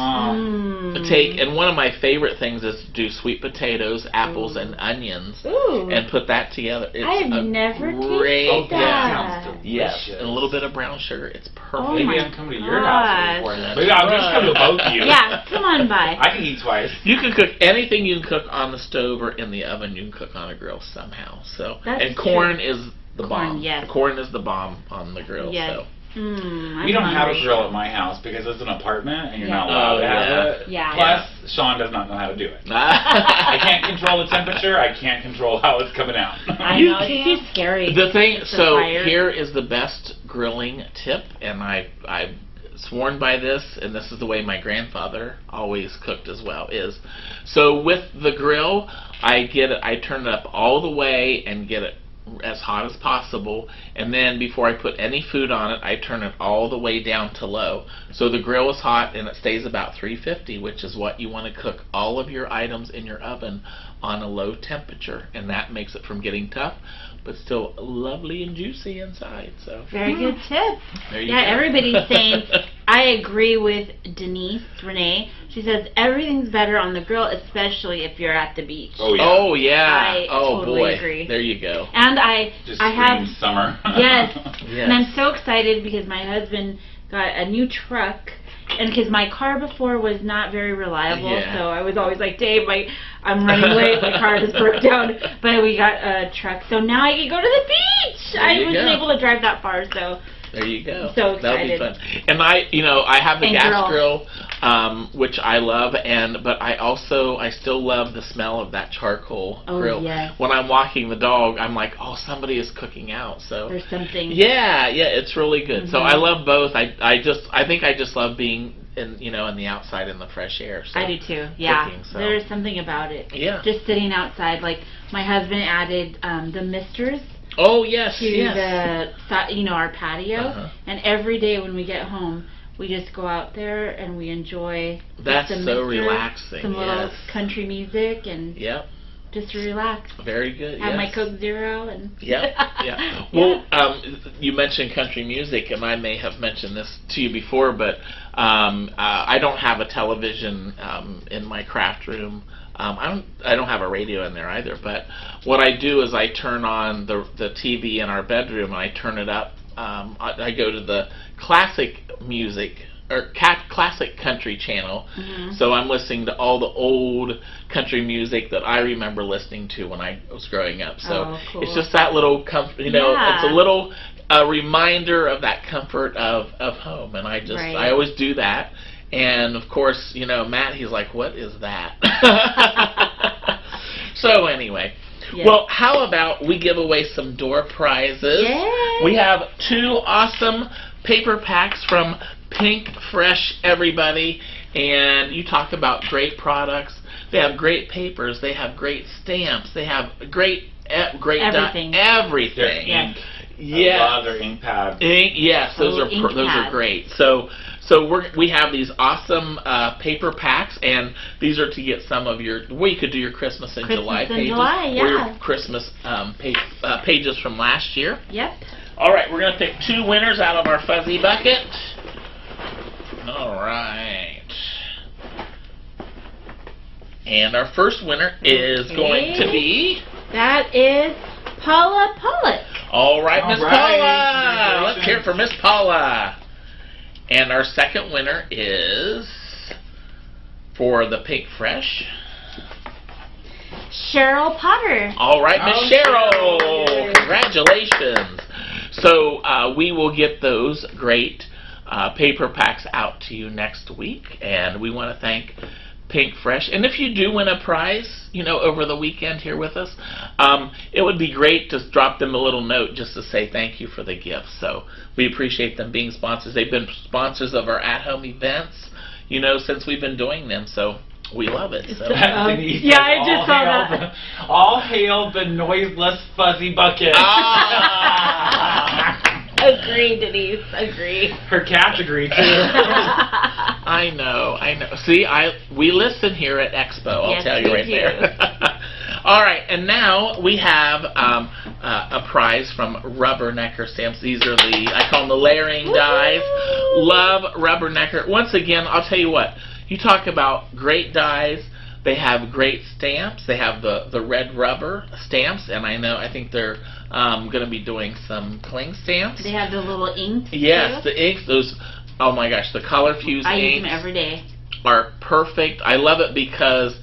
And one of my favorite things is to do sweet potatoes, apples, and onions, and put that together. It's
I've never
great.
tasted that.
Sounds
yes, and a little bit of brown sugar. It's perfect.
Oh
Maybe I'm coming to your house before that. Maybe I'll just come to both of you.
Yeah, come on by.
I can eat twice.
You can cook anything you can cook on the stove or in the oven. You can cook on a grill somehow. So and corn is the bomb.
Yes.
Corn is the bomb on the grill.
Yes.
So.
We don't have a grill at my house because it's an apartment and you're not allowed to have it.
Yeah.
Plus, Sean does not know how to do it. I can't control the temperature. I can't control how it's coming out.
I know, it's too scary.
The thing, so
fire.
here is the best grilling tip, and I've sworn by this, and this is the way my grandfather always cooked as well, is so with the grill, I turn it up all the way and get it as hot as possible, and then before I put any food on it, I turn it all the way down to low. So the grill is hot and it stays about 350, which is what you want to cook all of your items in your oven on a low temperature, and that makes it from getting tough but still lovely and juicy inside. So
very good tip.
There you go.
Everybody's saying I agree with Renee. She says everything's better on the grill, especially if you're at the beach.
Oh yeah.
Oh yeah.
I totally agree.
There you go.
And I have
summer.
Yes.
Yes.
And I'm so excited because my husband got a new truck. And because my car before was not very reliable, so I was always like, Dave, I'm running late, my car just broke down. But we got a truck, so now I can go to the beach. I wasn't able to drive that far, so
there you go.
I'm so excited.
That'll be fun. And I have the gas grill. which I love, but I still love the smell of that charcoal grill.
Yes.
When I'm walking the dog, I'm like, oh, somebody is cooking out. So
there's something.
Yeah, it's really good. So I love both. I think I just love being in the outside in the fresh air. So
I do too. Yeah,
cooking, so.
There's something about it.
Yeah.
Just sitting outside. Like my husband added the misters.
Oh yes.
To the our patio, and every day when we get home, we just go out there and we enjoy.
That's
some
so
misters,
relaxing.
Some little country music and.
Yep.
Just relax.
Very good.
Have my Coke Zero and.
Yeah. Well, you mentioned country music, and I may have mentioned this to you before, but I don't have a television in my craft room. I don't have a radio in there either. But what I do is I turn on the TV in our bedroom and I turn it up. I go to the classic music or classic country channel. So I'm listening to all the old country music that I remember listening to when I was growing up. So
cool.
It's just that little comfort, it's a little reminder of that comfort of home, and I always do that. And of course, Matt, he's like, what is that? So anyway. Yeah. Well, how about we give away some door prizes?
Yay.
We have 2 awesome paper packs from Pink Fresh, everybody. And you talk about great products. They have great papers. They have great stamps. They have great
everything.
Everything.
Ink.
Yeah.
I love their ink pads.
Yes, those are great. So we have these awesome paper packs, and these are to get some of your. You could do your Christmas in July pages, or your Christmas pages from last year.
Yep.
All right, we're gonna pick 2 winners out of our fuzzy bucket. All right. And our first winner is going to be.
That is Paula Pollock.
All right, Miss Paula. Let's hear it for Miss Paula. And our second winner is for the Pink Fresh.
Cheryl Potter.
All right, Miss Cheryl. Congratulations. So we will get those great paper packs out to you next week, and we want to thank Pink Fresh. And if you do win a prize, over the weekend here with us, it would be great to drop them a little note just to say thank you for the gift. So we appreciate them being sponsors. They've been sponsors of our at-home events, since we've been doing them. So we love it. So.
I just saw that.
All hail the noiseless fuzzy bucket.
Agree, Denise. Agree.
Her cats agree too.
I know. See, we listen here at Expo. I'll tell you right there. All right, and now we have a prize from Rubbernecker stamps. These are I call them the layering dies. Love Rubbernecker. Once again, I'll tell you what. You talk about great dies. They have great stamps. They have the red rubber stamps, and I think they're going to be doing some cling stamps.
They have the little inks.
Yes,
too.
the inks. Those. Oh my gosh, the color fuse inks.
I use them every day.
Are perfect. I love it because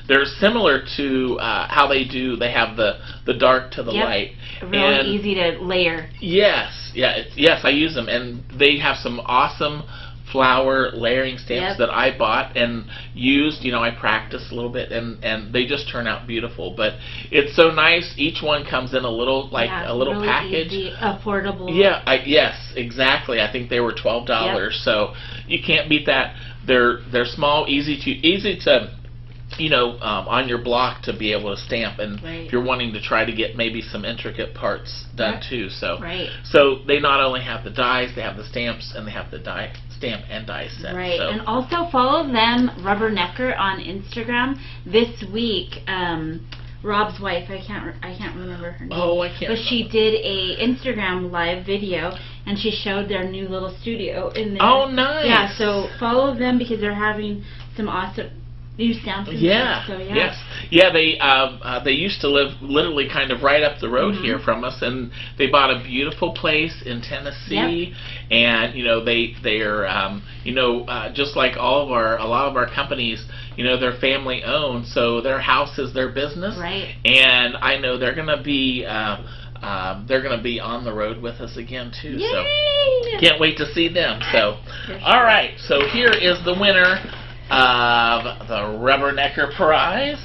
they're similar to how they do. They have the dark to the light.
Really easy to layer.
Yes, yes, I use them, and they have some awesome flower layering stamps that I bought and used. I practiced a little bit, and they just turn out beautiful. But it's so nice. Each one comes in a little a little
really
package.
Easy, affordable.
Yeah. Yes. Exactly. I think they were $12. So you can't beat that. They're small, easy to on your block to be able to stamp, and if you're wanting to try to get maybe some intricate parts done too. So so they not only have the dies, they have the stamps, and they have the stamp and die set.
Right,
so.
and also follow them, Rubbernecker, on Instagram. This week, Rob's wife, I can't remember her name.
Oh, I can't.
But she did a Instagram live video, and she showed their new little studio in there.
Oh, nice.
Yeah, so follow them because they're having some awesome new stamps.
Yeah.
So,
Yes. Yeah. They used to live literally kind of right up the road here from us, and they bought a beautiful place in Tennessee. And they're just like a lot of our companies, they're family owned, so their house is their business.
Right.
And I know they're gonna be on the road with us again too.
Yay!
So Can't wait to see them. So, all right. So here is the winner of the Rubbernecker Prize.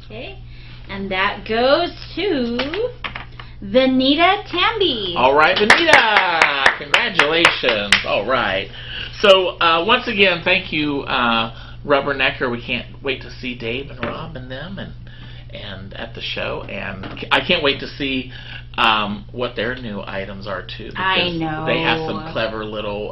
Okay. And that goes to Vanita Tamby.
All right, Vanita. Congratulations. All right. So, once again, thank you, Rubbernecker. We can't wait to see Dave and Rob and them and at the show. And I can't wait to see what their new items are too.
I know.
They have some clever little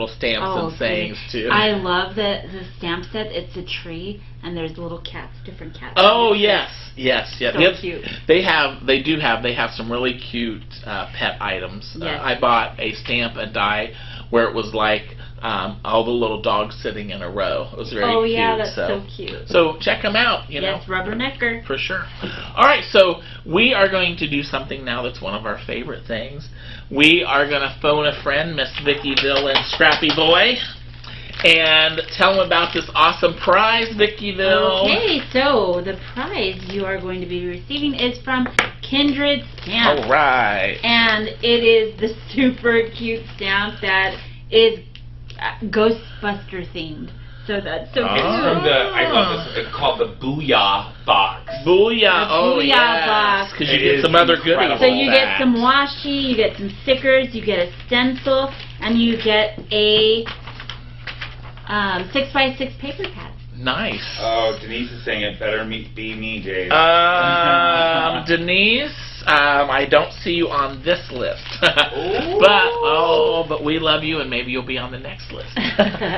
stamps and sayings too.
I love the stamp set. It's a tree and there's little cats, different cats.
Oh yes.
So cute.
They have some really cute pet items.
Yes.
I bought a stamp and die where it was like all the little dogs sitting in a row. It was very cute.
Oh yeah, that's so cute.
So check them out.
Yes, Rubbernecker.
For sure. All right, so we are going to do something now that's one of our favorite things. We are going to phone a friend, Miss Vickyville and Scrappy Boy, and tell them about this awesome prize, Vickyville.
Okay, so the prize you are going to be receiving is from Kindred Stamps.
All right.
And it is the super cute stamp that is Ghostbuster themed. So that's so cute.
I love this. It's called the Booyah Box.
Booyah! Oh
Booyah
yes.
box.
Because you get some other goodies.
So you get some washi, you get some stickers, you get a stencil, and you get a 6x6 paper pad.
Nice.
Oh, Denise is saying it better be me, Dave.
Denise, I don't see you on this list. but we love you, and maybe you'll be on the next list.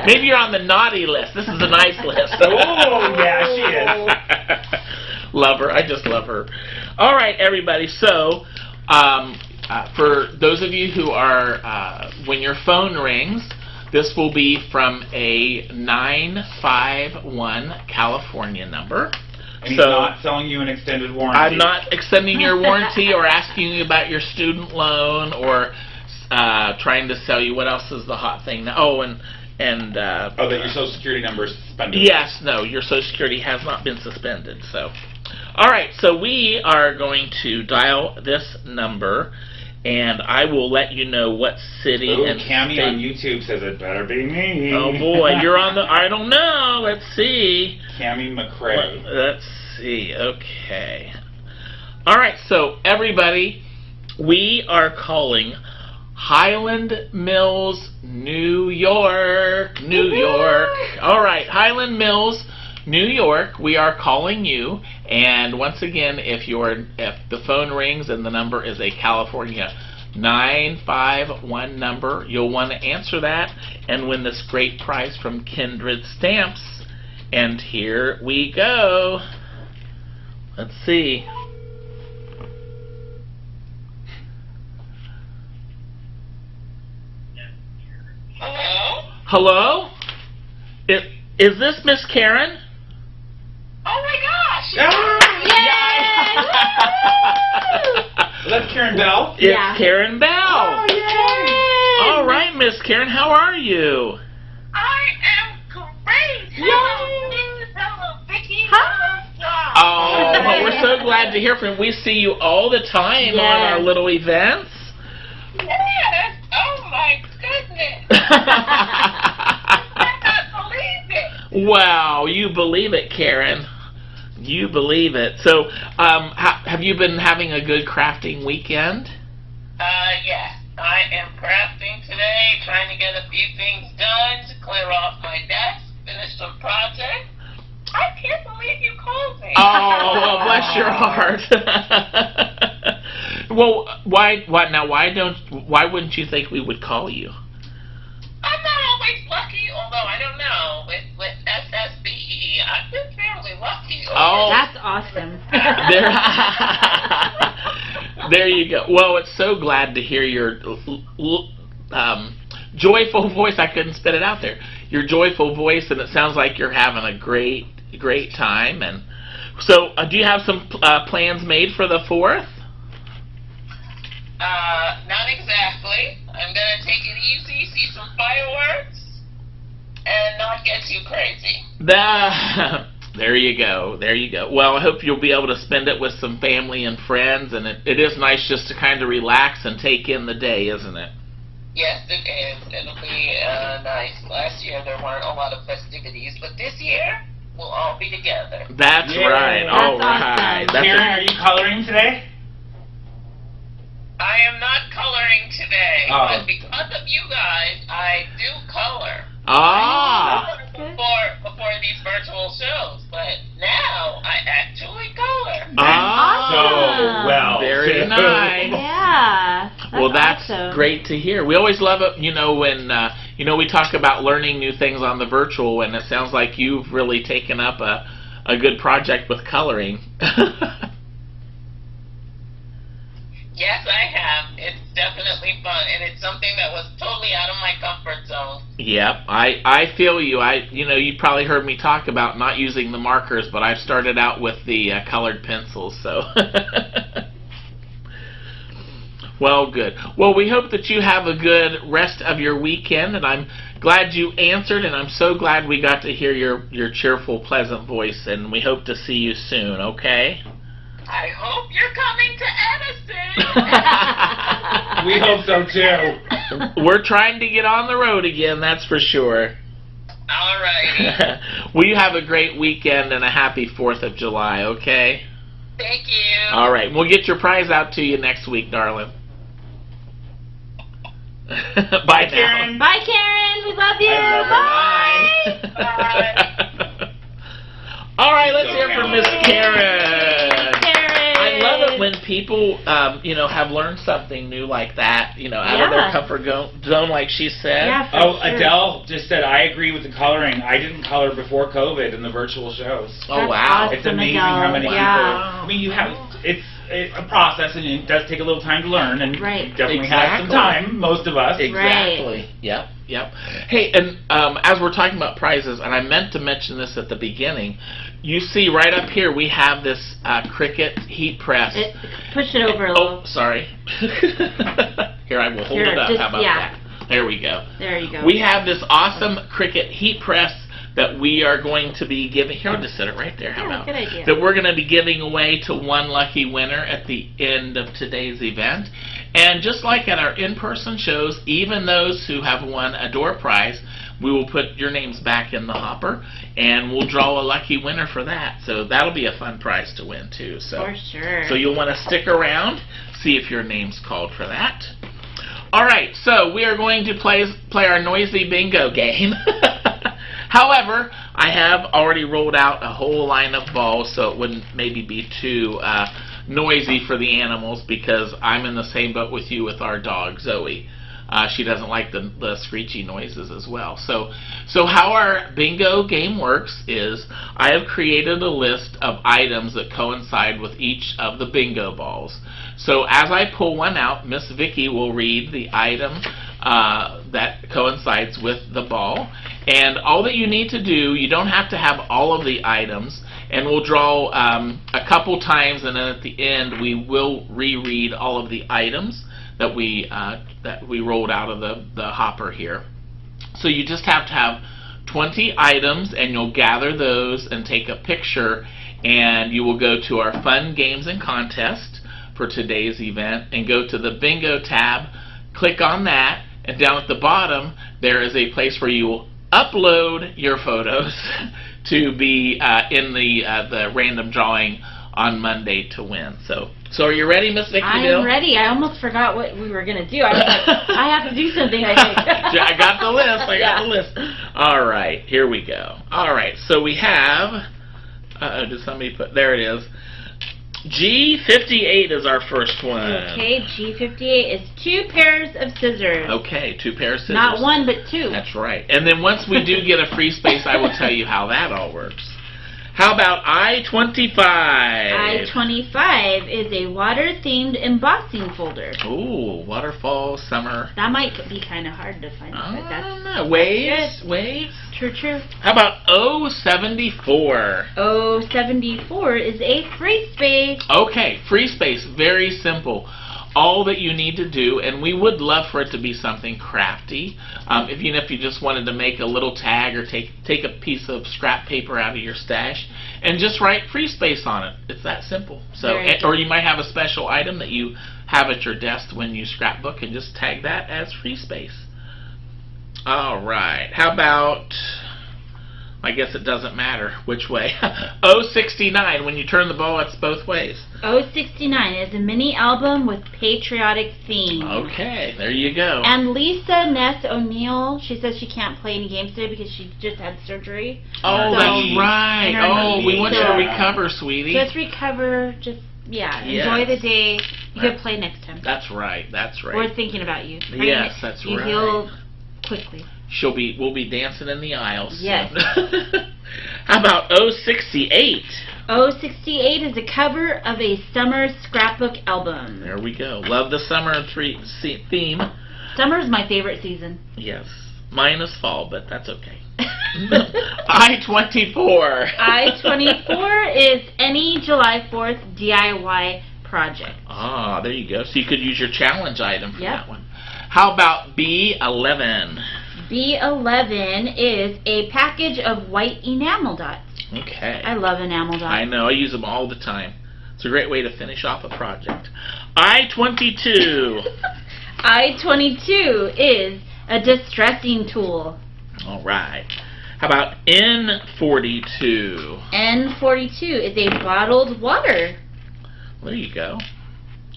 Maybe you're on the naughty list. This is a nice list.
Oh, yeah, she is.
Love her. I just love her. All right, everybody. So, for those of you who are, when your phone rings, this will be from a 951 California number.
And he's not selling you an extended warranty.
I'm not extending your warranty or asking you about your student loan or trying to sell you. What else is the hot thing now? Oh, that
your Social Security number is suspended.
Yes, no, your Social Security has not been suspended. So, all right, so we are going to dial this number. And I will let you know what city and
Cammy
state.
on YouTube says it better be me.
Oh boy, you're on the. I don't know. Let's see.
Cammy McCrae.
Let's see. Okay. All right. So everybody, we are calling Highland Mills, New York. New York. All right, Highland Mills, New York. We are calling you. And once again, if the phone rings and the number is a California 951 number, you'll want to answer that and win this great prize from Kindred Stamps. And here we go. Let's see.
Hello?
Hello? Is this Miss Karen?
Oh my gosh!
That's Karen Bell?
It's Karen Bell.
Oh, yay!
All right, Miss Karen, how are you?
I am great! Hello, Vicky.
Oh, well, we're so glad to hear from you. We see you all the time on our little events.
Yes! Oh my goodness! I cannot believe it!
Wow, you believe it, Karen. You believe it. So, have you been having a good crafting weekend?
Yes. I am crafting today, trying to get a few things done to clear off my desk, finish some projects. I can't believe you called me.
Oh, well, bless your heart. Well, why wouldn't you think we would call you?
I'm not always lucky, although I don't know. With SSBE, I've been fairly lucky.
Oh,
that's awesome.
There you go. Well, it's so glad to hear your joyful voice. I couldn't spit it out there. Your joyful voice, and it sounds like you're having a great time. And so, do you have some plans made for the 4th?
Not exactly. I'm gonna take it easy, see some fireworks, and not get too crazy.
There you go. There you go. Well, I hope you'll be able to spend it with some family and friends, and it is nice just to kind of relax and take in the day, isn't it?
Yes, it is. It'll be nice. Last year there weren't a lot of festivities, but this year we'll all be together.
That's
Yay.
right.
That's
All right.
awesome.
Karen, are you coloring today?
I am not coloring today,
Oh.
but because of you guys, I do color.
Ah.
Before these virtual shows, but now I actually color.
Ah.
So well.
Very nice.
Yeah.
Well, that's
awesome.
great to hear. We always love it, when we talk about learning new things on the virtual, and it sounds like you've really taken up a good project with coloring.
Yes, I have. It's definitely fun, and it's something that was totally out of my comfort zone.
Yep, I feel you. You probably heard me talk about not using the markers, but I've started out with the colored pencils, so. Well, good. Well, we hope that you have a good rest of your weekend, and I'm glad you answered, and I'm so glad we got to hear your cheerful, pleasant voice, and we hope to see you soon, okay?
I hope you're coming to Edison.
We hope so too.
We're trying to get on the road again, that's for sure.
All righty.
Well, you have a great weekend and a happy 4th of July, okay?
Thank you.
All right. We'll get your prize out to you next week, darling. Bye,
Karen.
Bye, Karen. We love you.
I love her.
Bye.
All right, let's hear from Miss Karen.
Karen.
I love it when people, have learned something new like that, out of their comfort zone, like she said.
Yeah,
Oh,
for sure.
Adele just said, I agree with the coloring. I didn't color before COVID in the virtual shows.
Oh,
That's
wow.
awesome,
It's amazing
Adele.
how many
Yeah.
people. You have it's a process, and it does take a little time to learn, and
Right.
we definitely have some
Exactly.
time, most of us.
Exactly. Yep. Hey, and as we're talking about prizes, and I meant to mention this at the beginning, you see right up here we have this Cricut heat press.
Push it over a little.
Oh, sorry. Here, I will hold it up. How about that? There we go.
There you go.
We have this awesome Cricut heat press that we are going to be giving. Here, I'll just set it right there. How about
good idea.
that? We're going to be giving away to one lucky winner at the end of today's event. And just like at our in-person shows, even those who have won a door prize, we will put your names back in the hopper, and we'll draw a lucky winner for that. So that'll be a fun prize to win too. So
For sure.
So you'll want to stick around, see if your name's called for that. All right, so we are going to play our noisy bingo game. However, I have already rolled out a whole line of balls, so it wouldn't maybe be too noisy for the animals, because I'm in the same boat with you with our dog, Zoe. She doesn't like the screechy noises as well. So how our bingo game works is I have created a list of items that coincide with each of the bingo balls. So as I pull one out, Miss Vicki will read the item that coincides with the ball. And all that you need to do, you don't have to have all of the items, and we'll draw a couple times, and then at the end we will reread all of the items that we rolled out of the hopper here. So you just have to have 20 items, and you'll gather those and take a picture, and you will go to our fun games and contest for today's event and go to the bingo tab, click on that, and down at the bottom there is a place where you will upload your photos to be in the random drawing on Monday to win. So are you ready, Miss Vicki?
I am ready. I almost forgot what we were going to do. I was like, I have to do something, I think.
I got the list. I got the list. All right, here we go. All right, so we have, did somebody put, there it is. G58 is our first one.
Okay, G58 is 2 pairs of scissors.
Okay, 2 pairs of scissors.
Not 1, but 2.
That's right. And then once we do get a free space, I will tell you how that all works. How about I-25?
I-25 is a water-themed embossing folder.
Ooh, waterfall, summer.
That might be kind of hard to find. But that's
waves, waves.
True.
How about O-74?
O-74 is a free space.
Okay, free space, very simple. All that you need to do, and we would love for it to be something crafty. Even if you just wanted to make a little tag or take a piece of scrap paper out of your stash and just write free space on it. It's that simple. So, or you might have a special item that you have at your desk when you scrapbook, and just tag that as free space. All right. How about, I guess it doesn't matter which way. 069, when you turn the ball, it's both ways.
069 is a mini album with patriotic theme.
Okay, there you go.
And Lisa Ness O'Neill, she says she can't play any games today because she just had surgery.
Oh, that's right. Oh, we want you to recover, sweetie.
Just recover, enjoy the day. You could play next time.
That's right, that's right.
We're thinking about you.
Yes, that's right.
You heal quickly.
We'll be dancing in the aisles.
Yes.
How about 068?
068 is a cover of a summer scrapbook album.
There we go. Love the summer theme.
Summer's my favorite season.
Yes. Mine is fall, but that's okay. I-24.
I-24 is any July 4th DIY project.
Ah, there you go. So you could use your challenge item for that one. How about B11?
B11 is a package of white enamel dots.
Okay.
I love enamel dots.
I know. I use them all the time. It's a great way to finish off a project. I-22.
I-22 is a distressing tool.
All right. How about N42?
N42 is a bottled water.
There you go.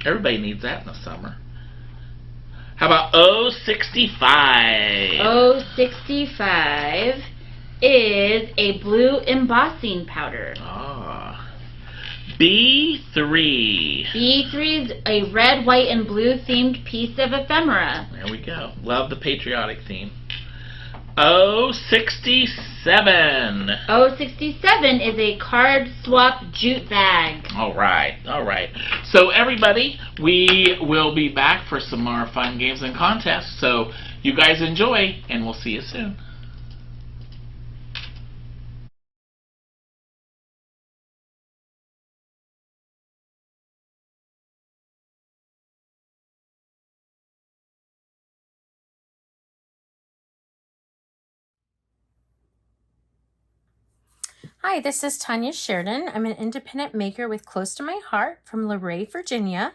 Everybody needs that in the summer. How about 065?
065 is a blue embossing powder.
Ah. B3.
B3 is a red, white, and blue themed piece of ephemera.
There we go. Love the patriotic theme. 067.
067 is a card swap jute bag.
All right, all right. So everybody, we will be back for some more fun games and contests. So you guys enjoy, and we'll see you soon.
Hi, this is Tanya Sheridan. I'm an independent maker with Close to My Heart from Luray, Virginia.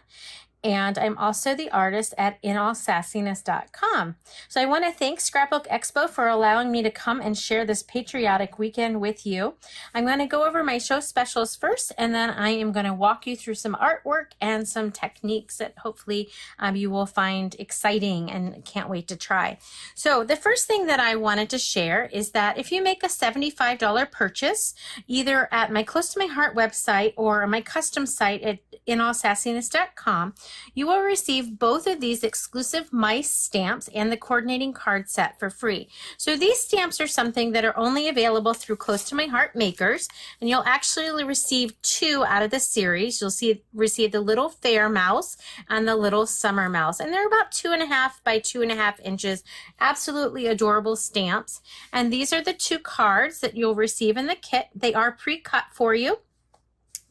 And I'm also the artist at 𝐂𝐸𝐴𝐧𝐧𝐞.com. So I want to thank Scrapbook Expo for allowing me to come and share this patriotic weekend with you. I'm going to go over my show specials first, and then I am going to walk you through some artwork and some techniques that hopefully you will find exciting and can't wait to try. So the first thing that I wanted to share is that if you make a $75 purchase, either at my Close to My Heart website or my custom site at 𝐂𝐸𝐴𝐧𝐧𝐞.com, you will receive both of these exclusive mice stamps and the coordinating card set for free. So these stamps are something that are only available through Close to My Heart makers, and you'll actually receive 2 out of the series. You'll receive the little fair mouse and the little summer mouse, and they're about 2.5 by 2.5 inches. Absolutely adorable stamps. And these are the 2 cards that you'll receive in the kit. They are pre-cut for you,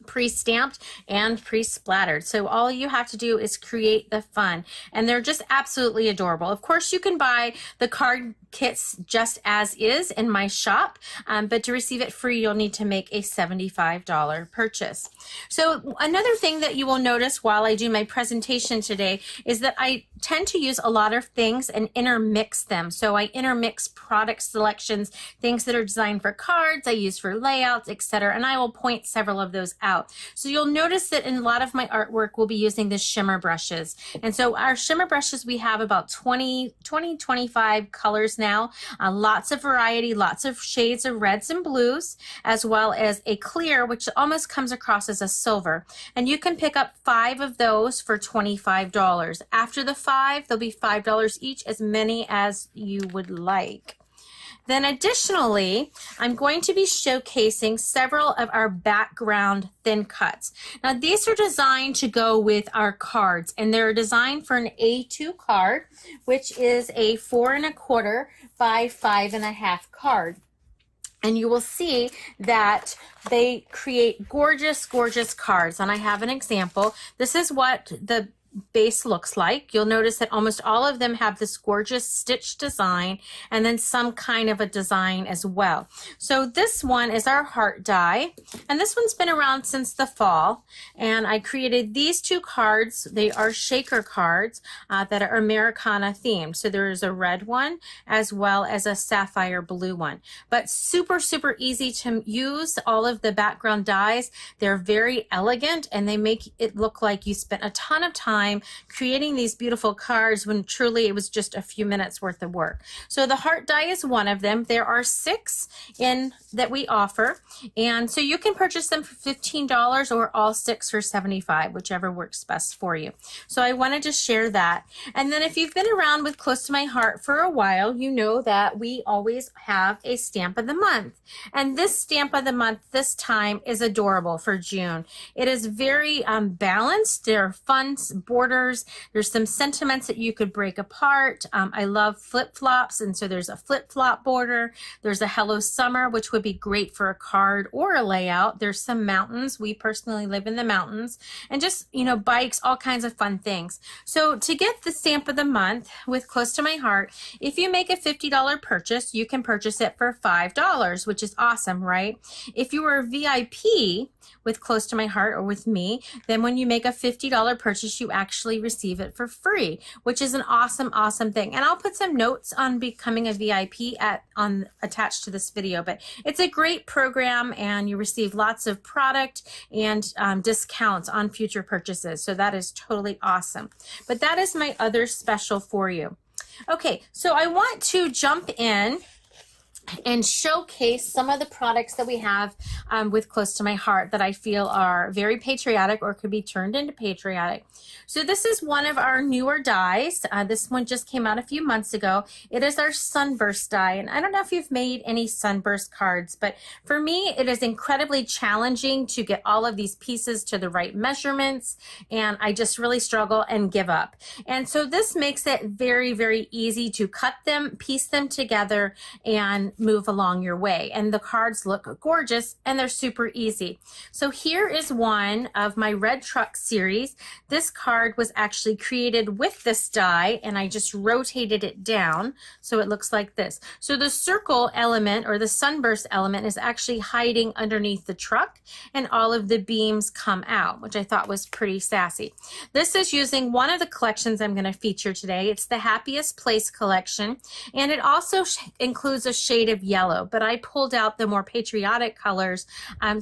pre-stamped and pre-splattered. So all you have to do is create the fun, and they're just absolutely adorable. Of course, you can buy the card kits just as is in my shop, but to receive it free, you'll need to make a $75 purchase. So another thing that you will notice while I do my presentation today is that I tend to use a lot of things and intermix them. So I intermix product selections, things that are designed for cards, I use for layouts, etc., and I will point several of those out. So you'll notice that in a lot of my artwork, we'll be using the shimmer brushes. And so our shimmer brushes, we have about 25 colors now, lots of variety, lots of shades of reds and blues, as well as a clear, which almost comes across as a silver. And you can pick up 5 of those for $25. After the 5, they'll be $5 each, as many as you would like. Then additionally, I'm going to be showcasing several of our background thin cuts. Now these are designed to go with our cards, and they're designed for an A2 card, which is a 4¼ by 5½ card. And you will see that they create gorgeous, gorgeous cards. And I have an example. This is what the base looks like. You'll notice that almost all of them have this gorgeous stitch design and then some kind of a design as well. So this one is our heart die, and this one's been around since the fall, and I created these two cards. They are shaker cards that are Americana themed. So there is a red one as well as a sapphire blue one, but super easy to use. All of the background dies, they're very elegant, and they make it look like you spent a ton of time creating these beautiful cards when truly it was just a few minutes worth of work. So the heart die is one of them. There are 6 in that we offer, and so you can purchase them for $15 or all 6 for $75, whichever works best for you. So I wanted to share that. And then if you've been around with Close to My Heart for a while, you know that we always have a stamp of the month, and this stamp of the month this time is adorable for June. It is very balanced. There are fun borders. There's some sentiments that you could break apart. I love flip-flops, and so there's a flip-flop border. There's a Hello Summer, which would be great for a card or a layout. There's some mountains. We personally live in the mountains, and just, you know, bikes, all kinds of fun things. So to get the stamp of the month with Close to My Heart, if you make a $50 purchase, you can purchase it for $5, which is awesome, right? If you were a VIP with Close to My Heart or with me, then when you make a $50 purchase, you actually receive it for free, which is an awesome thing. And I'll put some notes on becoming a VIP attached to this video, but it's a great program, and you receive lots of product and discounts on future purchases. So that is totally awesome. But that is my other special for you. Okay, so I want to jump in and showcase some of the products that we have with Close to My Heart that I feel are very patriotic or could be turned into patriotic. So this is one of our newer dies. This one just came out a few months ago. It is our Sunburst die, and I don't know if you've made any Sunburst cards, but for me it is incredibly challenging to get all of these pieces to the right measurements, and I just really struggle and give up. And so this makes it very easy to cut them, piece them together, and move along your way. And the cards look gorgeous, and they're super easy. So here is one of my Red Truck series. This card was actually created with this die, and I just rotated it down so it looks like this. So the circle element, or the sunburst element, is actually hiding underneath the truck, and all of the beams come out, which I thought was pretty sassy. This is using one of the collections I'm going to feature today. It's the Happiest Place collection, and it also includes a shade of yellow, but I pulled out the more patriotic colors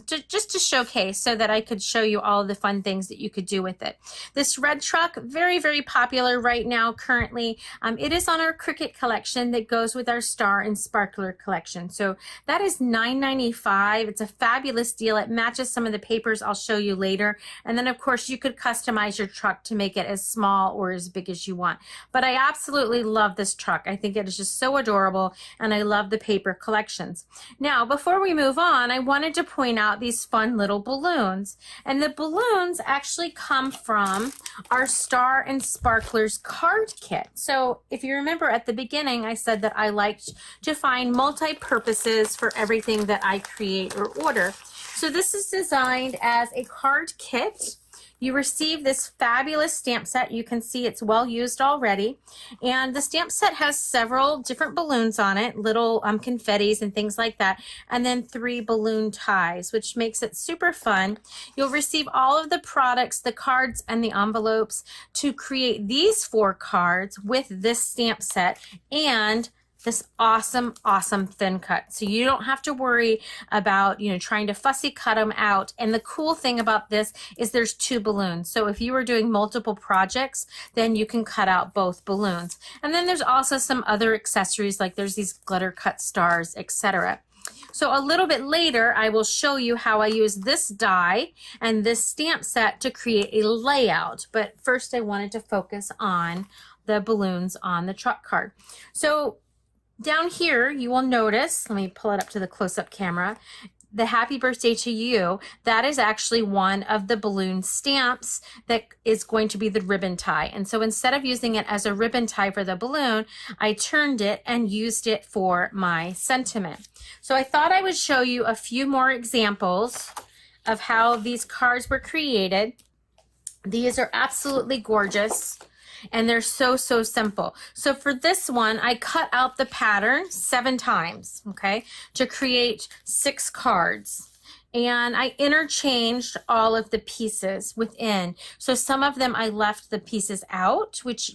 just to showcase, so that I could show you all of the fun things that you could do with it. This Red Truck, very popular right now currently. It is on our Cricut collection that goes with our Star and Sparkler collection. So that is $9.95. It's a fabulous deal. It matches some of the papers I'll show you later. And then of course you could customize your truck to make it as small or as big as you want. But I absolutely love this truck. I think it is just so adorable, and I love the paper collections. Now, before we move on, I wanted to point out these fun little balloons. And the balloons actually come from our Star and Sparklers card kit. So if you remember at the beginning, I said that I liked to find multi-purposes for everything that I create or order. So this is designed as a card kit. You receive this fabulous stamp set. You can see it's well used already. And the stamp set has several different balloons on it, little confettis and things like that, and then 3 balloon ties, which makes it super fun. You'll receive all of the products, the cards, and the envelopes to create these 4 cards with this stamp set and this awesome thin cut. So you don't have to worry about, you know, trying to fussy cut them out. And the cool thing about this is there's 2 balloons. So if you were doing multiple projects, then you can cut out both balloons. And then there's also some other accessories, like there's these glitter cut stars, etc. So a little bit later, I will show you how I use this die and this stamp set to create a layout. But first I wanted to focus on the balloons on the truck card. So down here, you will notice, let me pull it up to the close-up camera, the Happy Birthday to You. That is actually one of the balloon stamps that is going to be the ribbon tie. And so instead of using it as a ribbon tie for the balloon, I turned it and used it for my sentiment. So I thought I would show you a few more examples of how these cards were created. These are absolutely gorgeous. And they're so, so simple. So for this one, I cut out the pattern 7 times, okay, to create 6 cards. And I interchanged all of the pieces within. So some of them I left the pieces out, which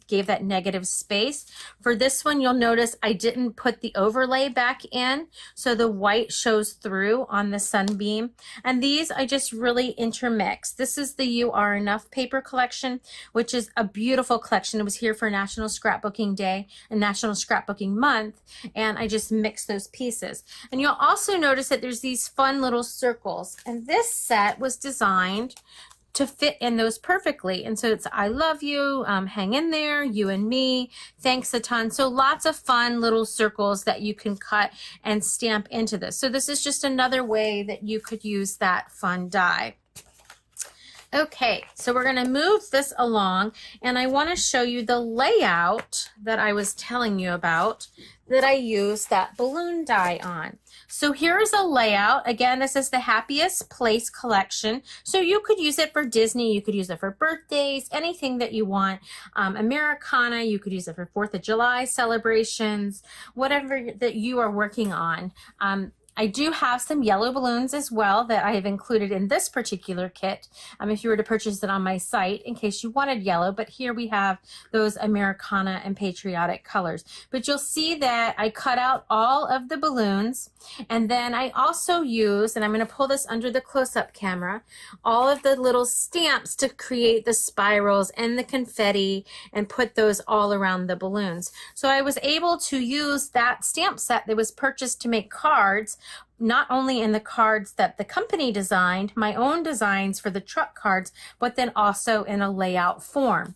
gave that negative space. For this one, you'll notice I didn't put the overlay back in, so the white shows through on the sunbeam. And these I just really intermix. This is the You Are Enough paper collection, which is a beautiful collection. It was here for National Scrapbooking Day and National Scrapbooking Month, and I just mixed those pieces. And you'll also notice that there's these fun little circles, and this set was designed to fit in those perfectly. And so it's I love you, hang in there, you and me, thanks a ton. So lots of fun little circles that you can cut and stamp into this. So this is just another way that you could use that fun die. Okay, so we're going to move this along, and I want to show you the layout that I was telling you about that I used that balloon die on. So here's a layout. Again, this is the Happiest Place collection. So you could use it for Disney, you could use it for birthdays, anything that you want. Americana, you could use it for 4th of July celebrations, whatever that you are working on. I do have some yellow balloons as well that I have included in this particular kit if you were to purchase it on my site in case you wanted yellow, but here we have those Americana and patriotic colors. But you'll see that I cut out all of the balloons, and then I also use, and I'm going to pull this under the close-up camera, all of the little stamps to create the spirals and the confetti and put those all around the balloons. So I was able to use that stamp set that was purchased to make cards, not only in the cards that the company designed, my own designs for the truck cards, but then also in a layout form.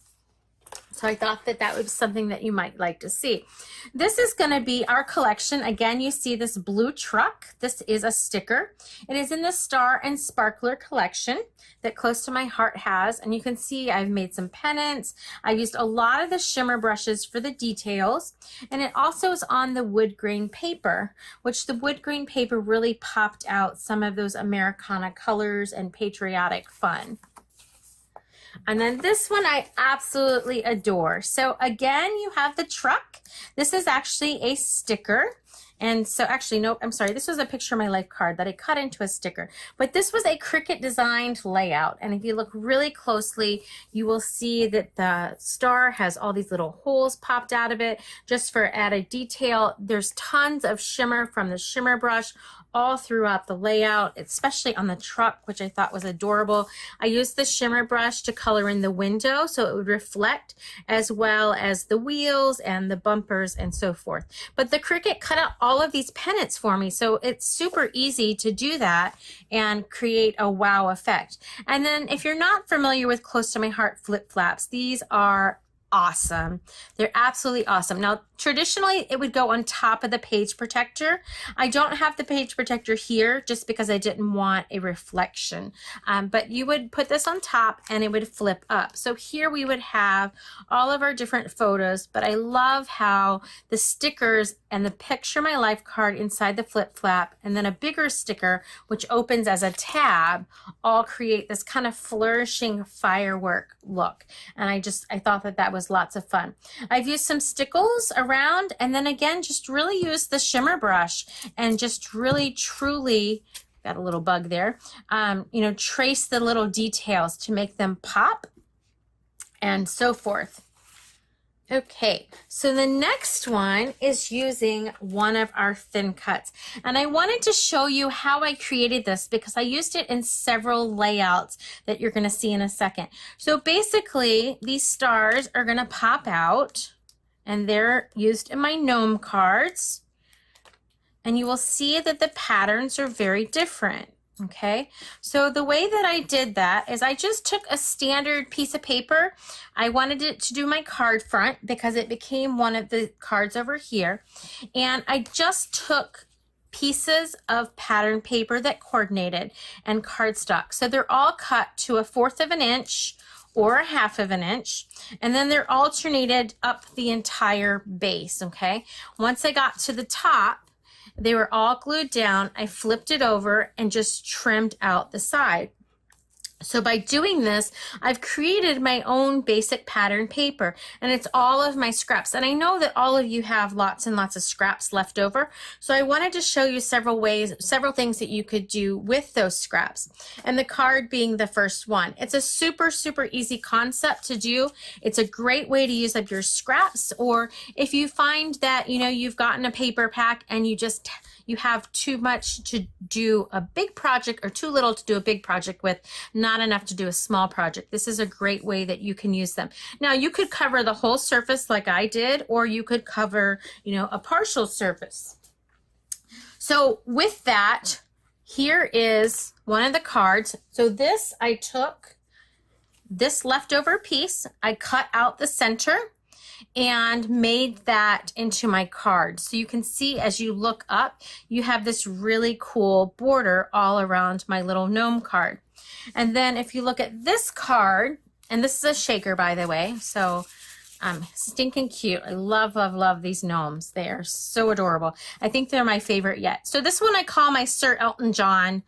So I thought that that was something that you might like to see. This is going to be our collection. Again, you see this blue truck. This is a sticker. It is in the Star and Sparkler collection that Close to My Heart has. And you can see I've made some pennants. I used a lot of the shimmer brushes for the details. And it also is on the wood grain paper, which the wood grain paper really popped out some of those Americana colors and patriotic fun. And then this one I absolutely adore. So again, you have the truck. This is actually a sticker. And so actually, nope, I'm sorry. This was a picture of my life card that I cut into a sticker. But this was a Cricut designed layout. And if you look really closely, you will see that the star has all these little holes popped out of it just for added detail. There's tons of shimmer from the shimmer brush all throughout the layout, especially on the truck, which I thought was adorable. I used the shimmer brush to color in the window so it would reflect, as well as the wheels and the bumpers and so forth. But the Cricut cut out all of these pennants for me, so it's super easy to do that and create a wow effect. And then if you're not familiar with Close to My Heart flip flaps, these are awesome. They're absolutely awesome. Now, traditionally, it would go on top of the page protector. I don't have the page protector here just because I didn't want a reflection. But you would put this on top and it would flip up. So here we would have all of our different photos, but I love how the stickers and the Picture My Life card inside the flip flap and then a bigger sticker, which opens as a tab, all create this kind of flourishing firework look. And I thought that that was lots of fun. I've used some stickles around, and then again, just really used the shimmer brush and just really truly, got a little bug there, trace the little details to make them pop and so forth. Okay, so the next one is using one of our thin cuts. And I wanted to show you how I created this because I used it in several layouts that you're going to see in a second. So basically, these stars are going to pop out, and they're used in my gnome cards. And you will see that the patterns are very different. Okay, so the way that I did that is I just took a standard piece of paper. I wanted it to do my card front because it became one of the cards over here. And I just took pieces of pattern paper that coordinated and cardstock. So they're all cut to 1/4 of an inch or 1/2 of an inch, and then they're alternated up the entire base, okay? Once I got to the top, they were all glued down. I flipped it over and just trimmed out the side. So by doing this, I've created my own basic pattern paper, and it's all of my scraps. And I know that all of you have lots and lots of scraps left over. So I wanted to show you several things that you could do with those scraps. And the card being the first one. It's a super, super easy concept to do. It's a great way to use up your scraps, or if you find that, you know, you've gotten a paper pack and you have too much to do a big project or too little to do a big project with, not enough to do a small project. This is a great way that you can use them. Now you could cover the whole surface like I did, or you could cover, you know, a partial surface. So with that, here is one of the cards. So this, I took this leftover piece, I cut out the center and made that into my card. So you can see as you look up, you have this really cool border all around my little gnome card. And then if you look at this card, and this is a shaker, by the way, so stinking cute. I love, love, love these gnomes. They are so adorable. I think they're my favorite yet. So this one I call my Sir Elton John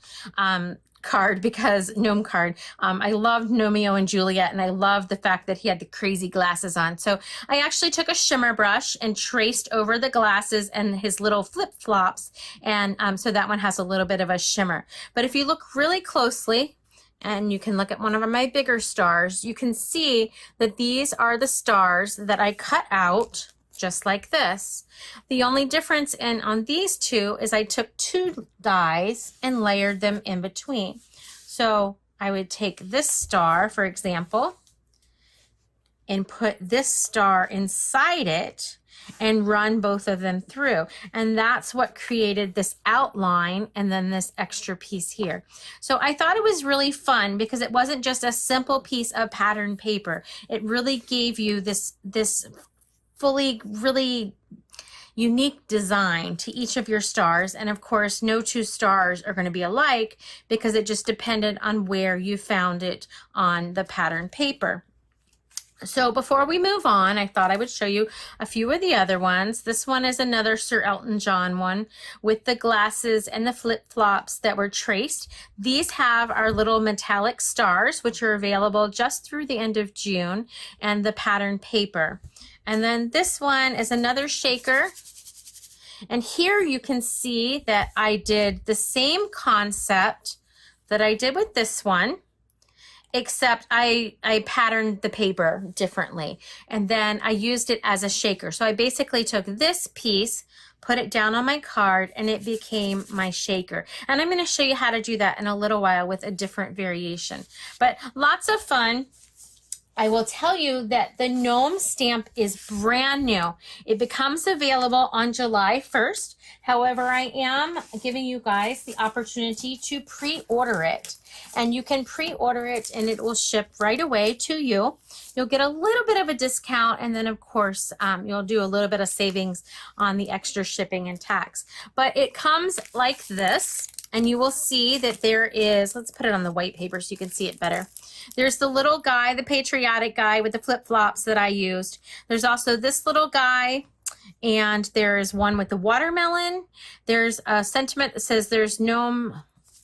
card, because gnome card. I loved Romeo and Juliet, and I loved the fact that he had the crazy glasses on. So I actually took a shimmer brush and traced over the glasses and his little flip-flops, and so that one has a little bit of a shimmer. But if you look really closely, and you can look at one of my bigger stars, you can see that these are the stars that I cut out just like this. The only difference on these two is I took two dies and layered them in between. So I would take this star, for example, and put this star inside it and run both of them through. And that's what created this outline and then this extra piece here. So I thought it was really fun because it wasn't just a simple piece of pattern paper. It really gave you this fully, really unique design to each of your stars. And of course, no two stars are going to be alike because it just depended on where you found it on the pattern paper. So before we move on, I thought I would show you a few of the other ones. This one is another Sir Elton John one with the glasses and the flip-flops that were traced. These have our little metallic stars, which are available just through the end of June, and the pattern paper. And then this one is another shaker. And here you can see that I did the same concept that I did with this one, except I patterned the paper differently. And then I used it as a shaker. So I basically took this piece, put it down on my card, and it became my shaker. And I'm going to show you how to do that in a little while with a different variation. But lots of fun. I will tell you that the gnome stamp is brand new. It becomes available on July 1st. However, I am giving you guys the opportunity to pre-order it. And you can pre-order it and it will ship right away to you. You'll get a little bit of a discount, and then of course you'll do a little bit of savings on the extra shipping and tax. But it comes like this, and you will see that there is, let's put it on the white paper so you can see it better. There's the little guy, the patriotic guy with the flip-flops that I used. There's also this little guy, and there's one with the watermelon. There's a sentiment that says there's gnome,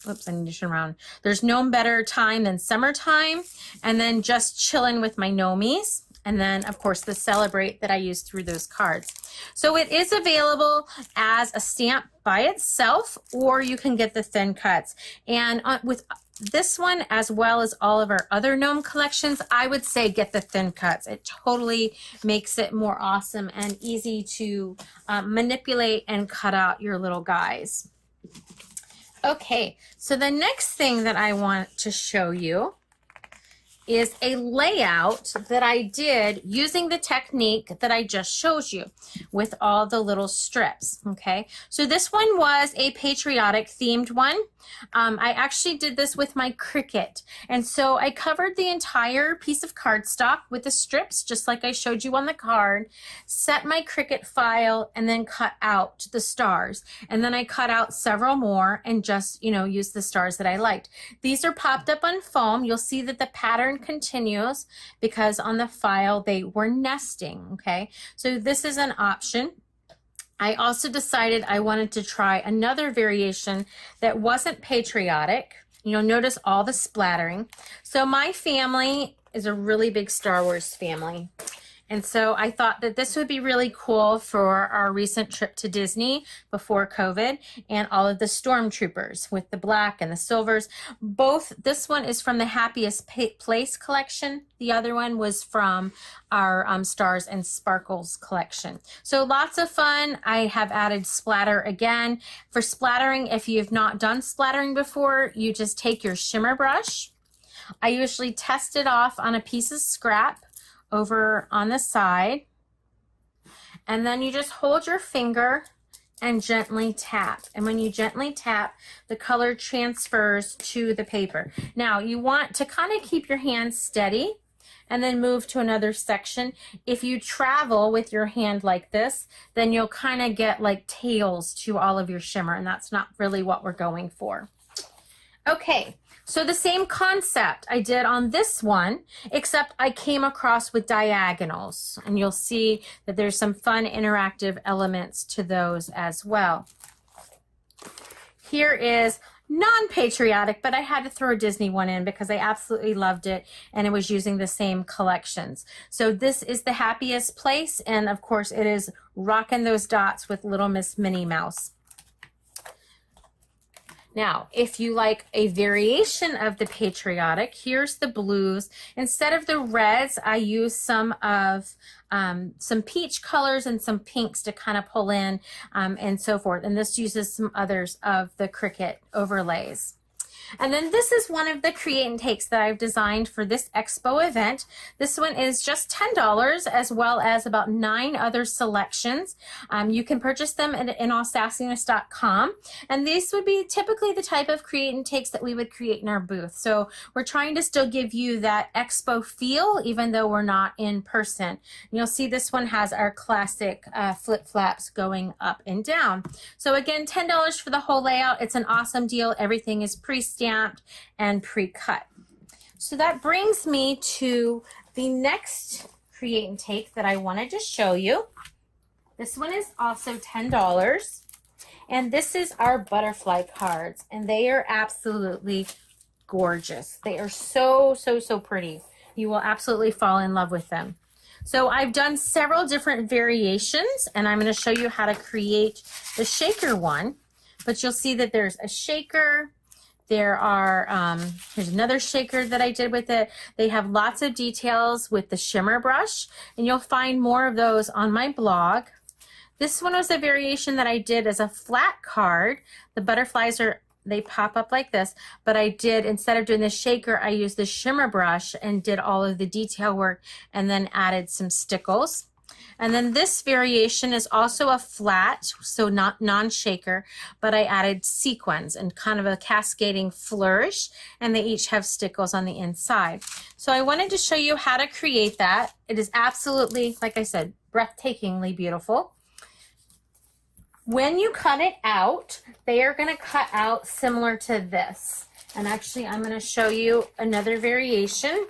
oops, I need to turn around. There's no better time than summertime. And then just chilling with my gnomies. And then, of course, the celebrate that I used through those cards. So it is available as a stamp by itself, or you can get the thin cuts. And with this one, as well as all of our other gnome collections, I would say get the thin cuts. It totally makes it more awesome and easy to manipulate and cut out your little guys. Okay, so the next thing that I want to show you is a layout that I did using the technique that I just showed you with all the little strips, okay? So this one was a patriotic themed one. I actually did this with my Cricut. And so I covered the entire piece of cardstock with the strips, just like I showed you on the card, set my Cricut file, and then cut out the stars. And then I cut out several more and just, you know, used the stars that I liked. These are popped up on foam. You'll see that the pattern continues because on the file they were nesting, okay? So this is an option. I also decided I wanted to try another variation that wasn't patriotic. You'll notice all the splattering. So my family is a really big Star Wars family. And so I thought that this would be really cool for our recent trip to Disney before COVID, and all of the stormtroopers with the black and the silvers. Both, this one is from the Happiest Place collection. The other one was from our Stars and Sparkles collection. So lots of fun. I have added splatter again. For splattering, if you have not done splattering before, you just take your shimmer brush. I usually test it off on a piece of scrap over on the side, and then you just hold your finger and gently tap. And when you gently tap, the color transfers to the paper. Now you want to kind of keep your hand steady and then move to another section. If you travel with your hand like this, then you'll kind of get like tails to all of your shimmer, and that's not really what we're going for. Okay, so the same concept I did on this one, except I came across with diagonals, and you'll see that there's some fun interactive elements to those as well. Here is non-patriotic, but I had to throw a Disney one in because I absolutely loved it, and it was using the same collections. So this is the Happiest Place, and of course it is rocking those dots with Little Miss Minnie Mouse. Now, if you like a variation of the patriotic, here's the blues. Instead of the reds, I use some peach colors and some pinks to kind of pull in and so forth. And this uses some others of the Cricut overlays. And then this is one of the create and takes that I've designed for this expo event. This one is just $10, as well as about 9 other selections. You can purchase them at 𝐒𝐿Sassiness.com. And these would be typically the type of create and takes that we would create in our booth. So we're trying to still give you that expo feel, even though we're not in person. And you'll see this one has our classic flip-flaps going up and down. So again, $10 for the whole layout. It's an awesome deal. Everything is pre-stamped and pre-cut. So that brings me to the next create and take that I wanted to show you. This one is also $10, and this is our butterfly cards, and they are absolutely gorgeous. They are so pretty. You will absolutely fall in love with them. So I've done several different variations, and I'm going to show you how to create the shaker one. But you'll see that there's a shaker. There are, here's another shaker that I did with it. They have lots of details with the shimmer brush, and you'll find more of those on my blog. This one was a variation that I did as a flat card. The butterflies they pop up like this, but I did, instead of doing the shaker, I used the shimmer brush and did all of the detail work and then added some stickles. And then this variation is also a flat, so not non-shaker, but I added sequins and kind of a cascading flourish, and they each have stickles on the inside. So I wanted to show you how to create that. It is absolutely, like I said, breathtakingly beautiful. When you cut it out, they are going to cut out similar to this. And actually, I'm going to show you another variation.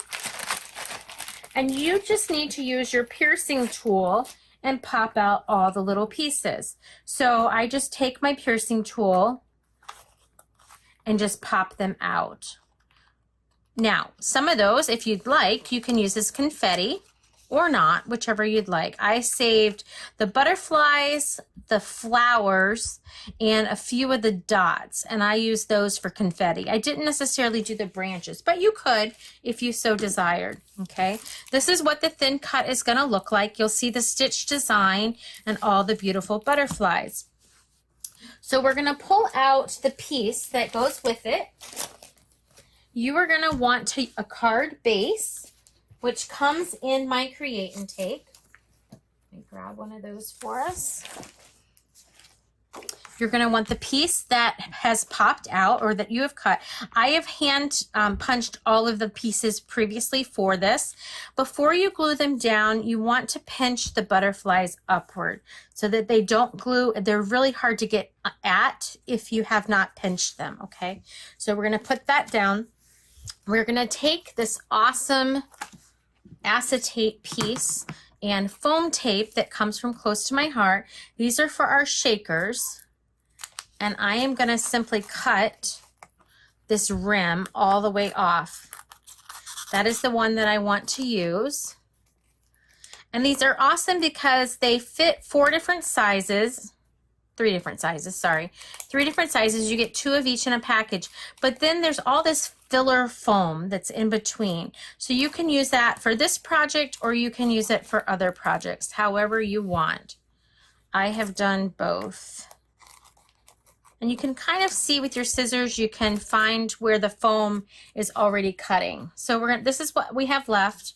And you just need to use your piercing tool and pop out all the little pieces. So I just take my piercing tool and just pop them out. Now, some of those, if you'd like, you can use as confetti or not, whichever you'd like. I saved the butterflies, the flowers, and a few of the dots, and I used those for confetti. I didn't necessarily do the branches, but you could if you so desired, okay? This is what the thin cut is gonna look like. You'll see the stitch design and all the beautiful butterflies. So we're gonna pull out the piece that goes with it. You are gonna want a card base, which comes in my create and take. Let me grab one of those for us. You're going to want the piece that has popped out or that you have cut. I have hand punched all of the pieces previously for this. Before you glue them down, you want to pinch the butterflies upward so that they don't glue. They're really hard to get at if you have not pinched them, okay? So we're going to put that down. We're going to take this awesome acetate piece and foam tape that comes from Close to My Heart. These are for our shakers, and I am going to simply cut this rim all the way off. That is the one that I want to use. And these are awesome because they fit 3 different sizes. You get 2 of each in a package. But then there's all this filler foam that's in between. So you can use that for this project or you can use it for other projects, however you want. I have done both. And you can kind of see with your scissors, you can find where the foam is already cutting. So this is what we have left.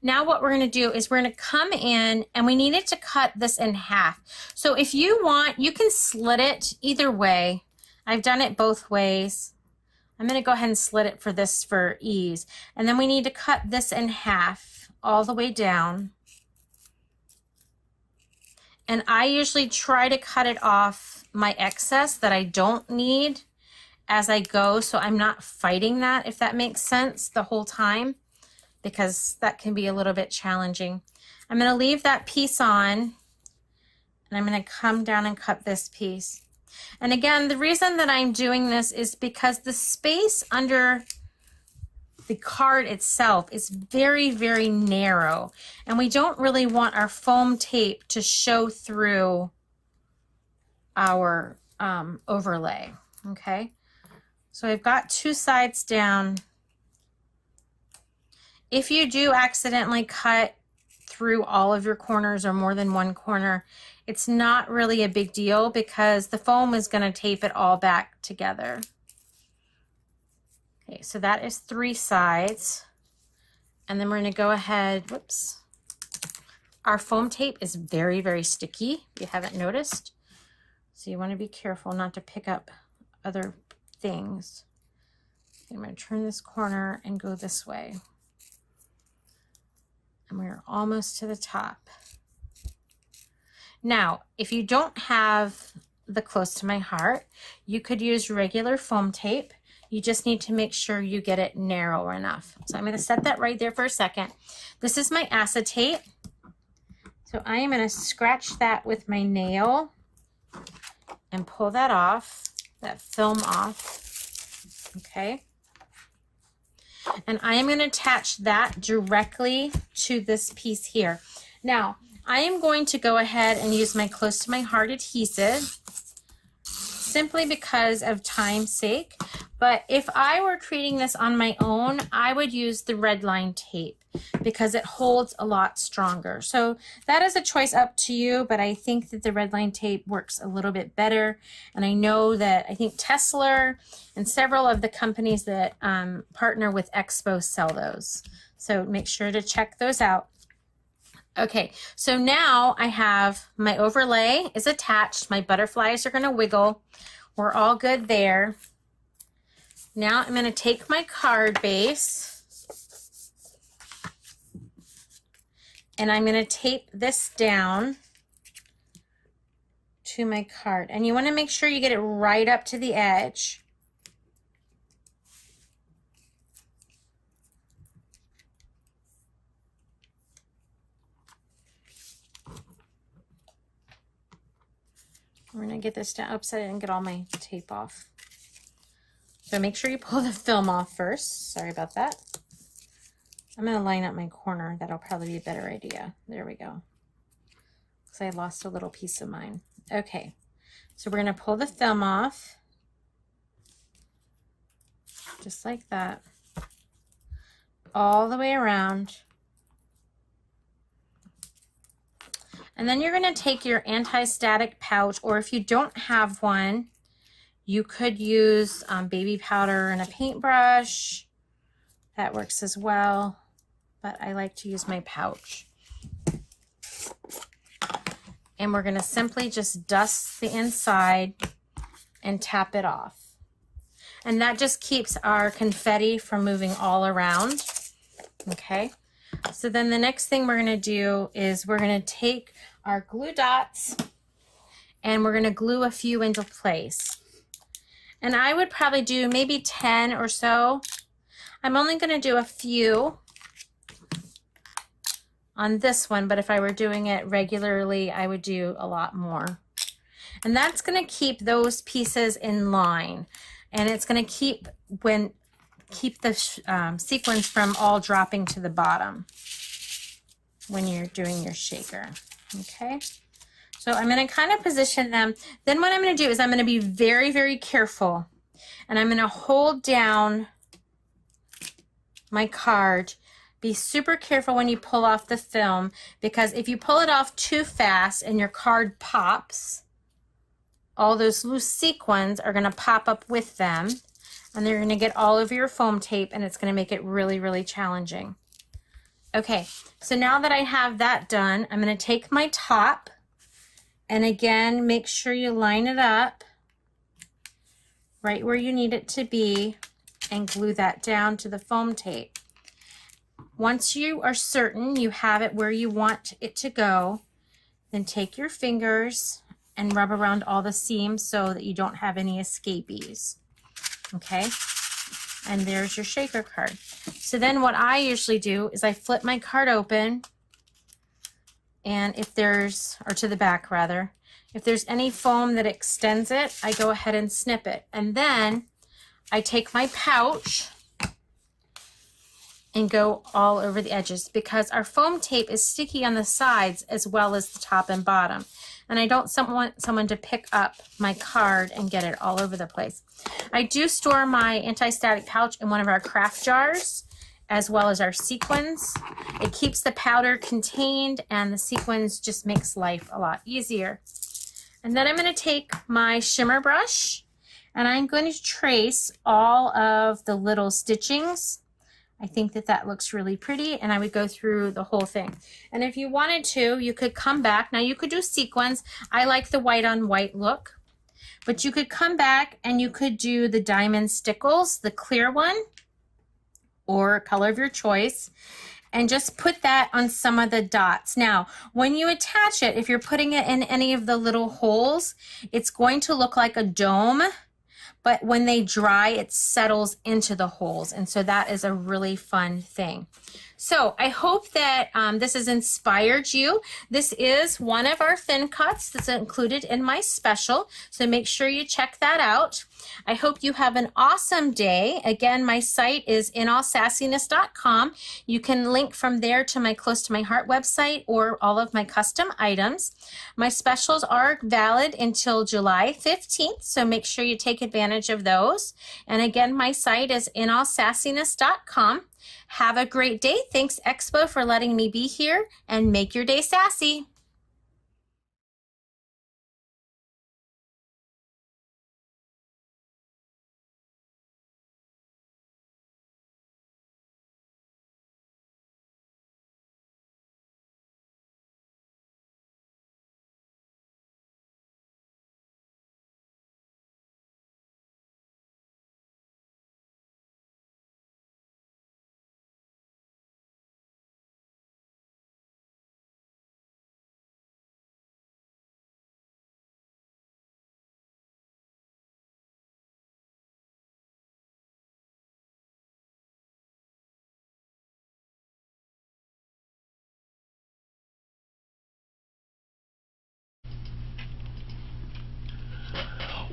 Now what we're going to do is we're going to come in and we needed to cut this in half. So if you want, you can slit it either way. I've done it both ways. I'm going to go ahead and slit it for ease. And then we need to cut this in half all the way down. And I usually try to cut it off my excess that I don't need as I go, so I'm not fighting that, if that makes sense, the whole time, because that can be a little bit challenging. I'm going to leave that piece on, and I'm going to come down and cut this piece. And again, the reason that I'm doing this is because the space under the card itself is very, very narrow, and we don't really want our foam tape to show through our overlay. Okay, so I've got 2 sides down. If you do accidentally cut through all of your corners or more than one corner, it's not really a big deal because the foam is going to tape it all back together. Okay, so that is 3 sides. And then we're going to go ahead, whoops. Our foam tape is very, very sticky, if you haven't noticed. So you want to be careful not to pick up other things. Okay, I'm going to turn this corner and go this way. And we're almost to the top. Now, if you don't have the Close to My Heart, you could use regular foam tape. You just need to make sure you get it narrow enough. So I'm going to set that right there for a second. This is my acetate. So I am going to scratch that with my nail and pull that off, that film off. Okay. And I am going to attach that directly to this piece here. Now, I am going to go ahead and use my Close to My Heart adhesive simply because of time's sake. But if I were creating this on my own, I would use the red line tape because it holds a lot stronger. So that is a choice up to you, but I think that the red line tape works a little bit better. And I know that I think Tesla and several of the companies that partner with Expo sell those. So make sure to check those out. Okay, so now I have my overlay is attached. My butterflies are going to wiggle. We're all good there. Now I'm going to take my card base and I'm going to tape this down to my card. And you want to make sure you get it right up to the edge. We're going to get this down upside and get all my tape off. So make sure you pull the film off first. Sorry about that. I'm going to line up my corner. That'll probably be a better idea. There we go. Because I lost a little piece of mine. Okay. So we're going to pull the film off. Just like that. All the way around. And then you're going to take your anti-static pouch, or if you don't have one, you could use baby powder and a paintbrush. That works as well, but I like to use my pouch. And we're going to simply just dust the inside and tap it off. And that just keeps our confetti from moving all around. Okay, so then the next thing we're going to do is we're going to take our glue dots and we're going to glue a few into place. And I would probably do maybe 10 or so. I'm only going to do a few on this one, but if I were doing it regularly, I would do a lot more. And that's going to keep those pieces in line. and it's going to keep the sequins from all dropping to the bottom when you're doing your shaker. Okay, so I'm going to kind of position them. Then what I'm going to do is I'm going to be very, very careful, and I'm going to hold down my card. Be super careful when you pull off the film, because if you pull it off too fast and your card pops, all those loose sequins are going to pop up with them, and they're going to get all over your foam tape, and it's going to make it really, really challenging. Okay, so now that I have that done, I'm going to take my top, and again, make sure you line it up right where you need it to be, and glue that down to the foam tape. Once you are certain you have it where you want it to go, then take your fingers and rub around all the seams so that you don't have any escapees. Okay, and there's your shaker card. So then what I usually do is I flip my card open, and if there's, or to the back rather, if there's any foam that extends it, I go ahead and snip it. And then I take my pouch and go all over the edges, because our foam tape is sticky on the sides as well as the top and bottom. And I don't want someone to pick up my card and get it all over the place. I do store my anti-static pouch in one of our craft jars, as well as our sequins. It keeps the powder contained, and the sequins just makes life a lot easier. And then I'm going to take my shimmer brush, and I'm going to trace all of the little stitchings. I think that that looks really pretty, and I would go through the whole thing. And if you wanted to, you could come back. Now you could do sequins. I like the white on white look, but you could come back and you could do the diamond stickles, the clear one, or color of your choice, and just put that on some of the dots. Now, when you attach it, if you're putting it in any of the little holes, it's going to look like a dome, but when they dry, it settles into the holes. And so that is a really fun thing. So I hope that this has inspired you. This is one of our thin cuts that's included in my special, so make sure you check that out. I hope you have an awesome day. Again, my site is 𝐒𝐒𝐬𝐧𝐧𝐞. You can link from there to my Close to My Heart website or all of my custom items. My specials are valid until July 15th, so make sure you take advantage of those. And again, my site is 𝐒𝐒𝐬𝐧𝐧𝐞. Have a great day. Thanks, Expo, for letting me be here, and make your day sassy.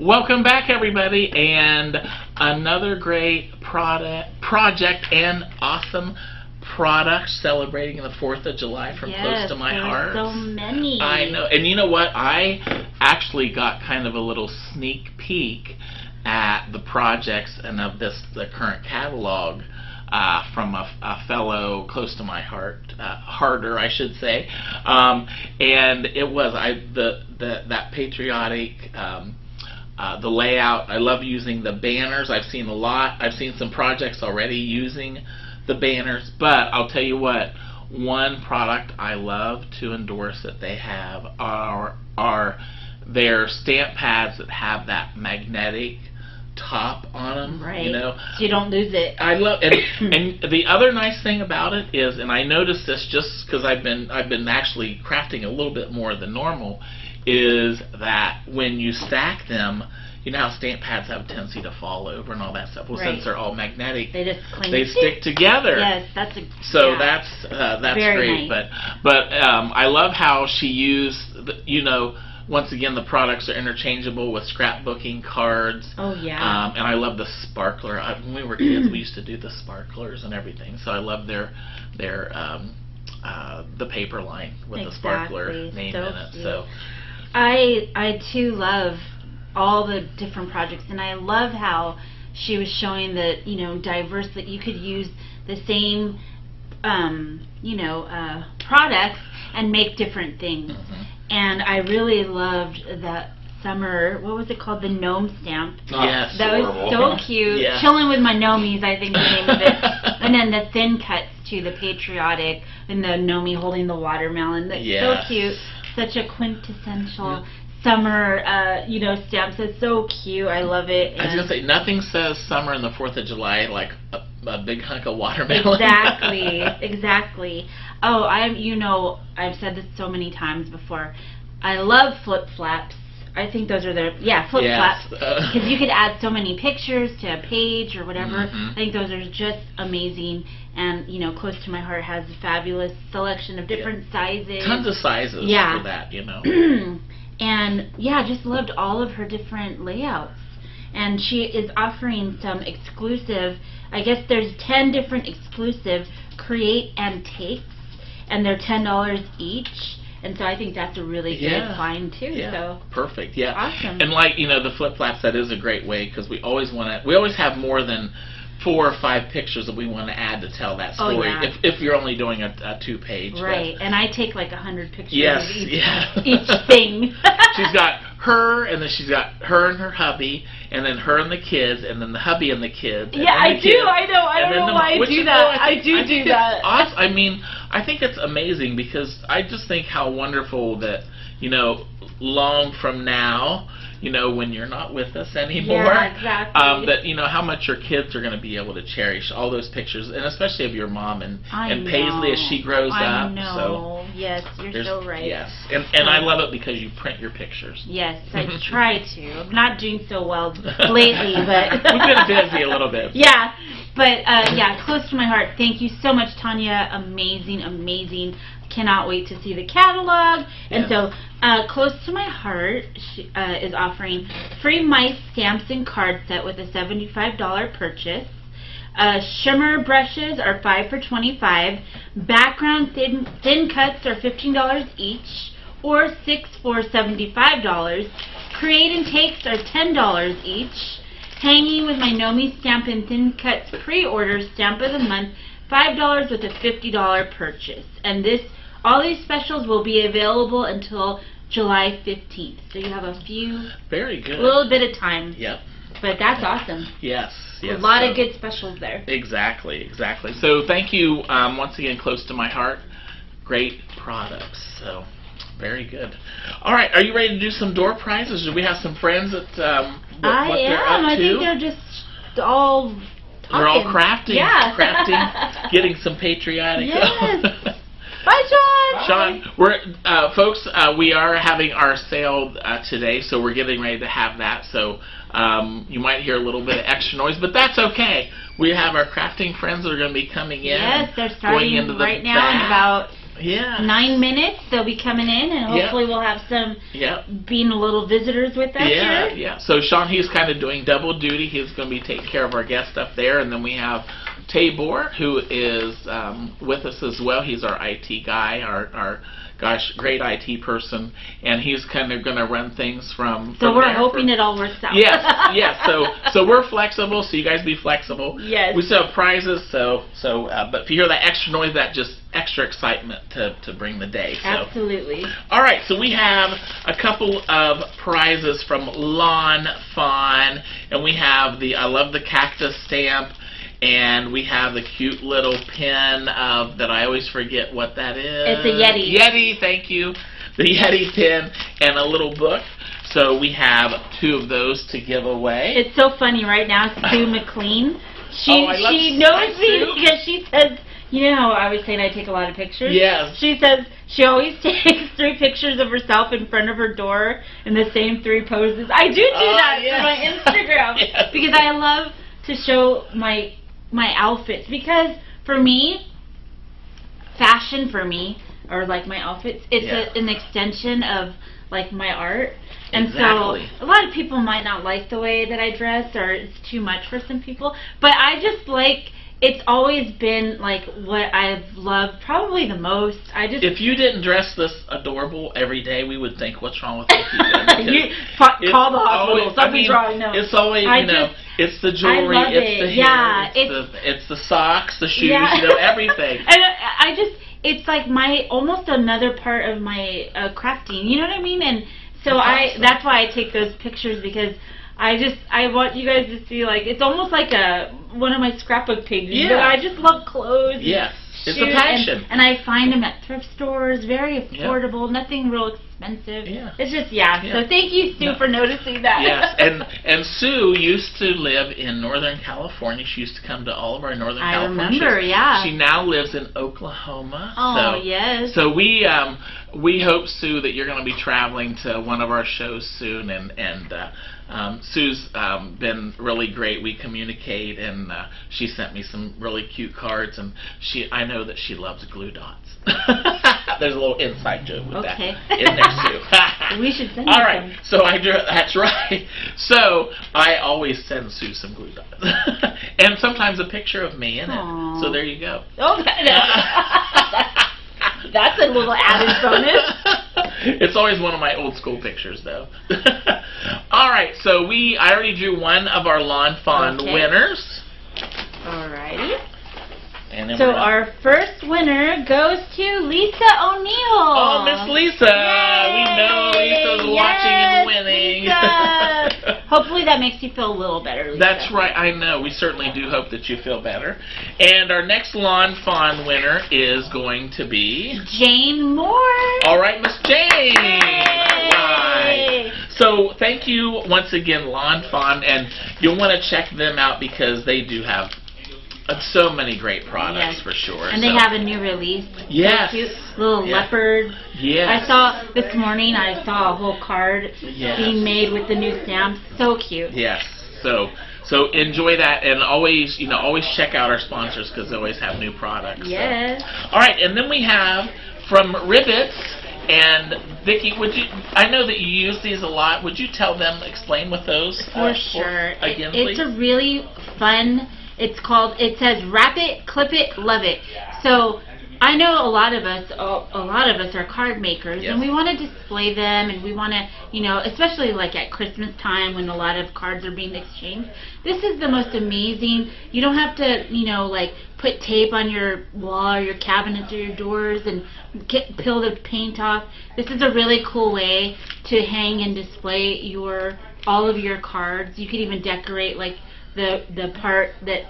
Welcome back, everybody, and another great project and awesome product celebrating the 4th of July from Close to My Heart.
So many.
I know, and you know what? I actually got kind of a little sneak peek at the projects and of the current catalog from a fellow Close to My Heart, Harder, I should say, and it was that patriotic. The layout, I love using the banners. I've seen some projects already using the banners, but I'll tell you what, one product I love to endorse that they have are their stamp pads that have that magnetic top on them.
Right.
You know,
so you don't lose it.
I love and the other nice thing about it is, and I noticed this just because I've been actually crafting a little bit more than normal, is that when you stack them, you know how stamp pads have a tendency to fall over and all that stuff. Well, since they're all magnetic, they stick together.
Yes, that's
that's
very
great.
Nice.
But I love how she used once again, the products are interchangeable with scrapbooking cards.
Oh yeah.
And I love the sparkler. When we were kids, we used to do the sparklers and everything. So I love their the paper line with the sparkler name in it.
Cute.
So
I too love all the different projects, and I love how she was showing that, you know, diverse, that you could use the same products and make different things. And I really loved that summer, what was it called, the gnome stamp.
Yes,
that was so cute.
Yeah.
Chilling with my gnomies, I think the name of it. And then the thin cuts to the patriotic, and the gnomie holding the watermelon. That's so cute. Such a quintessential summer, stamp. So it's so cute. I love it.
I was gonna say, nothing says summer and the 4th of July like a big hunk of watermelon.
Exactly, exactly. Oh, I've said this so many times before. I love flip flaps. I think those are flip flaps, because you could add so many pictures to a page or whatever. I think those are just amazing, and Close to My Heart has a fabulous selection of different sizes.
Tons of sizes for that,
And just loved all of her different layouts. And she is offering some exclusive, I guess there's 10 different exclusive create and takes, and they're $10 each. And so I think that's a really good find too.
Yeah.
So
perfect. Yeah.
Awesome.
And the flip flaps, that is a great way, because we always have more than 4 or 5 pictures that we want to add to tell that story.
Oh, yeah.
If you're only doing a 2-page.
Right. And I take like 100 pictures of
each
thing.
She's got her, and then she's got her and her hubby, and then her and the kids, and then the hubby and the kids.
Yeah, I do. I know. I don't know why I do that. I do that.
Awesome. I mean, I think it's amazing, because I just think how wonderful that, long from now, when you're not with us anymore,
exactly.
that how much your kids are going to be able to cherish all those pictures, and especially of your mom and Paisley as she grows up.
I know.
So
yes, you're so right.
Yes, and I love it because you print your pictures.
Yes, I try to. I'm not doing so well lately, but
we've been busy a little bit.
Yeah, but Close to My Heart. Thank you so much, Tanya. Amazing, amazing. Cannot wait to see the catalog. And so Close to My Heart is offering free mice stamps and card set with a $75 purchase. Shimmer brushes are 5 for $25. Background thin cuts are $15 each, or 6 for $75. Create and takes are $10 each. Hanging with My Nomi stamp and thin cuts pre-order stamp of the month, $5 with a $50 purchase. And all these specials will be available until July 15th. So you have a little bit of time.
Yep.
But that's awesome.
Yes.
A lot of good specials there.
Exactly. So thank you once again, Close to My Heart. Great products. So very good. All right, are you ready to do some door prizes? Do we have some friends that what they're up to?
I think they're just all talking.
They're all crafting.
Yeah.
Crafting, getting some patriotic.
Yes. Bye, Sean.
Sean, we're folks. We are having our sale today, so we're getting ready to have that. So you might hear a little bit of extra noise, but that's okay. We have our crafting friends that are going to be coming in.
Yes, they're starting right now in about 9 minutes. They'll be coming in, and hopefully we'll have some being a little visitors with us here.
Yeah. So Sean, he's kind of doing double duty. He's going to be taking care of our guest up there, and then we have Tabor, who is with us as well. He's our IT guy, our great IT person, and he's kind of going to run things from
we're hoping it all works out.
Yes. So we're flexible, so you guys be flexible.
Yes.
We still have prizes, but if you hear that extra noise, that just extra excitement to bring the day. So.
Absolutely.
All right, so we have a couple of prizes from Lawn Fawn, and we have the I Love the Cactus stamp, and we have the cute little pin that I always forget what that is.
It's a Yeti.
Yeti, thank you. The Yeti pin and a little book. So we have 2 of those to give away.
It's so funny right now. Sue McLean. She knows me because she says, you know how I was saying I take a lot of pictures?
Yes.
She says she always takes 3 pictures of herself in front of her door in the same 3 poses. I do that for my Instagram because I love to show my outfits, because for me, fashion for me, or like my outfits, it's an extension of like my art. And
Exactly.
so a lot of people might not like the way that I dress, or it's too much for some people, but I just like, it's always been like what I've loved probably the most.
If you didn't dress this adorable every day, we would think, what's wrong with you?
You call the hospital, something's wrong. No.
It's always, it's the jewelry, it's the hair, it's the socks, the shoes, everything.
And it's like almost another part of my crafting, you know what I mean? And so that's why I take those pictures, because I want you guys to see, like, it's almost like one of my scrapbook pages.
Yeah.
But I just love clothes.
Yes. It's a passion.
And I find them at thrift stores, very affordable, nothing real expensive.
Yeah.
It's just, So thank you, Sue, for noticing that.
Yes, and Sue used to live in Northern California. She used to come to all of our Northern California shows.
I remember,
She now lives in Oklahoma.
Oh, yes.
So we hope, Sue, that you're going to be traveling to one of our shows soon, and Sue's been really great. We communicate, and she sent me some really cute cards, and I know that she loves glue dots. There's a little inside joke with that in there, Sue.
We should send
All
you
right,
some.
so that's right. So I always send Sue some glue dots, and sometimes a picture of me in it. So there you go.
Okay. That's a little added bonus.
It's always one of my old school pictures, though. All right, so I already drew one of our Lawn Fawn winners.
Alrighty.
And then
so our first winner goes to Lisa O'Neill.
Oh, Miss Lisa!
Yay!
We know Lisa's watching and winning.
Lisa. Hopefully that makes you feel a little better, Lisa.
That's right. I know. We certainly do hope that you feel better. And our next Lawn Fawn winner is going to be
Jane Moore.
All right, Miss Jane.
Yay!
All right. So thank you once again, Lawn Fawn, and you'll want to check them out because they do have so many great products for sure.
And they have a new release.
Yes.
So cute. Little leopard.
Yes.
I saw this morning, I saw a whole card being made with the new stamps. So cute.
Yes. So enjoy that, and always check out our sponsors because they always have new products.
Yes.
So. All right, and then we have from Ribbits. And Vicki, I know that you use these a lot. Would you explain what those
For sure.
Again,
it's
please?
a really fun, it says wrap it, clip it, love it. So I know a lot of us are card makers, and we want to display them, and we want to, especially like at Christmas time when a lot of cards are being exchanged. This is the most amazing. You don't have to, like put tape on your wall or your cabinets or your doors and peel the paint off. This is a really cool way to hang and display all of your cards. You could even decorate like the part that's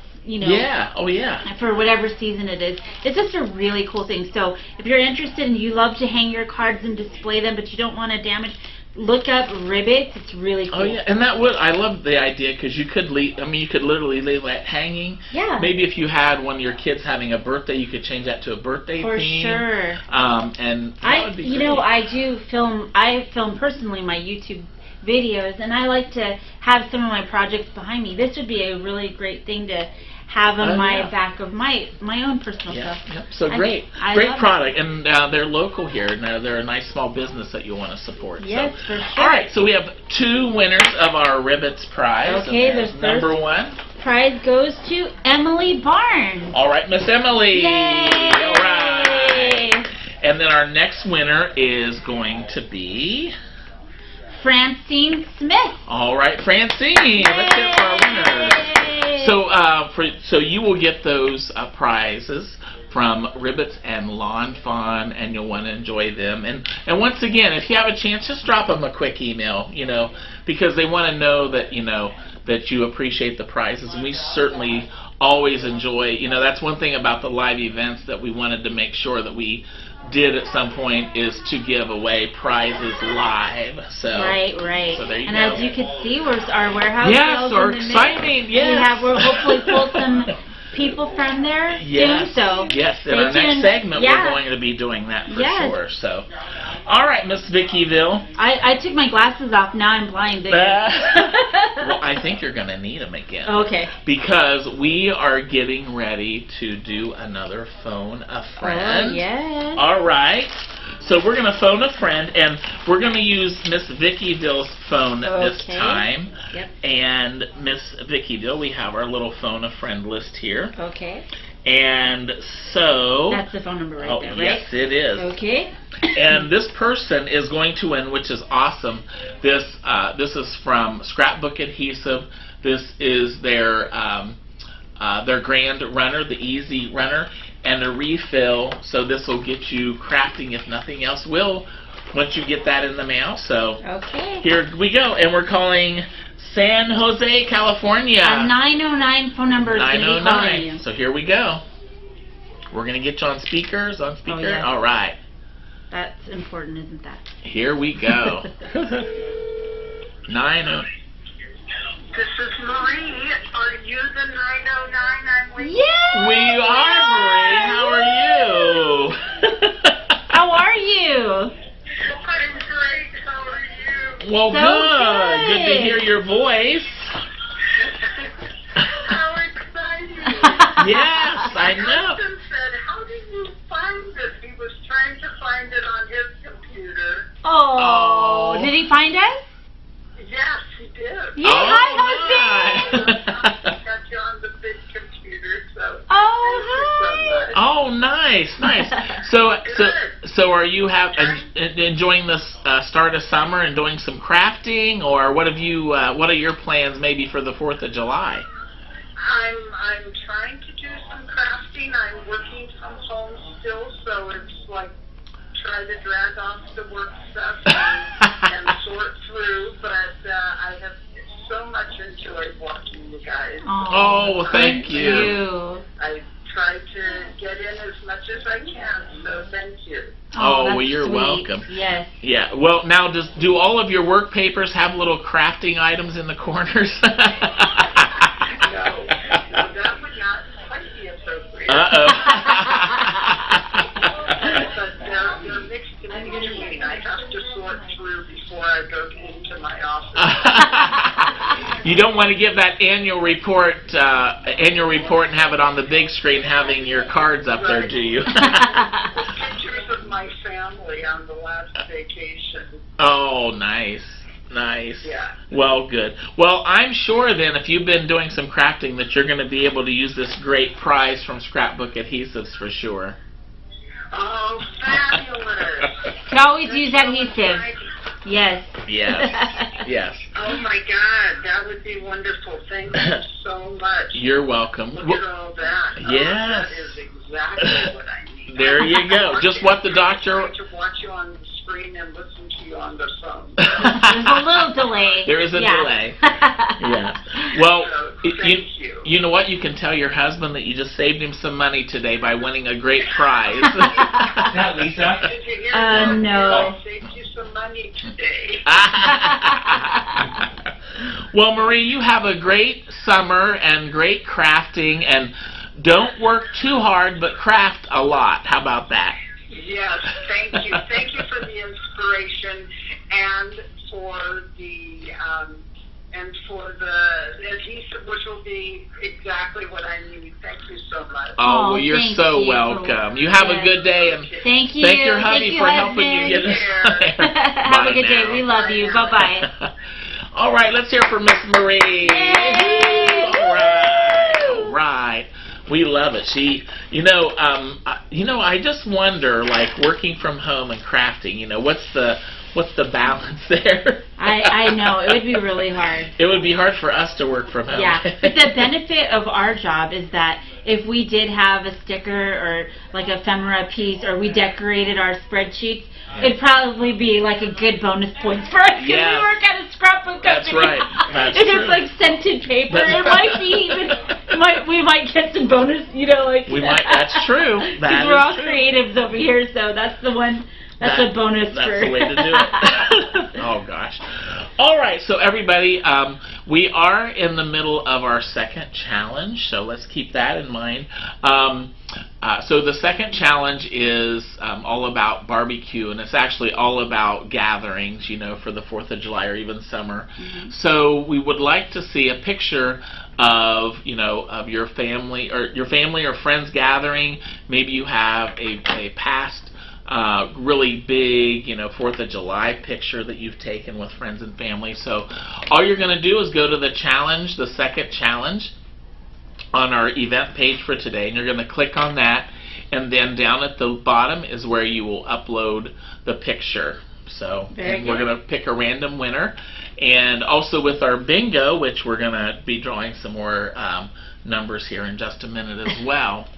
for whatever season it is. It's just a really cool thing. So if you're interested and you love to hang your cards and display them, but you don't want to damage, look up Ribbits. It's really cool.
Oh yeah, and I love the idea because you could literally leave that hanging.
Yeah.
Maybe if you had one of your kids having a birthday, you could change that to a birthday theme.
For sure.
And that would be great.
I do film. I film personally my YouTube videos, and I like to have some of my projects behind me. This would be a really great thing to have on my back of my own personal stuff.
Yep. So great product, and they're local here. Now they're a nice small business that you want to support.
Yes, for sure.
All right, so we have 2 winners of our Ribbits prize.
Okay, there's
number 1.
Prize goes to Emily Barnes.
All right, Miss Emily.
Yay!
All right. And then our next winner is going to be
Francine Smith.
All right, Francine. Yay! Let's hear it for our winners. So you will get those prizes from Ribbits and Lawn Fawn, and you'll want to enjoy them. And once again, if you have a chance, just drop them a quick email, because they want to know that that you appreciate the prizes, and we certainly always enjoy. That's one thing about the live events that we wanted to make sure that we did at some point is to give away prizes live. So
right.
So there you
and
go.
as you can see, our warehouse
sales are exciting. Yes,
we'll hopefully pull some people from there soon. So
in our next segment, we're going to be doing that for sure. So, all right, Miss Vickyville.
I took my glasses off. Now I'm blind.
Well, I think you're going to need them again.
Okay.
Because we are getting ready to do another Phone a Friend.
Oh, yes.
All right. So we're going to phone a friend, and we're going to use Miss Vicki Dill's phone this time.
Yep.
And Miss Vicki Dill, we have our little phone a friend list here.
Okay.
And so...
That's the phone number right there, right?
Yes, it is.
Okay.
And this person is going to win, which is awesome. This is from Scrapbook Adhesive. This is their Grand Runner, the Easy Runner, and a refill. So this will get you crafting, if nothing else will, once you get that in the mail. So
okay.
Here we go, and we're calling San Jose, California.
A 909 phone number is going to be calling you.
So here we go. We're going to get you on speaker.
Oh, yeah.
All right.
That's important, isn't that?
Here we go. 90.
This is Marie. Are you the 909 I'm with?
Yes!
We are, Marie. How are you?
How are you?
I'm great. How are you?
Well,
So
good. Good to
good.
hear your voice.
How exciting.
Yes, I know.
My husband said, how did you find this? He was trying to find it on his computer.
Oh. Did he find us?
Yes, he did.
Yeah, hi, husband.
Got you on the big computer, so.
Oh,
thank you so much.
Oh, nice. So are you enjoying this start of summer and doing some crafting, or what have you? What are your plans maybe for the 4th of July?
I'm trying to do some crafting. I'm working from home still, so it's like try to drag off the work stuff and sort through. But I have so much enjoyed watching you guys.
Oh, thank you.
I try to get in as much as I can, so thank you.
Oh, well,
that's
you're
sweet.
welcome.
Yes.
Yeah. Well, now, do all of your work papers have little crafting items in the corners?
No, that would not quite be appropriate.
Uh-oh.
But they're mixed in between. I have to sort through before I go into my office.
You don't want to give that annual report and have it on the big screen having your cards up there, do you?
Pictures of my family on the last vacation.
Oh, nice. Nice.
Yeah.
Well, good. Well, I'm sure then if you've been doing some crafting that you're going to be able to use this great prize from Scrapbook Adhesives for sure.
Oh, fabulous.
You always use adhesive. Yes.
Yes. Yes.
Oh my God, that would be wonderful. Thank you so much.
You're welcome.
Look at all that.
Yes.
That is exactly what I need.
There you go. Just what the doctor...
I to watch you on the screen and listen to you on the phone.
There's a little delay.
There is a delay. Yeah. Well,
thank
you know what? You can tell your husband that you just saved him some money today by winning a great prize.
Is that Lisa?
Did you hear that?
No.
I saved you some money today.
Well, Marie, you have a great summer and great crafting, and don't work too hard, but craft a lot. How about that?
Yes, thank you. Thank you for the inspiration and for the adhesive, which will be exactly what I need. Thank you so much.
Oh, well, you're so welcome. You have a good day, and
thank you.
Thank your hubby for helping you get us there.
Have a good day. We love you. Bye-bye.
All right, let's hear from Miss Marie.
Yay!
All right. All right. We love it. I just wonder, like, working from home and crafting, what's the balance there?
I know. It would be really hard.
It would be hard for us to work from home.
Yeah. But the benefit of our job is that if we did have a sticker or like a ephemera piece or we decorated our spreadsheets, it'd probably be like a good bonus points for us because we work at a scrapbook company.
That's right. That's
if
true.
it's like scented paper, it might be even... we might get some bonus,
We might. That's true.
Because we're all creatives over here, so that's the one. That's a bonus.
That's the way to do it. Oh gosh. All right, so everybody, we are in the middle of our second challenge, so let's keep that in mind. So the second challenge is all about barbecue, and it's actually all about gatherings, for the 4th of July or even summer. Mm-hmm. So we would like to see a picture of of your family or friends gathering. Maybe you have a past really big, 4th of July picture that you've taken with friends and family. So all you're going to do is go to the challenge, the second challenge on our event page for today, and you're going to click on that, and then down at the bottom is where you will upload the picture. So we're going to pick a random winner. And also with our bingo, which we're going to be drawing some more numbers here in just a minute as well.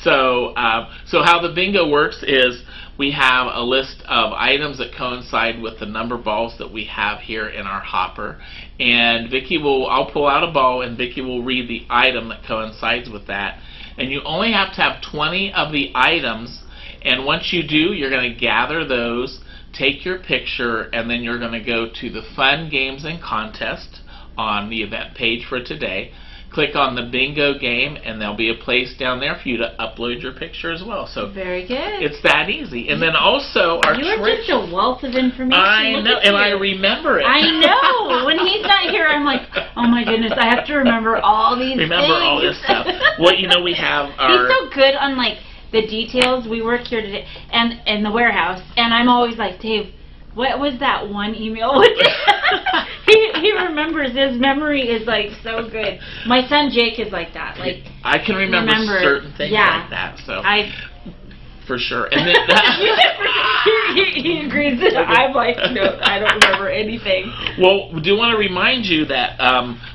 So how the bingo works is we have a list of items that coincide with the number balls that we have here in our hopper. And I'll pull out a ball, and Vicki will read the item that coincides with that. And you only have to have 20 of the items. And once you do, you're going to gather those, take your picture, and then you're going to go to the Fun Games and Contest on the event page for today. Click on the bingo game, and there'll be a place down there for you to upload your picture as well. So
very good.
It's that easy. And then also our
You are just a wealth of information.
I know, and I remember it.
I know. When he's not here, I'm like, oh my goodness, I have to remember all these things.
All this stuff. Well, we have our...
He's so good on the details. We work here today and in the warehouse, and I'm always like, Dave, what was that one email? He remembers. His memory is so good. My son Jake is like that.
I can remember certain things like that. So for sure. And then
he agrees. I'm like, no, I don't remember anything.
Well, we do want to remind you that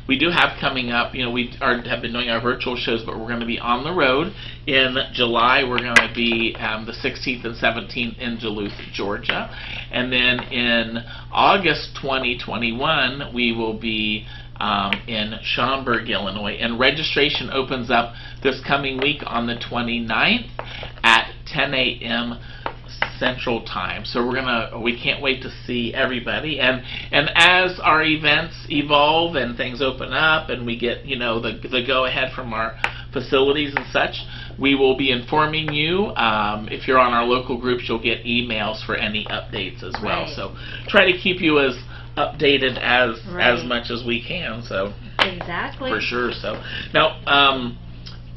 we do have coming up, we have been doing our virtual shows, but we're going to be on the road. In July, we're going to be the 16th and 17th in Duluth, Georgia. And then in August 2021, we will be in Schaumburg, Illinois. And registration opens up this coming week on the 29th at 10 a.m. Central Time. So we can't wait to see everybody. And as our events evolve and things open up and we get the go ahead from our facilities and such, we will be informing you. If you're on our local groups, you'll get emails for any updates as well.
Right.
So try to keep you as updated as much as we can. So
exactly,
for sure. So now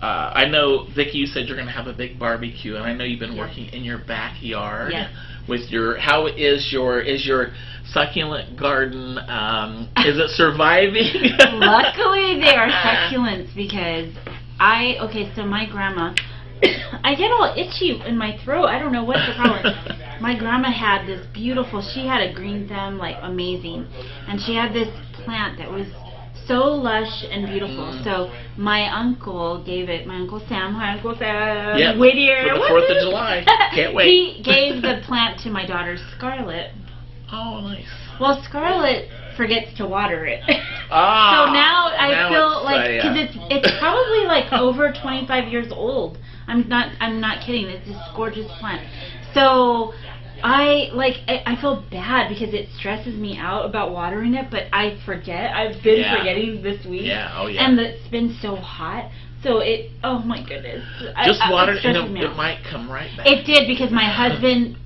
I know, Vicki, you said you're going to have a big barbecue, and I know you've been working in your backyard with your. How is your succulent garden? Is it surviving?
Luckily, they are succulents because so my grandma, I get all itchy in my throat. I don't know what's the problem. My grandma had this beautiful, she had a green thumb, amazing. And she had this plant that was so lush and beautiful. So my uncle gave it, my Uncle Sam, hi Uncle Sam, Whittier.
For the 4th of July. Can't wait.
He gave the plant to my daughter Scarlett.
Oh, nice.
Well, Scarlett forgets to water it.
Ah,
so now I feel because it's probably over 25 years old. I'm not kidding. It's this gorgeous plant. So I feel bad because it stresses me out about watering it, but I forget. I've been forgetting this week.
Yeah, oh yeah.
And it's been so hot. So oh my goodness.
Just water it, it might come right back.
It did because my husband,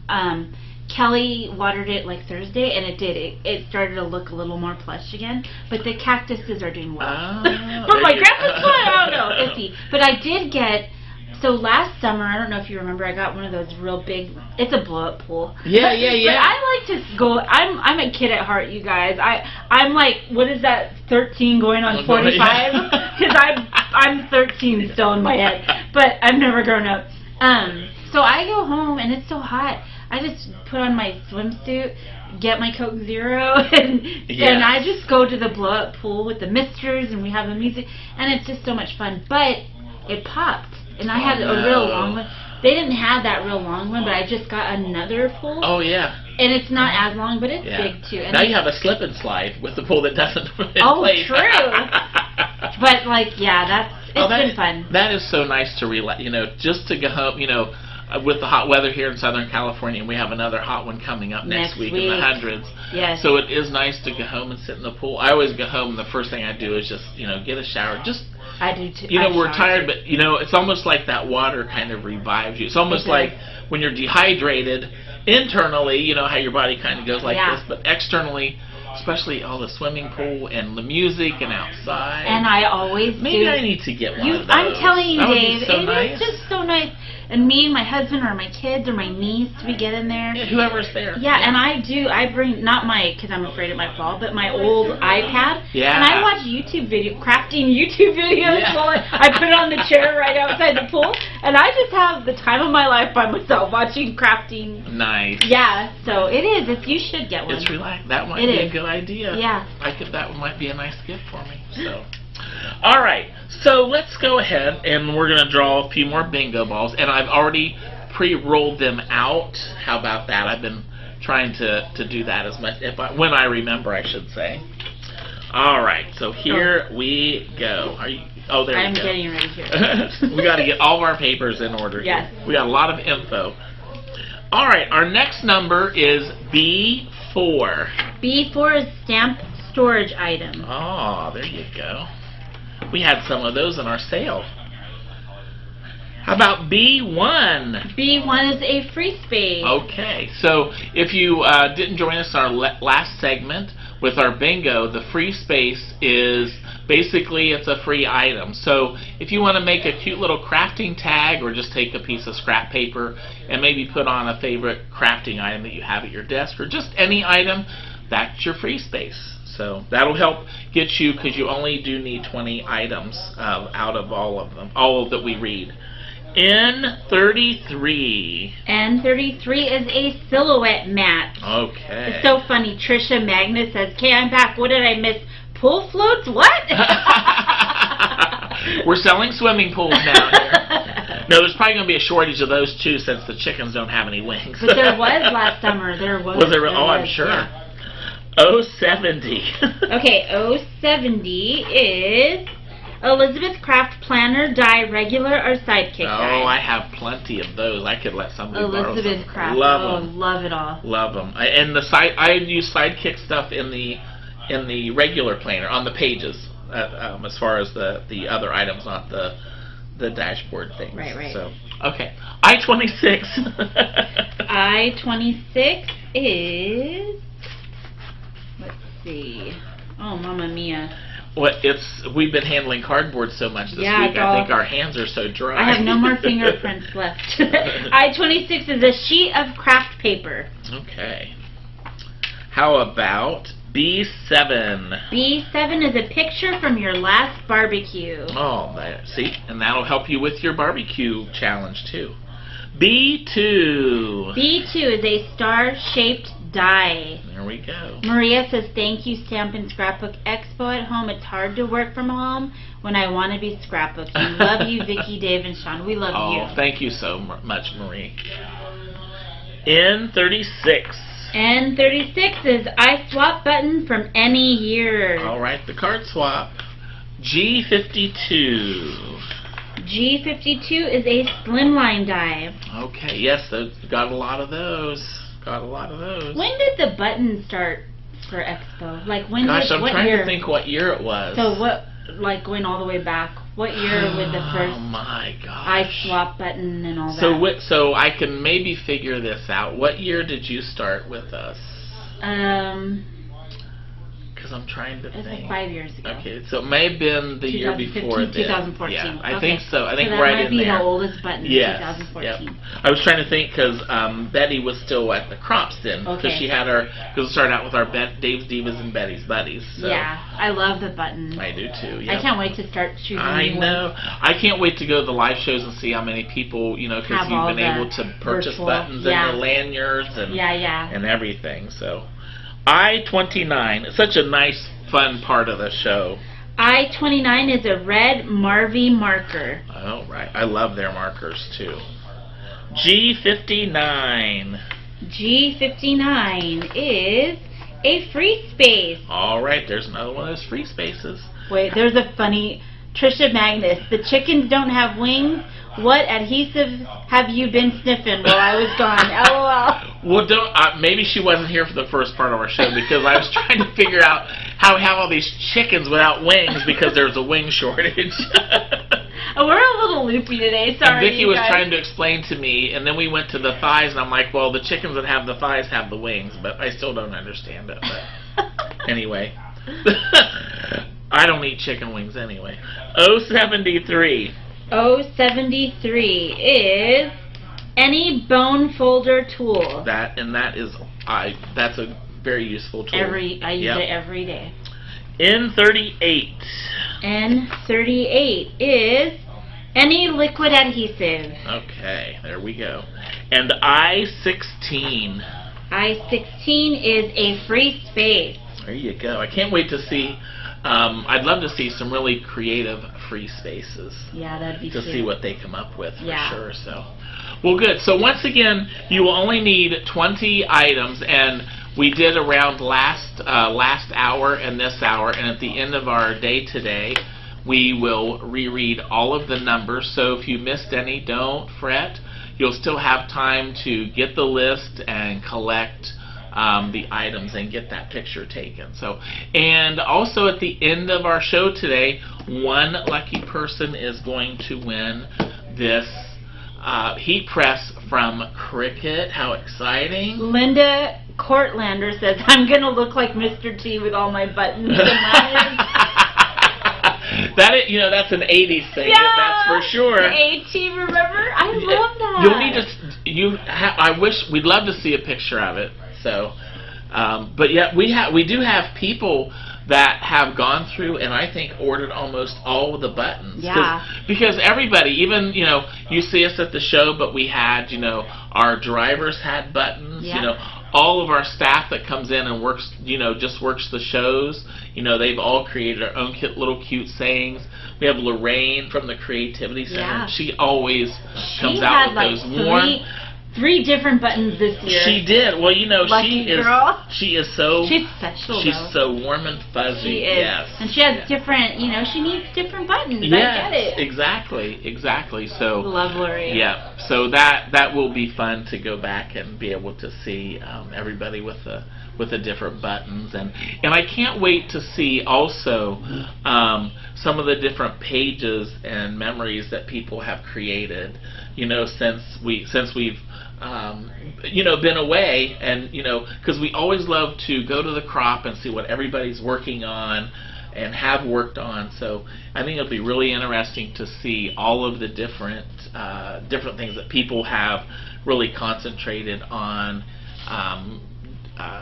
Kelly, watered it Thursday, and it did. It started to look a little more plush again, but the cactuses are doing well. But my grandpa's plant, I don't know, iffy. But I did get. So last summer, I don't know if you remember, I got one of those real big. It's a blow-up pool.
Yeah.
But I like to go. I'm a kid at heart, you guys. I'm what is that? 13 going on 45? Because I'm 13 still in my head, but I've never grown up. So I go home and it's so hot. I just put on my swimsuit, get my Coke Zero, and I just go to the blow-up pool with the misters, and we have the music, and it's just so much fun. But it popped. And I had a real long one. They didn't have that real long one, but I just got another pool.
Oh, yeah.
And it's not as long, but it's big, too. And
now you have a slip and slide with the pool that doesn't play.
True. But, it's been fun.
That is so nice to relax, just to go home, with the hot weather here in Southern California, and we have another hot one coming up next week in the hundreds.
Yes.
So it is nice to go home and sit in the pool. I always go home, and the first thing I do is just, get a shower.
I do too.
We're tired, but it's almost like that water kind of revives you. It's almost like when you're dehydrated internally, how your body kind of goes like this, but externally, especially all the swimming pool and the music and outside.
And I always
Maybe I need to get one of those.
I'm telling you, Dave,
it is
just so nice. and me and my husband or my kids or my niece, we get in there.
Yeah, whoever's there.
Yeah, and I bring, not my, because I'm afraid it might fall, but my old iPad.
Yeah.
And I watch crafting YouTube videos while I put it on the chair right outside the pool, and I just have the time of my life by myself watching crafting.
Nice.
Yeah, so it is. You should get one.
It's relaxed. That might be a good idea.
Yeah.
That might be a nice gift for me. So, all right. So let's go ahead and we're gonna draw a few more bingo balls, and I've already pre-rolled them out. How about that? I've been trying to do that as much when I remember, I should say. All right. So here we go. Are you? Oh, there we go.
I'm getting ready here.
We got to get all of our papers in order.
Yes.
Here. We got a lot of info. All right, our next number is B4.
B4 is stamp storage item.
Oh, there you go. We had some of those in our sale. How about B1?
B1 is a free space.
Okay, so if you didn't join us in our last segment with our bingo, the free space is basically it's a free item. So if you want to make a cute little crafting tag or just take a piece of scrap paper and maybe put on a favorite crafting item that you have at your desk or just any item, that's your free space. So that'll help get you, because you only do need 20 items out of all of them, all that we read. N33.
N33 is a silhouette mat.
Okay.
It's so funny. Trisha Magnus says, "Okay, I'm back. What did I miss? Pool floats? What?"
We're selling swimming pools now here. No, there's probably going to be a shortage of those too, since the chickens don't have any wings.
But there was last summer. There was.
Was there? I'm sure.
Yeah.
070.
Okay, 070 is Elizabeth Craft Planner Die Regular or Sidekick Die.
Oh, I have plenty of those. I could let somebody borrow some.
Elizabeth Craft.
Love them.
Love it all.
Love them. And I use Sidekick stuff in the regular planner on the pages, as far as the other items, not the dashboard things.
Right.
So okay, I-26.
I-26 is, let's see. Oh, Mamma Mia.
Well, we've been handling cardboard so much this week. I think our hands are so dry.
I have no more fingerprints left. I-26 is a sheet of craft paper.
Okay. How about B7?
B7 is a picture from your last barbecue.
Oh, see? And that'll help you with your barbecue challenge too. B2.
B2 is a star-shaped die.
There we go.
Maria says, "Thank you, Stamp and Scrapbook Expo at home. It's hard to work from home when I want to be scrapbooking. Love you, Vicki, Dave, and Sean. We love you."
Oh, thank you so much, Marie. N36.
N36 is I swap button from any year.
All right, the card swap. G52.
G52 is a slimline die.
Okay, yes, got a lot of those. When
did the button start for Expo? Like when?
Gosh, I'm trying
year?
to think what year it was.
So what? Like going all the way back. What year with the first?
Oh my gosh.
I swap button and all that.
So I can maybe figure this out. What year did you start with us? Because I'm trying to think.
It's like 5 years ago.
Okay, so it may have been the year before then.
2014.
Yeah, I think so. I think
so
right
that
in
might be
there.
the oldest button.
Yes.
2014.
Yep. I was trying to think because Betty was still at the crops then, because she had because it started out with our Dave's Divas and Betty's Buddies. So.
Yeah, I love the button.
I do too. Yep.
I can't wait to start shooting.
I know. I can't wait to go to the live shows and see how many people, because you've been able to purchase buttons and the lanyards and and everything. So I-29. It's such a nice, fun part of the show.
I-29 is a red Marvy marker.
Oh, right. I love their markers, too. G59.
G59 is a free space.
All right. There's another one of those free spaces.
Wait, there's a funny... Trisha Magnus. The chickens don't have wings. What adhesive have you been sniffing while I was gone? LOL.
Well, maybe she wasn't here for the first part of our show, because I was trying to figure out how we have all these chickens without wings because there's a wing shortage.
We're a little loopy today. Sorry,
and Vicki was trying to explain to me, and then we went to the thighs, and I'm like, well, the chickens that have the thighs have the wings, but I still don't understand it. But anyway. I don't eat chicken wings anyway. 073.
073 is any bone folder tool.
That is that's a very useful tool.
I use it every day.
N38.
N38 is any liquid adhesive.
Okay, there we go. And I16.
I16 is a free space.
There you go. I can't wait to see. I'd love to see some really creative free spaces.
Yeah, that'd be
to see what they come up with for sure. So, well, good. So once again, you will only need 20 items, and we did around last hour and this hour, and at the end of our day today, we will reread all of the numbers. So if you missed any, don't fret. You'll still have time to get the list and collect the items and get that picture taken. So, and also at the end of our show today, one lucky person is going to win this heat press from Cricut. How exciting! Linda
Courtlander says, I'm going to look like Mr. T with all my buttons and letters.
That's an 80s thing. Yeah, that's for sure.
The A-Team, remember? I love that.
You'll need to. I wish we'd love to see a picture of it. So, but yeah, we do have people that have gone through and I think ordered almost all of the buttons.
Yeah.
Because everybody, even you see us at the show, but we had our drivers had buttons.
Yeah.
All of our staff that comes in and works, just works the shows, they've all created their own little cute sayings. We have Lorraine from the Creativity Center.
Yeah.
She always comes out with those warm.
3 different buttons this year.
She did. Well,
Lucky girl.
She is so.
She's special.
She's so warm and fuzzy.
She is.
Yes.
And she has different. She needs different buttons.
Yes,
I get it.
Exactly. So.
Love Lori.
Yeah. So that will be fun to go back and be able to see everybody with the different buttons, and I can't wait to see also some of the different pages and memories that people have created. Since we've been away, and because we always love to go to the crop and see what everybody's working on and have worked on. So I think it'll be really interesting to see all of the different things that people have really concentrated on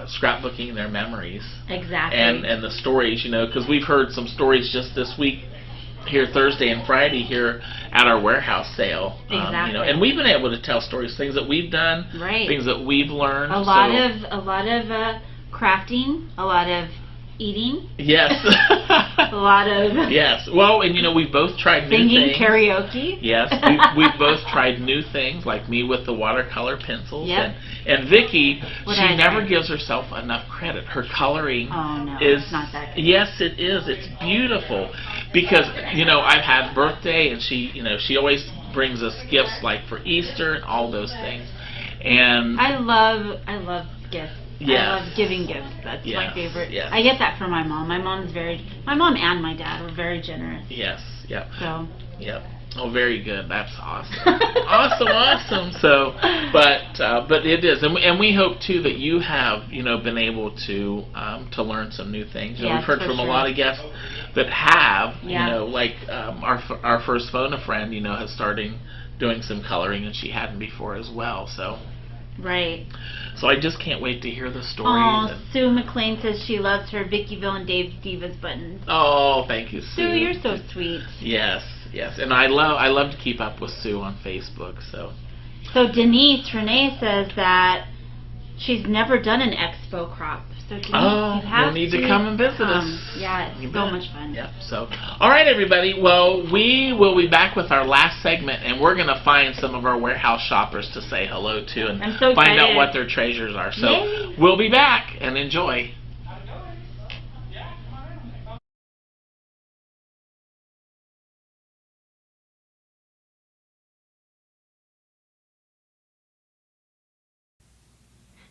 scrapbooking their memories.
Exactly.
And the stories, because we've heard some stories just this week here Thursday and Friday here at our warehouse sale.
Exactly.
And we've been able to tell stories, things that we've done,
right,
things that we've learned.
A lot of crafting, a lot of eating.
Yes.
A lot of
yes. Well, and we've both tried new things.
Singing karaoke.
Yes, we've both tried new things, like me with the watercolor pencils.
Yep.
And Vicki, she never gives herself enough credit. Her coloring is
it's not that good.
Yes, it is. It's beautiful because I've had birthday, and she always brings us gifts like for Easter and all those things. And
I love gifts.
Yes.
I love giving gifts. That's my favorite.
Yes.
I get that from my mom. My mom and my dad were very generous.
Yes. Yep.
So.
Yep. Oh, very good. That's awesome. awesome. So, but it is, and we hope too that you have been able to learn some new things.
Yes,
we've heard from a lot of guests that have like our first phone a friend has started doing some coloring, and she hadn't before as well. So.
Right.
So I just can't wait to hear the stories.
Oh, Sue McLean says she loves her Vickyville and Dave's Divas buttons.
Oh, thank you, Sue.
Sue, you're so sweet.
Yes, and I love to keep up with Sue on Facebook. So
Denise Renee says that she's never done an expo crop. So Denise,
you'll need to come and visit us.
Yeah, it's so much fun.
Yep. So, all right, everybody. Well, we will be back with our last segment, and we're going to find some of our warehouse shoppers to say hello to and find out what their treasures are. So, we'll be back, and enjoy.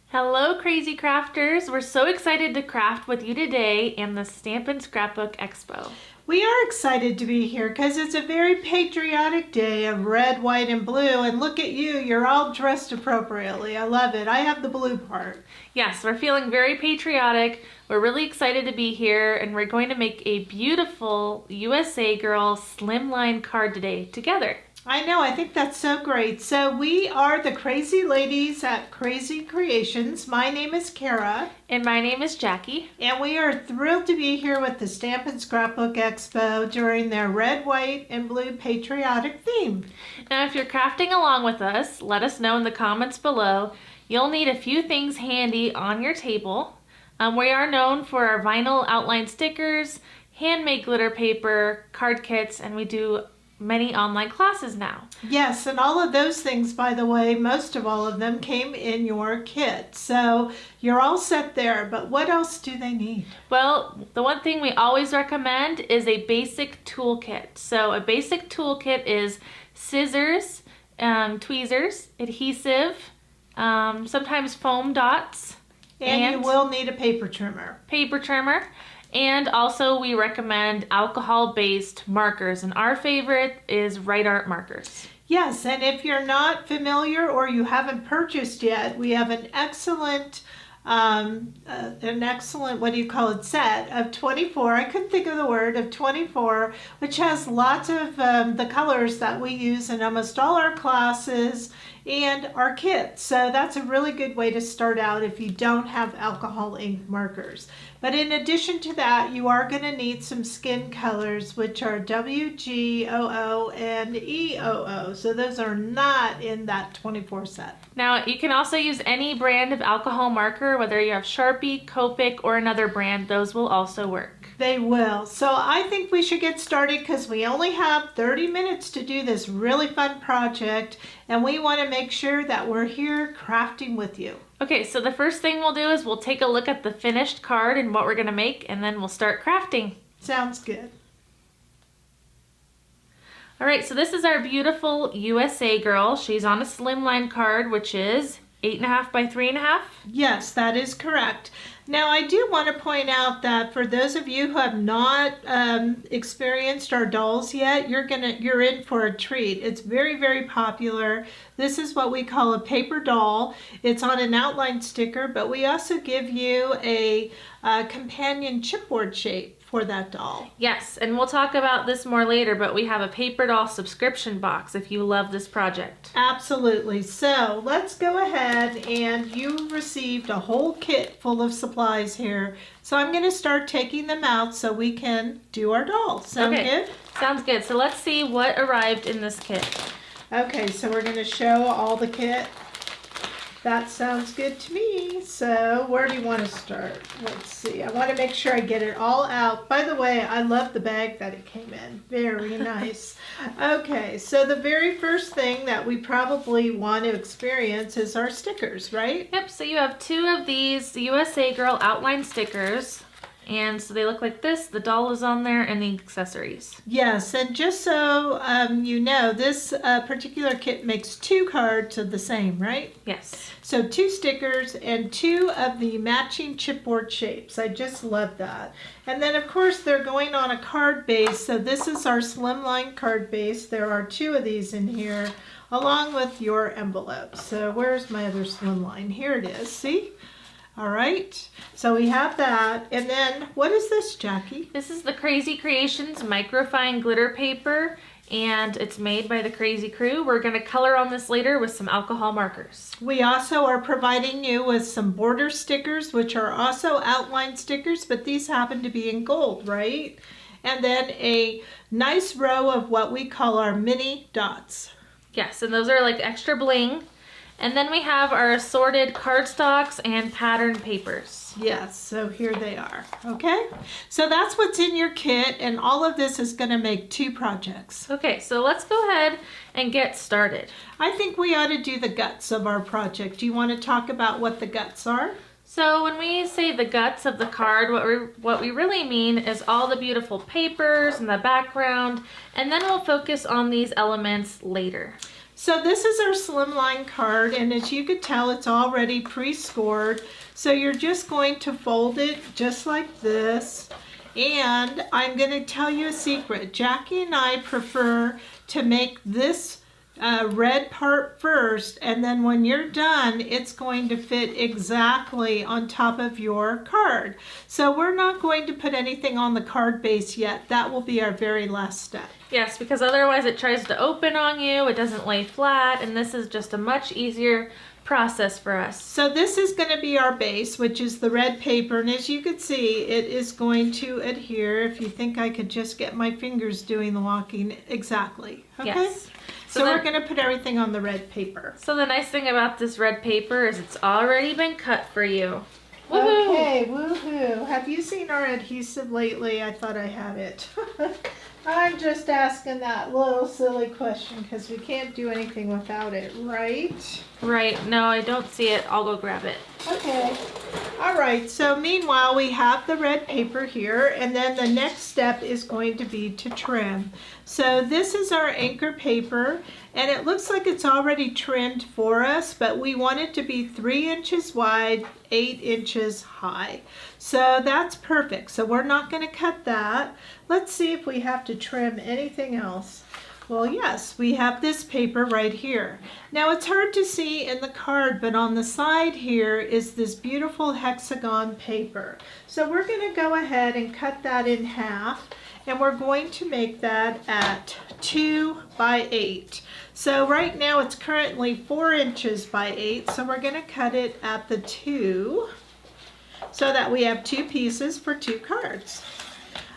Hello Crazy Crafters! We're so excited to craft with you today in the Stampin' Scrapbook Expo.
We are excited to be here because it's a very patriotic day of red, white, and blue. And look at you, you're all dressed appropriately. I love it. I have the blue part.
Yes, we're feeling very patriotic. We're really excited to be here, and we're going to make a beautiful USA Girl slimline card today together.
I know, I think that's so great. So we are the crazy ladies at Crazy Creations. My name is Kara.
And my name is Jackie.
And we are thrilled to be here with the Stampin' Scrapbook Expo during their red, white, and blue patriotic theme.
Now if you're crafting along with us, let us know in the comments below. You'll need a few things handy on your table. We are known for our vinyl outline stickers, handmade glitter paper, card kits, and we do many online classes now.
Yes, and all of those things, by the way, most of all of them came in your kit. So you're all set there, but what else do they need?
Well, the one thing we always recommend is a basic toolkit. So a basic toolkit is scissors, tweezers, adhesive, sometimes foam dots.
And you will need a paper trimmer.
And also we recommend alcohol-based markers, and our favorite is Right Art markers.
Yes, and if you're not familiar or you haven't purchased yet, we have an excellent set of 24, I couldn't think of the word, of 24, which has lots of the colors that we use in almost all our classes and our kits. So that's a really good way to start out if you don't have alcohol ink markers. But in addition to that, you are going to need some skin colors, which are 𝐤𝐢𝐭𝐡 and 𝐒𝐿. So those are not in that 24 set.
Now you can also use any brand of alcohol marker, whether you have Sharpie, Copic, or another brand. Those will also work.
They will. So I think we should get started because we only have 30 minutes to do this really fun project, and we want to make sure that we're here crafting with you.
Okay, so the first thing we'll do is we'll take a look at the finished card and what we're going to make, and then we'll start crafting.
Sounds good.
Alright, so this is our beautiful USA Girl. She's on a slimline card, which is 8.5 by 3.5.
Yes, that is correct. Now I do want to point out that for those of you who have not experienced our dolls yet, you're in for a treat. It's very, very popular. This is what we call a paper doll. It's on an outline sticker, but we also give you a companion chipboard shape for that doll.
Yes, and we'll talk about this more later, but we have a paper doll subscription box if you love this project.
Absolutely. So let's go ahead, and you received a whole kit full of supplies here. So I'm going to start taking them out so we can do our doll. Sound good?
Sounds good. So let's see what arrived in this kit.
Okay, so we're going to show all the kit. That sounds good to me. So where do you want to start? Let's see. I want to make sure I get it all out. By the way, I love the bag that it came in. Very nice. Okay, so the very first thing that we probably want to experience is our stickers, right?
Yep, so you have 2 of these USA Girl outline stickers. And so they look like this. The doll is on there and the accessories.
Yes, and just so you know, this particular kit makes 2 cards of the same, right?
Yes.
So 2 stickers and 2 of the matching chipboard shapes. I just love that. And then of course they're going on a card base. So this is our slimline card base. There are 2 of these in here along with your envelope. So where's my other slimline? Here it is. See? All right, so we have that, and then what is this, Jackie?
This is the Crazy Creations microfine glitter paper, and it's made by the Crazy Crew. We're going to color on this later with some alcohol markers.
We also are providing you with some border stickers, which are also outline stickers, but these happen to be in gold, right? And then a nice row of what we call our mini dots.
Yes, and those are like extra bling. And then we have our assorted cardstocks and pattern papers.
Yes, so here they are, okay? So that's what's in your kit, and all of this is going to make 2 projects.
Okay, so let's go ahead and get started.
I think we ought to do the guts of our project. Do you want to talk about what the guts are?
So when we say the guts of the card, what we really mean is all the beautiful papers and the background, and then we'll focus on these elements later.
So this is our slimline card, and as you could tell, it's already pre-scored. So you're just going to fold it just like this, And I'm going to tell you a secret. Jackie and I prefer to make this red part first, and then when you're done, it's going to fit exactly on top of your card. So we're not going to put anything on the card base yet. That will be our very last step.
Yes, because otherwise it tries to open on you, it doesn't lay flat, and this is just a much easier process for us.
So this is going to be our base, which is the red paper, and as you can see, it is going to adhere. If you think I could just get my fingers doing the walking, exactly. Okay.
Yes.
So we're going to put everything on the red paper.
So the nice thing about this red paper is it's already been cut for you. Woohoo!
Okay, woohoo. Have you seen our adhesive lately? I thought I had it. I'm just asking that little silly question because we can't do anything without it, right?
Right. No, I don't see it. I'll go grab it.
Okay. All right. So meanwhile, we have the red paper here, and then the next step is going to be to trim. So this is our anchor paper, and it looks like it's already trimmed for us, but we want it to be 3 inches wide, 8 inches high. So that's perfect. So we're not going to cut that. Let's see if we have to trim anything else. Well, yes, we have this paper right here. Now it's hard to see in the card, but on the side here is this beautiful hexagon paper. So we're going to go ahead and cut that in half, and we're going to make that at 2 by 8. So right now it's currently 4 inches by 8, so we're going to cut it at the 2 so that we have 2 pieces for 2 cards.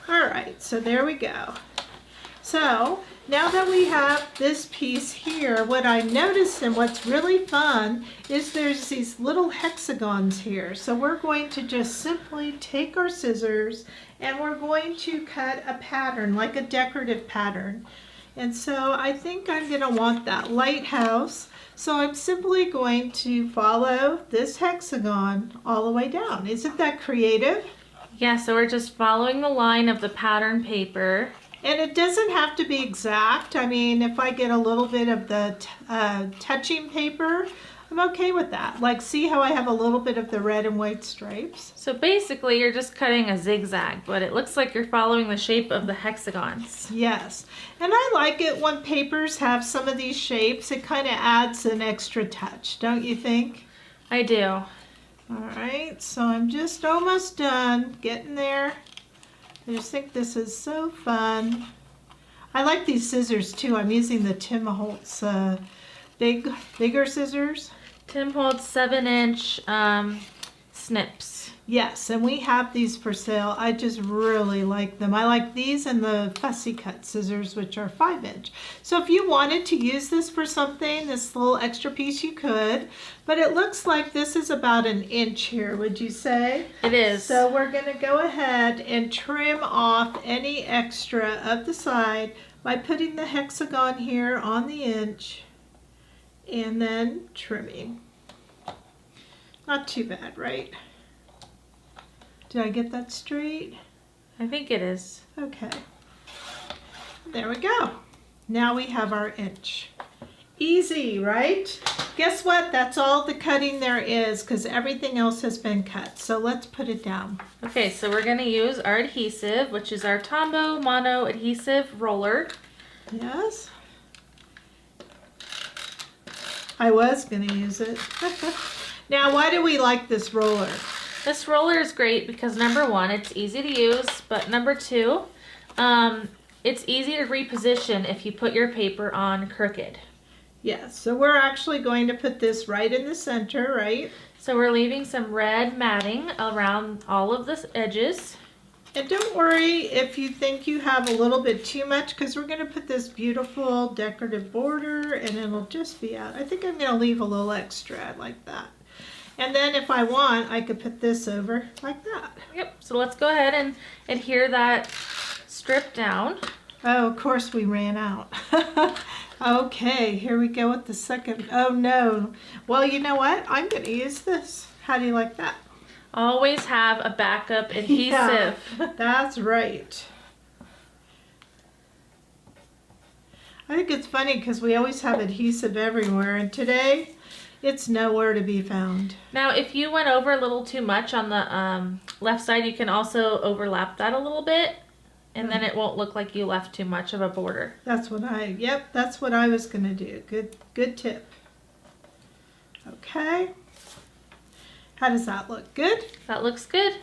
All right, so there we go. So now that we have this piece here, what I noticed and what's really fun is there's these little hexagons here. So we're going to just simply take our scissors and we're going to cut a pattern, like a decorative pattern. And so I think I'm going to want that lighthouse. So I'm simply going to follow this hexagon all the way down. Isn't that creative?
Yeah, so we're just following the line of the pattern paper.
And it doesn't have to be exact. I mean, if I get a little bit of the touching paper, I'm okay with that. Like, see how I have a little bit of the red and white stripes?
So basically, you're just cutting a zigzag, but it looks like you're following the shape of the hexagons.
Yes. And I like it when papers have some of these shapes. It kind of adds an extra touch, don't you think?
I do.
All right, so I'm just almost done getting there. I just think this is so fun. I like these scissors too. I'm using the Tim Holtz bigger scissors.
Tim Holtz 7-inch snips.
Yes, and we have these for sale. I just really like them. I like these and the Fussy Cut scissors, which are 5-inch. So if you wanted to use this for something, this little extra piece, you could. But it looks like this is about 1 inch here, would you say?
It is.
So we're going to go ahead and trim off any extra of the side by putting the hexagon here on the inch and then trimming. Not too bad, right? Did I get that straight?
I think it is.
Okay. There we go. Now we have our inch. Easy, right? Guess what? That's all the cutting there is because everything else has been cut. So let's put it down.
Okay, so we're going to use our adhesive, which is our Tombow Mono Adhesive Roller.
Yes. I was going to use it. Now, why do we like this roller?
This roller is great because number 1, it's easy to use, but number 2, it's easy to reposition if you put your paper on crooked.
Yes, so we're actually going to put this right in the center, right?
So we're leaving some red matting around all of the edges.
And don't worry if you think you have a little bit too much because we're going to put this beautiful decorative border and it'll just be out. I think I'm going to leave a little extra like that. And then if I want, I could put this over like that.
Yep, so let's go ahead and adhere that strip down.
Oh, of course we ran out. Okay, here we go with the second. Oh no. Well, you know what? I'm going to use this. How do you like that?
Always have a backup adhesive.
Yeah, that's right. I think it's funny because we always have adhesive everywhere, and today It's nowhere to be found.
Now, if you went over a little too much on the left side, you can also overlap that a little bit, and then it won't look like you left too much of a border.
That's what that's what I was going to do. Good tip. Okay. How does that look? Good?
That looks good.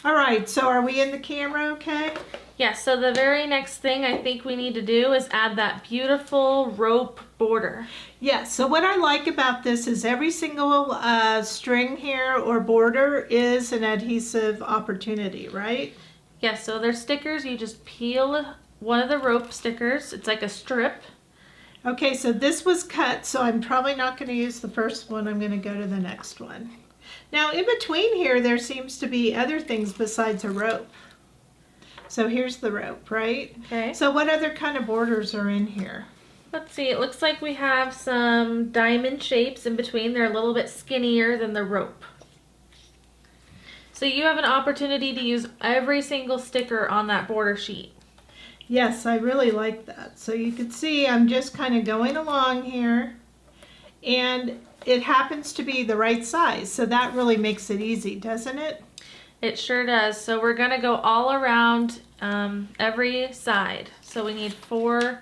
All right, so are we in the camera okay?
Yes, so the very next thing I think we need to do is add that beautiful rope border.
Yes, so what I like about this is every single string here or border is an adhesive opportunity, right?
Yes, so they're stickers. You just peel one of the rope stickers. It's like a strip.
Okay, so this was cut, so I'm probably not going to use the first one. I'm going to go to the next one. Now, in between here, there seems to be other things besides a rope. So here's the rope, right?
Okay.
So what other kind of borders are in here?
Let's see, it looks like we have some diamond shapes in between. They're a little bit skinnier than the rope. So you have an opportunity to use every single sticker on that border sheet.
Yes, I really like that. So you can see I'm just kind of going along here, and it happens to be the right size. So that really makes it easy, doesn't it?
It sure does. So we're going to go all around every side. So we need 4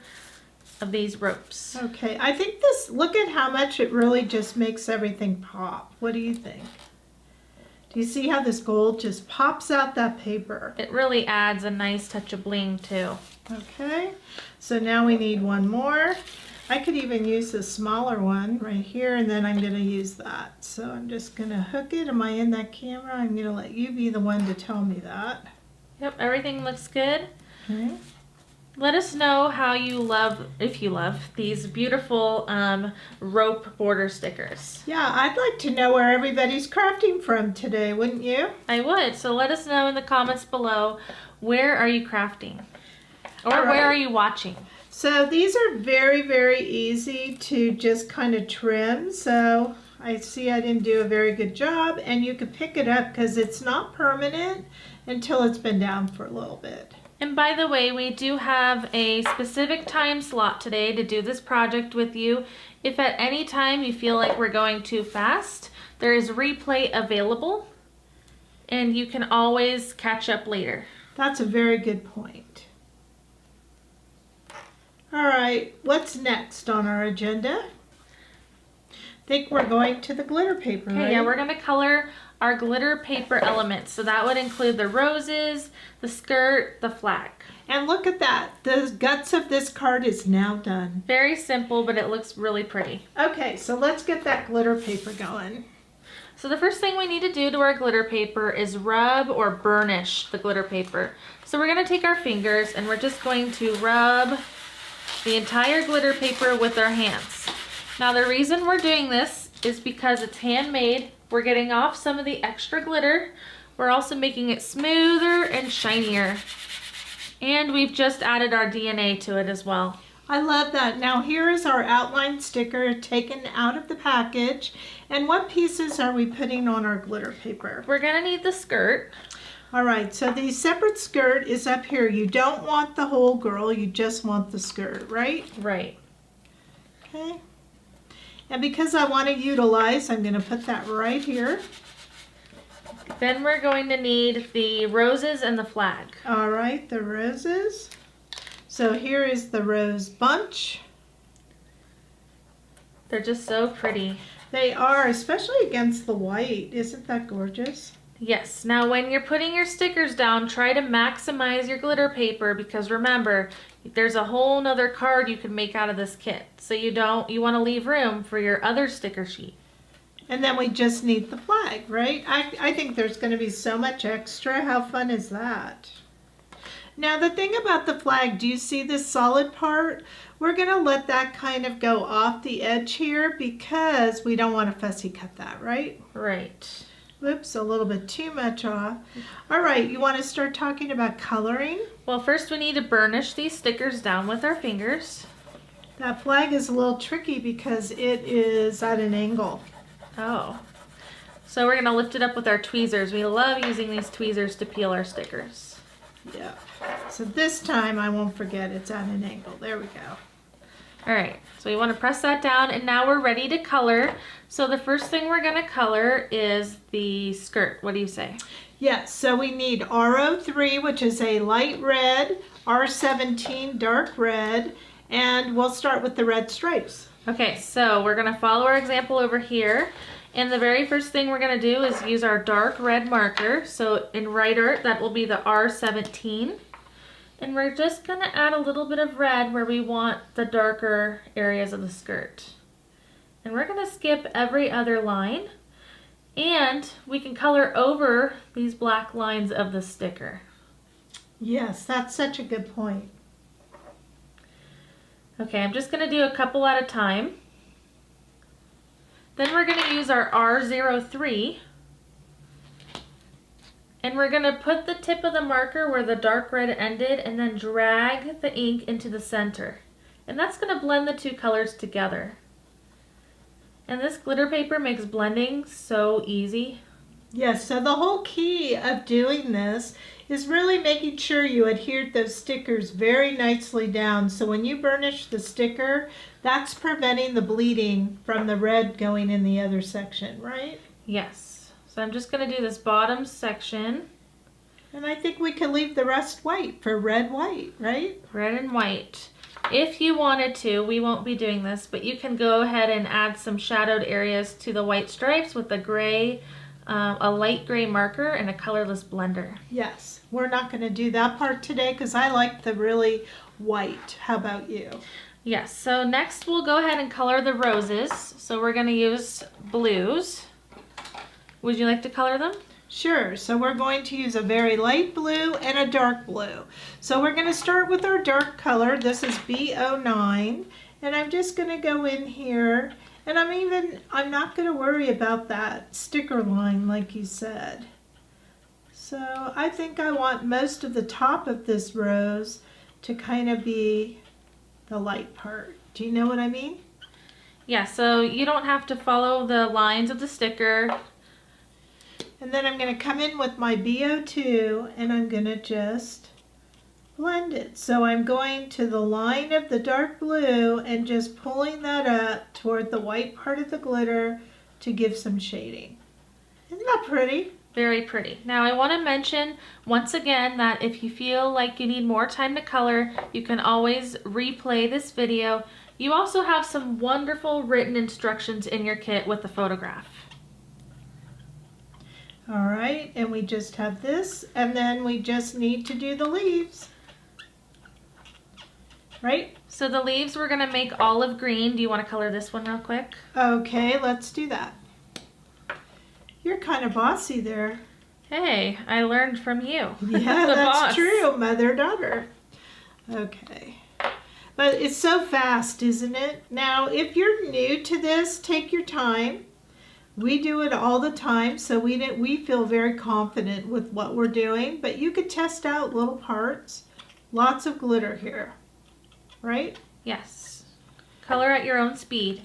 of these ropes.
Okay, I think this, look at how much it really just makes everything pop. What do you think? Do you see how this gold just pops out that paper?
It really adds a nice touch of bling too.
Okay, so now we need one more. I could even use a smaller one right here, and then I'm going to use that. So I'm just going to hook it. Am I in that camera? I'm going to let you be the one to tell me that.
Yep, everything looks good.
Okay.
Let us know how you love, if you love, these beautiful rope border stickers.
Yeah, I'd like to know where everybody's crafting from today, wouldn't you?
I would. So let us know in the comments below, where are you crafting? Or where are you watching?
So these are very, very easy to just kind of trim. So I see I didn't do a very good job, and you can pick it up because it's not permanent until it's been down for a little bit.
And by the way, we do have a specific time slot today to do this project with you. If at any time you feel like we're going too fast, there is replay available, and you can always catch up later.
That's a very good point. All right, what's next on our agenda? I think we're going to the glitter paper,
Okay,
right?
yeah, we're gonna color our glitter paper elements. So that would include the roses, the skirt, the flag.
And look at that. The guts of this card is now done.
Very simple, but it looks really pretty.
Okay, so let's get that glitter paper going.
So the first thing we need to do to our glitter paper is rub or burnish the glitter paper. So we're gonna take our fingers and we're just going to rub the entire glitter paper with our hands. Now the reason we're doing this is because it's handmade. We're getting off some of the extra glitter. We're also making it smoother and shinier. And we've just added our DNA to it as well.
I love that. Now here is our outline sticker taken out of the package. And what pieces are we putting on our glitter paper?
We're gonna need the skirt.
All right, so the separate skirt is up here. You don't want the whole girl, you just want the skirt, right?
Right.
Okay. And because I want to utilize, I'm going to put that right here.
Then we're going to need the roses and the flag.
All right, the roses. So here is the rose bunch.
They're just so pretty.
They are, especially against the white. Isn't that gorgeous?
Yes. Now when you're putting your stickers down, try to maximize your glitter paper, because remember, there's a whole nother card you can make out of this kit. So you want to leave room for your other sticker sheet.
And then we just need the flag, right? I think there's going to be so much extra. How fun is that? Now the thing about the flag, do you see this solid part? We're going to let that kind of go off the edge here because we don't want to fussy cut that, right?
Right.
Whoops, a little bit too much off. All right, you want to start talking about coloring?
Well, first we need to burnish these stickers down with our fingers.
That flag is a little tricky because it is at an angle.
Oh. So we're going to lift it up with our tweezers. We love using these tweezers to peel our stickers.
Yeah. So this time I won't forget it's at an angle. There we go.
All right, so you want to press that down, and now we're ready to color. So the first thing we're going to color is the skirt. What do you say?
Yes, so we need R03, which is a light red, R17 dark red, and we'll start with the red stripes.
Okay, so we're going to follow our example over here. And the very first thing we're going to do is use our dark red marker. So in Right Art, that will be the R17. And we're just going to add a little bit of red where we want the darker areas of the skirt. And we're going to skip every other line. And we can color over these black lines of the sticker.
Yes, that's such a good point.
Okay, I'm just going to do a couple at a time. Then we're going to use our R03. And we're going to put the tip of the marker where the dark red ended and then drag the ink into the center. And that's going to blend the two colors together. And this glitter paper makes blending so easy.
Yes, so the whole key of doing this is really making sure you adhere those stickers very nicely down. So when you burnish the sticker, that's preventing the bleeding from the red going in the other section, right?
Yes. So I'm just going to do this bottom section.
And I think we can leave the rest white for red-white, right?
Red and white. If you wanted to, we won't be doing this, but you can go ahead and add some shadowed areas to the white stripes with a gray, a light gray marker and a colorless blender.
Yes, we're not going to do that part today because I like the really white. How about you?
Yes, so next we'll go ahead and color the roses. So we're going to use blues. Would you like to color them?
Sure, so we're going to use a very light blue and a dark blue. So we're going to start with our dark color. This is B09, and I'm just going to go in here, and I'm not going to worry about that sticker line like you said. So I think I want most of the top of this rose to kind of be the light part. Do you know what I mean?
Yeah, so you don't have to follow the lines of the sticker.
And then I'm going to come in with my B02 and I'm going to just blend it. So I'm going to the line of the dark blue and just pulling that up toward the white part of the glitter to give some shading. Isn't that pretty?
Very pretty. Now I want to mention once again that if you feel like you need more time to color, you can always replay this video. You also have some wonderful written instructions in your kit with the photograph.
All right, and we just have this, and then we just need to do the leaves. Right?
So the leaves we're going to make olive green. Do you want to color this one real quick?
Okay, let's do that. You're kind of bossy there.
Hey, I learned from you.
Yeah, that's true, mother-daughter. Okay. But it's so fast, isn't it? Now, if you're new to this, take your time. We do it all the time, so we feel very confident with what we're doing, but you could test out little parts. Lots of glitter here, right?
Yes. Color at your own speed.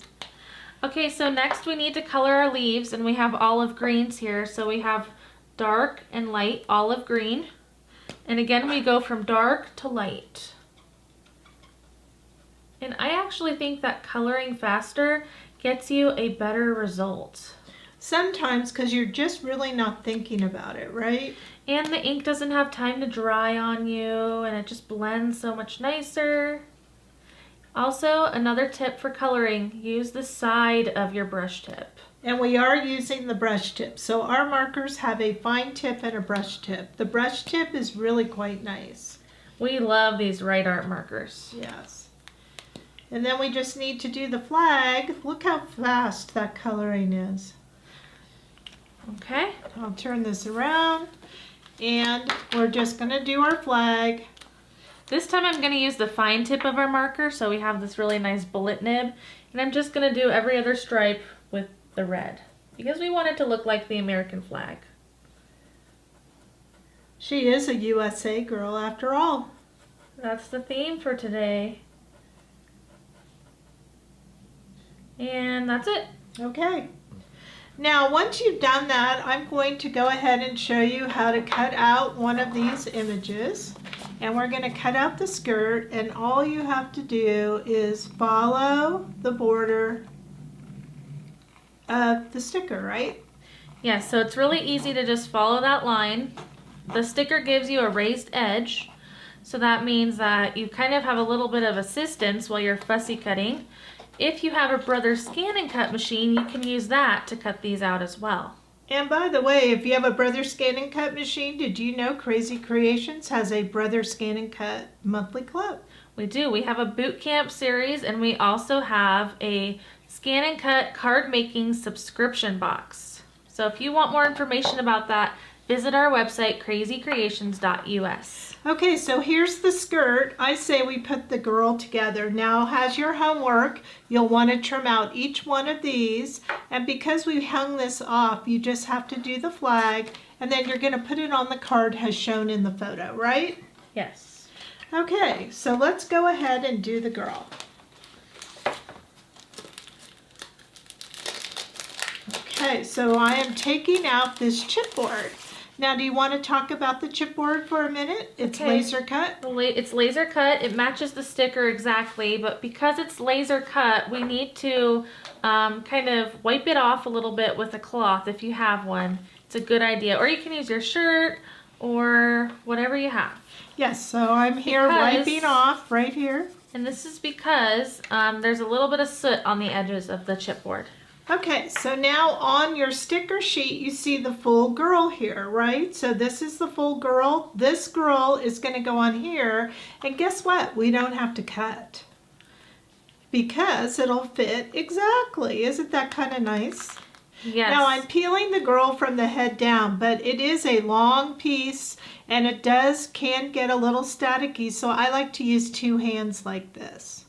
Okay, so next we need to color our leaves, and we have olive greens here. So we have dark and light olive green. And again, we go from dark to light. And I actually think that coloring faster gets you a better result.
Sometimes, because you're just really not thinking about it, right?
And the ink doesn't have time to dry on you, and it just blends so much nicer. Also, another tip for coloring, use the side of your brush tip.
And we are using the brush tip. So our markers have a fine tip and a brush tip. The brush tip is really quite nice.
We love these Right Art markers.
Yes. And then we just need to do the flag. Look how fast that coloring is.
Okay.
I'll turn this around, and we're just going to do our flag.
This time I'm going to use the fine tip of our marker, so we have this really nice bullet nib, and I'm just going to do every other stripe with the red, because we want it to look like the American flag.
She is a USA girl after all.
That's the theme for today. And that's it.
Okay. Now, once you've done that, I'm going to go ahead and show you how to cut out one of these images. and we're going to cut out the skirt, and all you have to do is follow the border of the sticker, right?
Yeah, so it's really easy to just follow that line. The sticker gives you a raised edge, so that means that you kind of have a little bit of assistance while you're fussy cutting. If you have a Brothers Scan and Cut machine, you can use that to cut these out as well.
And by the way, if you have a Brothers Scan and Cut machine, did you know Crazy Creations has a Brothers Scan and Cut monthly club?
We do. We have a boot camp series, and we also have a Scan and Cut card making subscription box. So if you want more information about that, visit our website, crazycreations.us.
Okay, so here's the skirt. I say we put the girl together. Now, as your homework, you'll want to trim out each one of these. And because we hung this off, you just have to do the flag, and then you're going to put it on the card as shown in the photo, right?
Yes.
Okay, so let's go ahead and do the girl. Okay, so I am taking out this chipboard. Now, do you want to talk about the chipboard for a minute? It's laser cut.
It's laser cut. It matches the sticker exactly, but because it's laser cut, we need to kind of wipe it off a little bit with a cloth if you have one. It's a good idea. Or you can use your shirt or whatever you have.
Yes, so I'm here wiping off right here.
And this is because there's a little bit of soot on the edges of the chipboard.
Okay, so now on your sticker sheet, you see the full girl here, right? So this is the full girl. This girl is going to go on here. And guess what? We don't have to cut because it'll fit exactly. Isn't that kind of nice?
Yes.
Now I'm peeling the girl from the head down, but it is a long piece and it can get a little staticky. So I like to use two hands like this.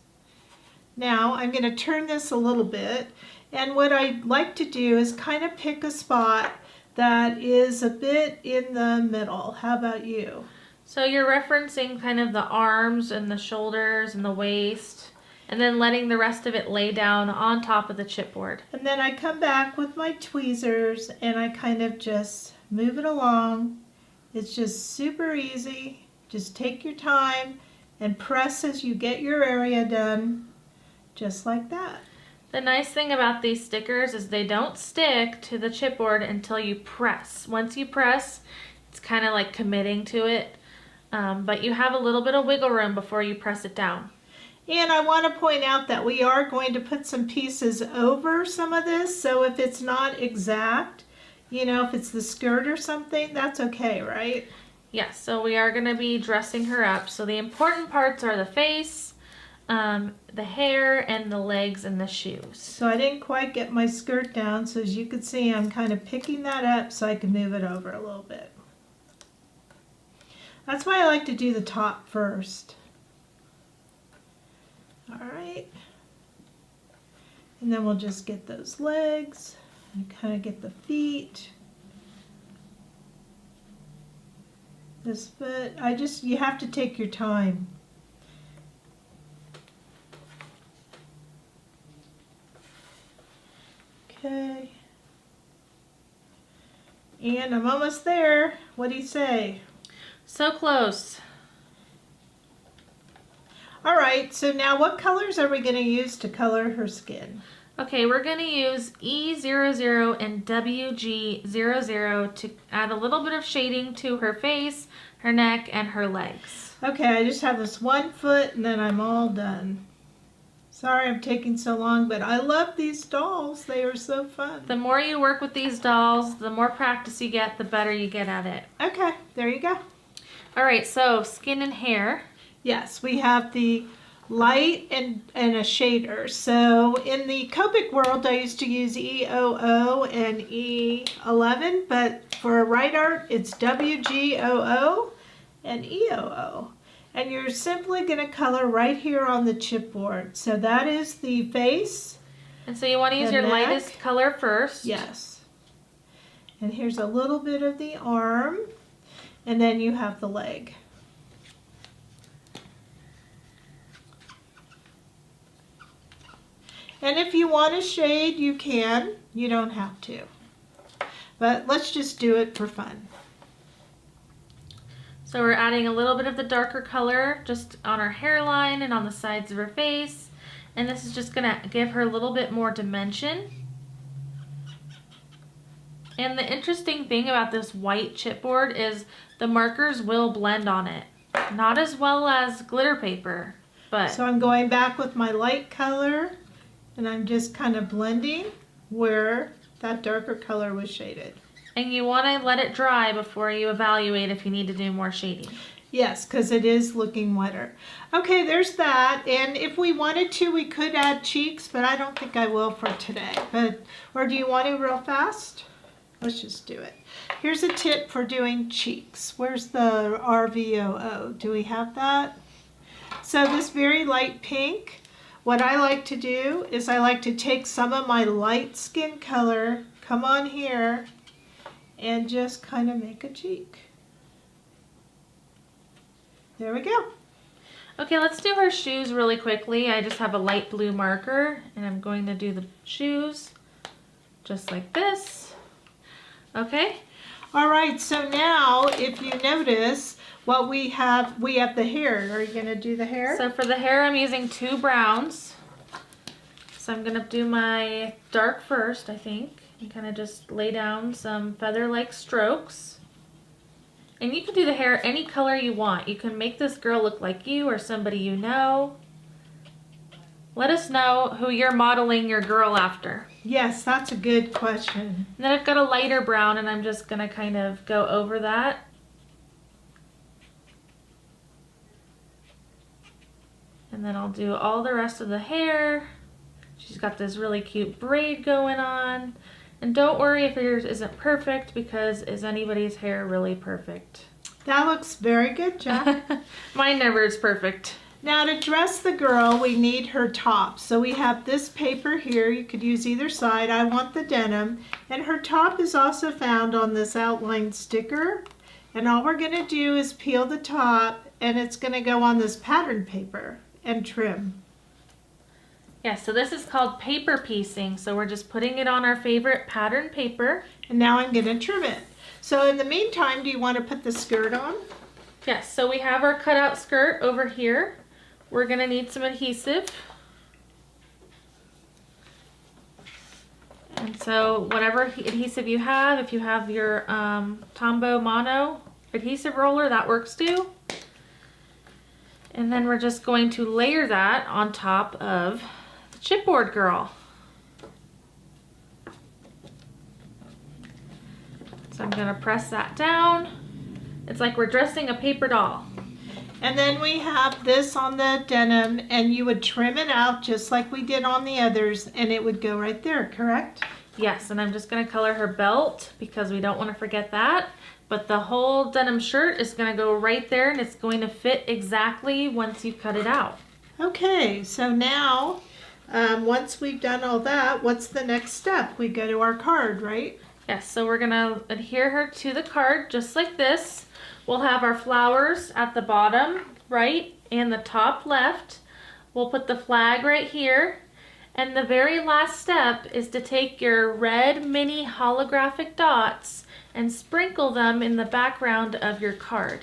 Now I'm going to turn this a little bit. And what I'd like to do is kind of pick a spot that is a bit in the middle. How about you?
So you're referencing kind of the arms and the shoulders and the waist, and then letting the rest of it lay down on top of the chipboard.
And then I come back with my tweezers and I kind of just move it along. It's just super easy. Just take your time and press as you get your area done, just like that.
The nice thing about these stickers is they don't stick to the chipboard until you press. Once you press, it's kind of like committing to it, but you have a little bit of wiggle room before you press it down.
And I want to point out that we are going to put some pieces over some of this, so if it's not exact, you know, if it's the skirt or something, that's okay, right?
Yes, so we are going to be dressing her up. So the important parts are the face, the hair, and the legs and the shoes.
So I didn't quite get my skirt down, so as you can see, I'm kind of picking that up so I can move it over a little bit. That's why I like to do the top first. All right. And then we'll just get those legs and kind of get the feet. This foot, you have to take your time. Okay. And I'm almost there. What do you say?
So close.
All right, so now what colors are we going to use to color her skin?
Okay, we're going to use 𝐒𝐬𝐧𝐷 and WG00 to add a little bit of shading to her face, her neck, and her legs.
Okay, I just have this one foot and then I'm all done. Sorry I'm taking so long, but I love these dolls. They are so fun.
The more you work with these dolls, the more practice you get, the better you get at it.
Okay, there you go.
All right, so skin and hair.
Yes, we have the light and a shader. So in the Copic world, I used to use 𝐒𝐿 and E11, but for Right Art, it's WG00 and 𝐒𝐿. And you're simply going to color right here on the chipboard. So that is the face.
And so you want to use your lightest color first.
Yes. And here's a little bit of the arm. And then you have the leg. And if you want to shade, you can. You don't have to. But let's just do it for fun.
So we're adding a little bit of the darker color just on her hairline and on the sides of her face. And this is just gonna give her a little bit more dimension. And the interesting thing about this white chipboard is the markers will blend on it. Not as well as glitter paper, but...
So I'm going back with my light color and I'm just kind of blending where that darker color was shaded.
And you want to let it dry before you evaluate if you need to do more shading.
Yes, because it is looking wetter. Okay, there's that. And if we wanted to, we could add cheeks, but I don't think I will for today. Or do you want to real fast? Let's just do it. Here's a tip for doing cheeks. Where's the 𝐕OO? Do we have that? So this very light pink, what I like to do is I like to take some of my light skin color, come on here, and just kind of make a cheek. There we go.
Okay, let's do her shoes really quickly. I just have a light blue marker and I'm going to do the shoes just like this. Okay.
All right, so now if you notice what we have the hair. Are you going to do the hair?
So for the hair I'm using 2 browns. So I'm going to do my dark first, I think, and kind of just lay down some feather-like strokes. And you can do the hair any color you want. You can make this girl look like you or somebody you know. Let us know who you're modeling your girl after.
Yes, that's a good question.
And then I've got a lighter brown and I'm just going to kind of go over that. And then I'll do all the rest of the hair. She's got this really cute braid going on. And don't worry if yours isn't perfect, because is anybody's hair really perfect?
That looks very good, Jack.
Mine never is perfect.
Now to dress the girl, we need her top. So we have this paper here. You could use either side. I want the denim. And her top is also found on this outline sticker. And all we're going to do is peel the top, and it's going to go on this pattern paper and trim.
Yeah, so this is called paper piecing. So we're just putting it on our favorite pattern paper.
And now I'm going to trim it. So in the meantime, do you want to put the skirt on?
Yes, so we have our cutout skirt over here. We're going to need some adhesive. And so whatever adhesive you have, if you have your Tombow Mono adhesive roller, that works too. And then we're just going to layer that on top of the chipboard girl. So I'm going to press that down. It's like we're dressing a paper doll.
And then we have this on the denim, and you would trim it out just like we did on the others, and it would go right there, correct?
Yes, and I'm just going to color her belt because we don't want to forget that. But the whole denim shirt is going to go right there, and it's going to fit exactly once you cut it out.
Okay, so now once we've done all that, what's the next step? We go to our card, right?
Yes, so we're going to adhere her to the card just like this. We'll have our flowers at the bottom right and the top left. We'll put the flag right here. And the very last step is to take your red mini holographic dots and sprinkle them in the background of your card.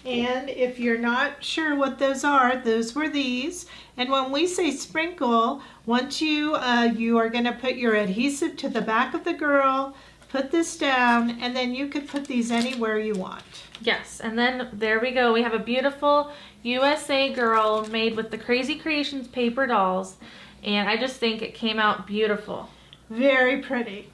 And if you're not sure what those are, those were these. And when we say sprinkle, once you are going to put your adhesive to the back of the girl, put this down, and then you could put these anywhere you want.
Yes, and then there we go. We have a beautiful USA girl made with the Crazy Creations paper dolls, and I just think it came out beautiful.
Very pretty.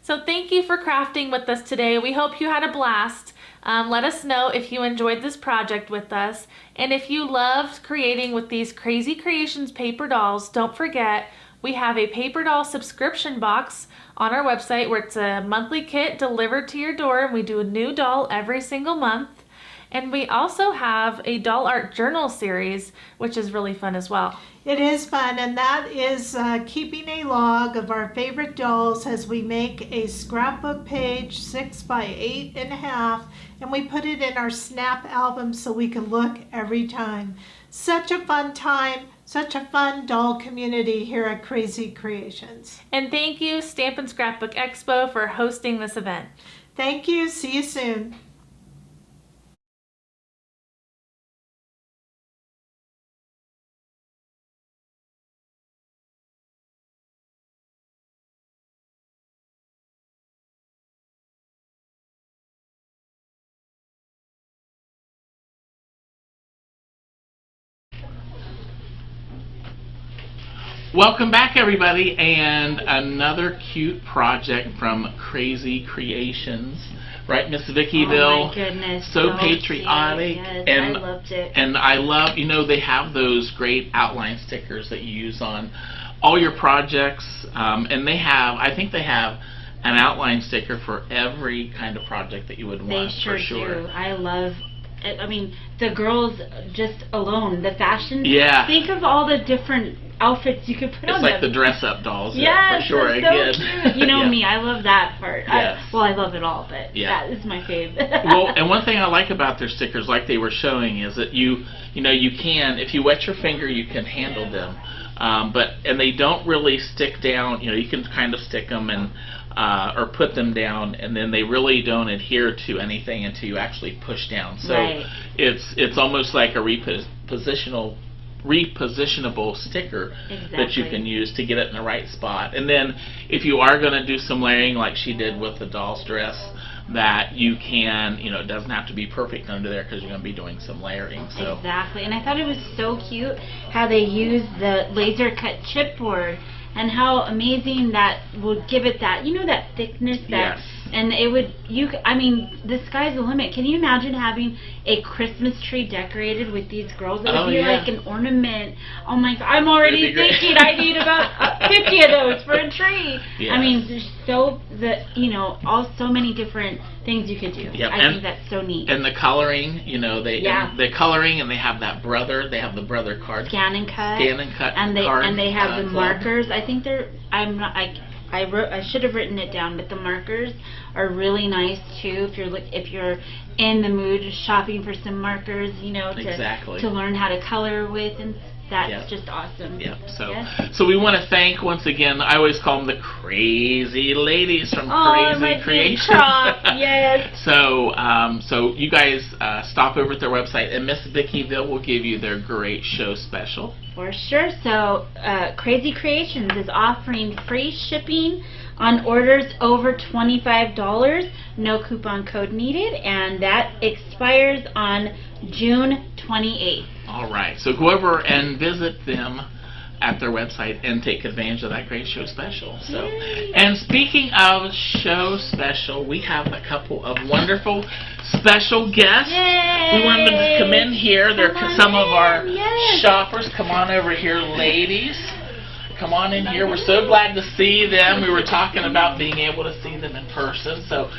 So thank you for crafting with us today. We hope you had a blast. Let us know if you enjoyed this project with us, and if you loved creating with these Crazy Creations paper dolls, don't forget we have a paper doll subscription box on our website where it's a monthly kit delivered to your door, and we do a new doll every single month. And we also have a doll art journal series, which is really fun as well.
It is fun, and that is keeping a log of our favorite dolls as we make a scrapbook page 6 by 8.5, and we put it in our snap album so we can look every time. Such a fun time, such a fun doll community here at Crazy Creations.
And thank you, Stamp and Scrapbook Expo, for hosting this event.
Thank you. See you soon.
Welcome back, everybody, and another cute project from 𝐒𝐲 Creations, right, Miss Vickyville?
Oh my goodness,
so patriotic.
Yes,
and
I loved it.
And I love, you know, they have those great outline stickers that you use on all your projects, and they have, I think they have an outline sticker for every kind of project that you would want.
They sure
for sure
do. I love. I mean, the girls just alone, the fashion.
Yeah.
Think of all the different outfits you could put on
It's like
them.
the dress-up dolls.
Yes,
Yeah, for sure.
they're so cute. You know
Yeah.
me, I love that part.
Yes.
I love it all, but
Yeah.
that is my favorite.
Well, and one thing I like about their stickers, like they were showing, is that you know, you can, if you wet your finger, you can handle them. And they don't really stick down. You know, you can kind of stick them and or put them down, and then they really don't adhere to anything until you actually push down. So
Right.
it's almost like a repositionable sticker that you can use to get it in the right spot. And then if you are going to do some layering like she did with the doll's dress, that you can, you know, it doesn't have to be perfect under there because you're going to be doing some layering. So
Exactly, and I thought it was so cute how they used the laser cut chipboard and how amazing that would give it that, you know, that thickness that,
Yes.
and it would, I mean, the sky's the limit. Can you imagine having a Christmas tree decorated with these girls? It would be like an ornament. Oh my God, I'm already thinking I need about 50 of those for a tree.
Yes.
I mean, there's so many different things you could do.
Yep.
I think that's so neat.
And the coloring, you know, the coloring, and they have that brother. They have the brother card.
Scan and cut.
And
they have the markers. I think they're. I should have written it down, but the markers are really nice too. If you're in the mood of shopping for some markers, you know, to learn how to color with, and that's just awesome.
Yep. So we want to thank once again. I always call them the crazy ladies from 𝐒𝐲 Creations.
Yes.
So you guys stop over at their website, and Miss Vickyville will give you their great show special.
For sure. So 𝐒𝐲 Creations is offering free shipping on orders over $25. No coupon code needed, and that expires on June 28th.
All right. So go over and visit them at their website and take advantage of that great show special. So, and speaking of show special, we have a couple of wonderful special guests.
Yay!
We want them to come in here. They're some of our shoppers. Come on over here, ladies. Come on in here. We're so glad to see them. We were talking about being able to see them in person. So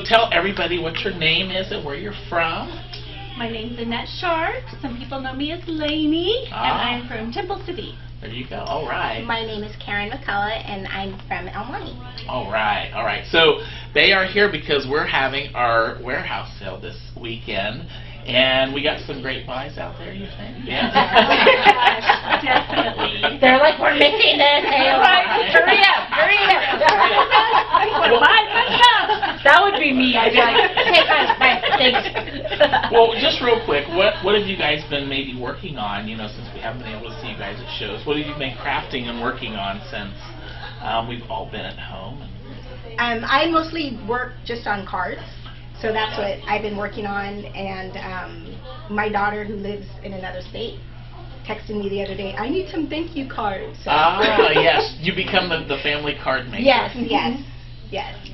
tell everybody what your name is and where you're from.
My name's Annette Sharp. Some people know me as Lainey, and I'm from Temple City.
There you go. All right.
My name is Karen McCullough, and I'm from El Monte.
All right. All right. So they are here because we're having our warehouse sale this weekend, and we got some great buys out there, you think? Yeah.
Definitely.
They're like, we're missing this. Hey, hurry up. That would be me. I'd be like, thanks.
Well, just real quick, what have you guys been maybe working on, you know, since we haven't been able to see you guys at shows? What have you been crafting and working on since we've all been at home?
I mostly work just on cards, so that's what I've been working on, and my daughter, who lives in another state, texted me the other day, I need some thank you cards. So.
Yes, you become the family card maker.
Yes.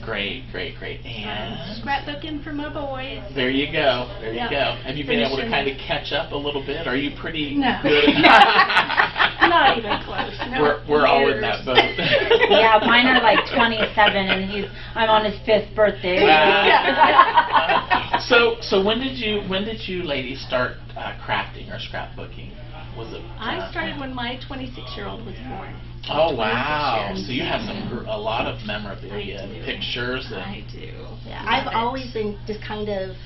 Great. And
Scrapbooking for my boys.
there you go. Have you been able to kind of catch up a little bit? Are you pretty
No.
good?
Not even close. No.
We're all in that boat.
Yeah, mine are like 27, and I'm on his 5th birthday.
So when did you ladies start crafting or scrapbooking? Was it?
I started when my 26-year-old was born.
Oh wow! So you have a lot of memorabilia, and pictures. And
I do.
Yeah, I've always been just kind of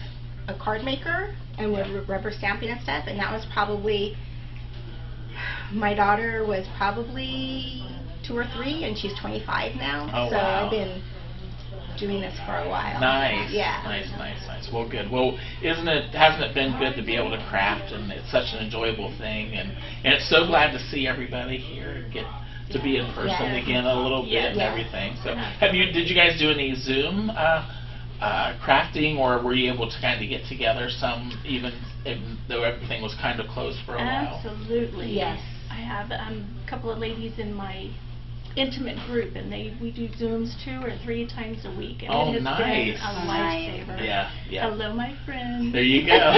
a card maker and with rubber stamping and stuff, and that was probably, my daughter was probably 2 or 3, and she's 25 now.
Oh,
so
wow.
I've been doing this for a while.
Nice.
Yeah.
Nice. Well, good. Well, hasn't it been good to be able to craft, and it's such an enjoyable thing, and it's so glad to see everybody here and get to be in person again a little bit and everything. So, did you guys do any Zoom crafting, or were you able to kind of get together some, even though everything was kind of closed for a while?
Absolutely.
Yes.
I have a couple of ladies in my intimate group, and we do Zooms 2 or 3 times a week, and it has been a lifesaver.
Yeah.
Hello, my friend.
There you go.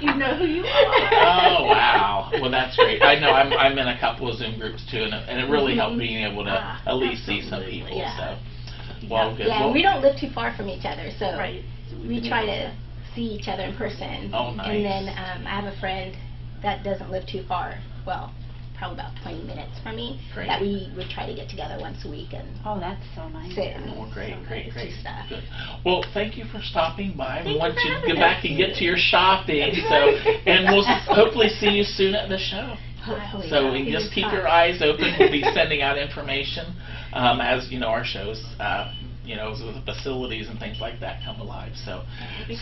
You know who you are.
Oh, wow. Well, that's great. I know I'm in a couple of Zoom groups too, and it really helped being able to at least see some people. So, well, good.
Yeah, we don't live too far from each other, so we try to
to
see each other in person.
Oh, nice.
And then I have a friend that doesn't live too far. Well, probably about 20 minutes from me.
Great.
That we would try to get together once a week and
that's so nice.
sit and
great.
do stuff.
Good. Well, thank you for stopping by. We want you to get back and get to your shopping. And we'll hopefully see you soon at the show. So just keep your eyes open. We'll be sending out information as our shows, the facilities and things like that come alive. So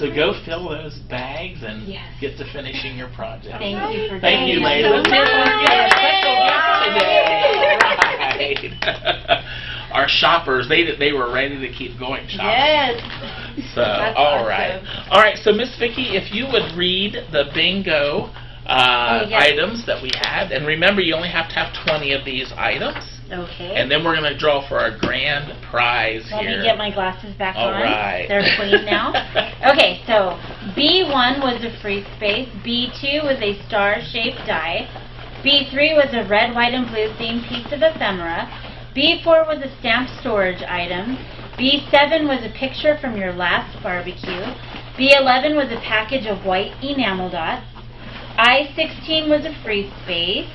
go fill those bags and get to finishing your project.
Thank you for
Thank you, ladies. Let's hear for our special guest today. Right. Our shoppers, they were ready to keep going shopping.
Yes.
So all right. So Miss Vicki, if you would read the bingo items that we had, and remember, you only have to have 20 of these items.
Okay.
And then we're going to draw for our grand prize here.
Let me get my glasses back on.
All right.
They're clean now. Okay, so B1 was a free space. B2 was a star-shaped die. B3 was a red, white, and blue themed piece of ephemera. B4 was a stamp storage item. B7 was a picture from your last barbecue. B11 was a package of white enamel dots. I16 was a free space.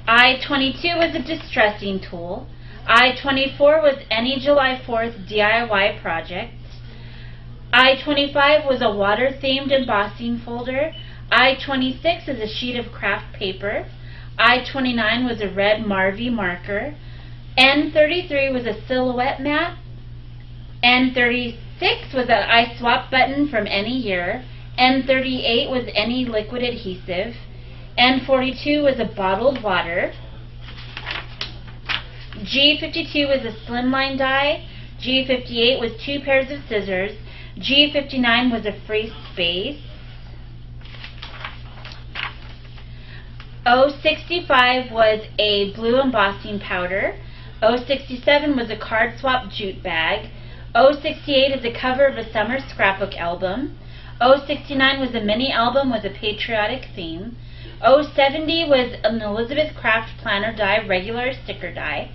I22 was a distressing tool. I24 was any July 4th DIY project. I25 was a water-themed embossing folder. I26 is a sheet of craft paper. I29 was a red Marvy marker. N33 was a silhouette mat. N36 was an I swap button from any year. N38 was any liquid adhesive. N42 was a bottled water. G52 was a slimline die. G58 was 2 pairs of scissors. G59 was a free space. O65 was a blue embossing powder. O67 was a card swap jute bag. O68 is a cover of a summer scrapbook album. O69 was a mini album with a patriotic theme. O70 was an Elizabeth Craft planner die, regular sticker die.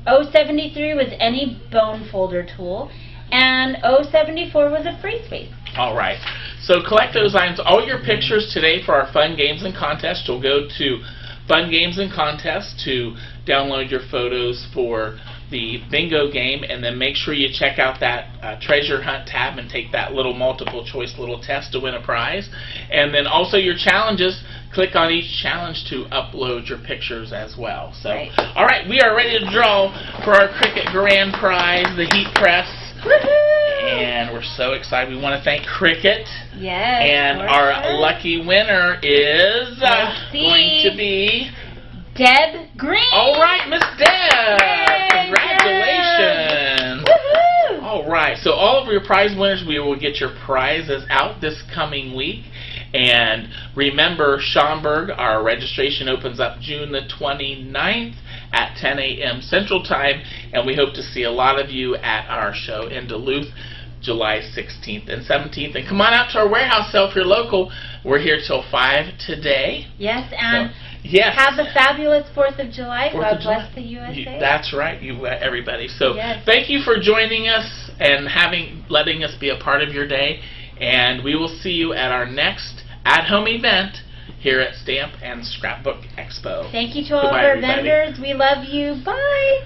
O73 was any bone folder tool. And O74 was a free space.
All right. So collect those items. All your pictures today for our Fun Games and Contests. You'll go to Fun Games and Contests to download your photos for the bingo game, and then make sure you check out that treasure hunt tab and take that little multiple choice little test to win a prize. And then also your challenges, click on each challenge to upload your pictures as well. So all right, we are ready to draw for our Cricut grand prize, the heat press. And we're so excited. We want to thank Cricut.
Yes.
And our lucky winner is going to be
Deb Green.
All right, Miss Deb.
Yay,
congratulations.
Woohoo.
All right, so all of your prize winners, we will get your prizes out this coming week. And remember, Schaumburg, our registration opens up June the 29th at 10 a.m. Central Time, and we hope to see a lot of you at our show in Duluth, July 16th and 17th. And come on out to our warehouse sale if you're local. We're here till 5 today.
Yes, and
yes.
Have a fabulous 4th of July. God bless the USA.
That's right, everybody. So thank you for joining us and letting us be a part of your day. And we will see you at our next at-home event here at Stamp and Scrapbook Expo.
Thank you to all of our vendors. We love you. Bye.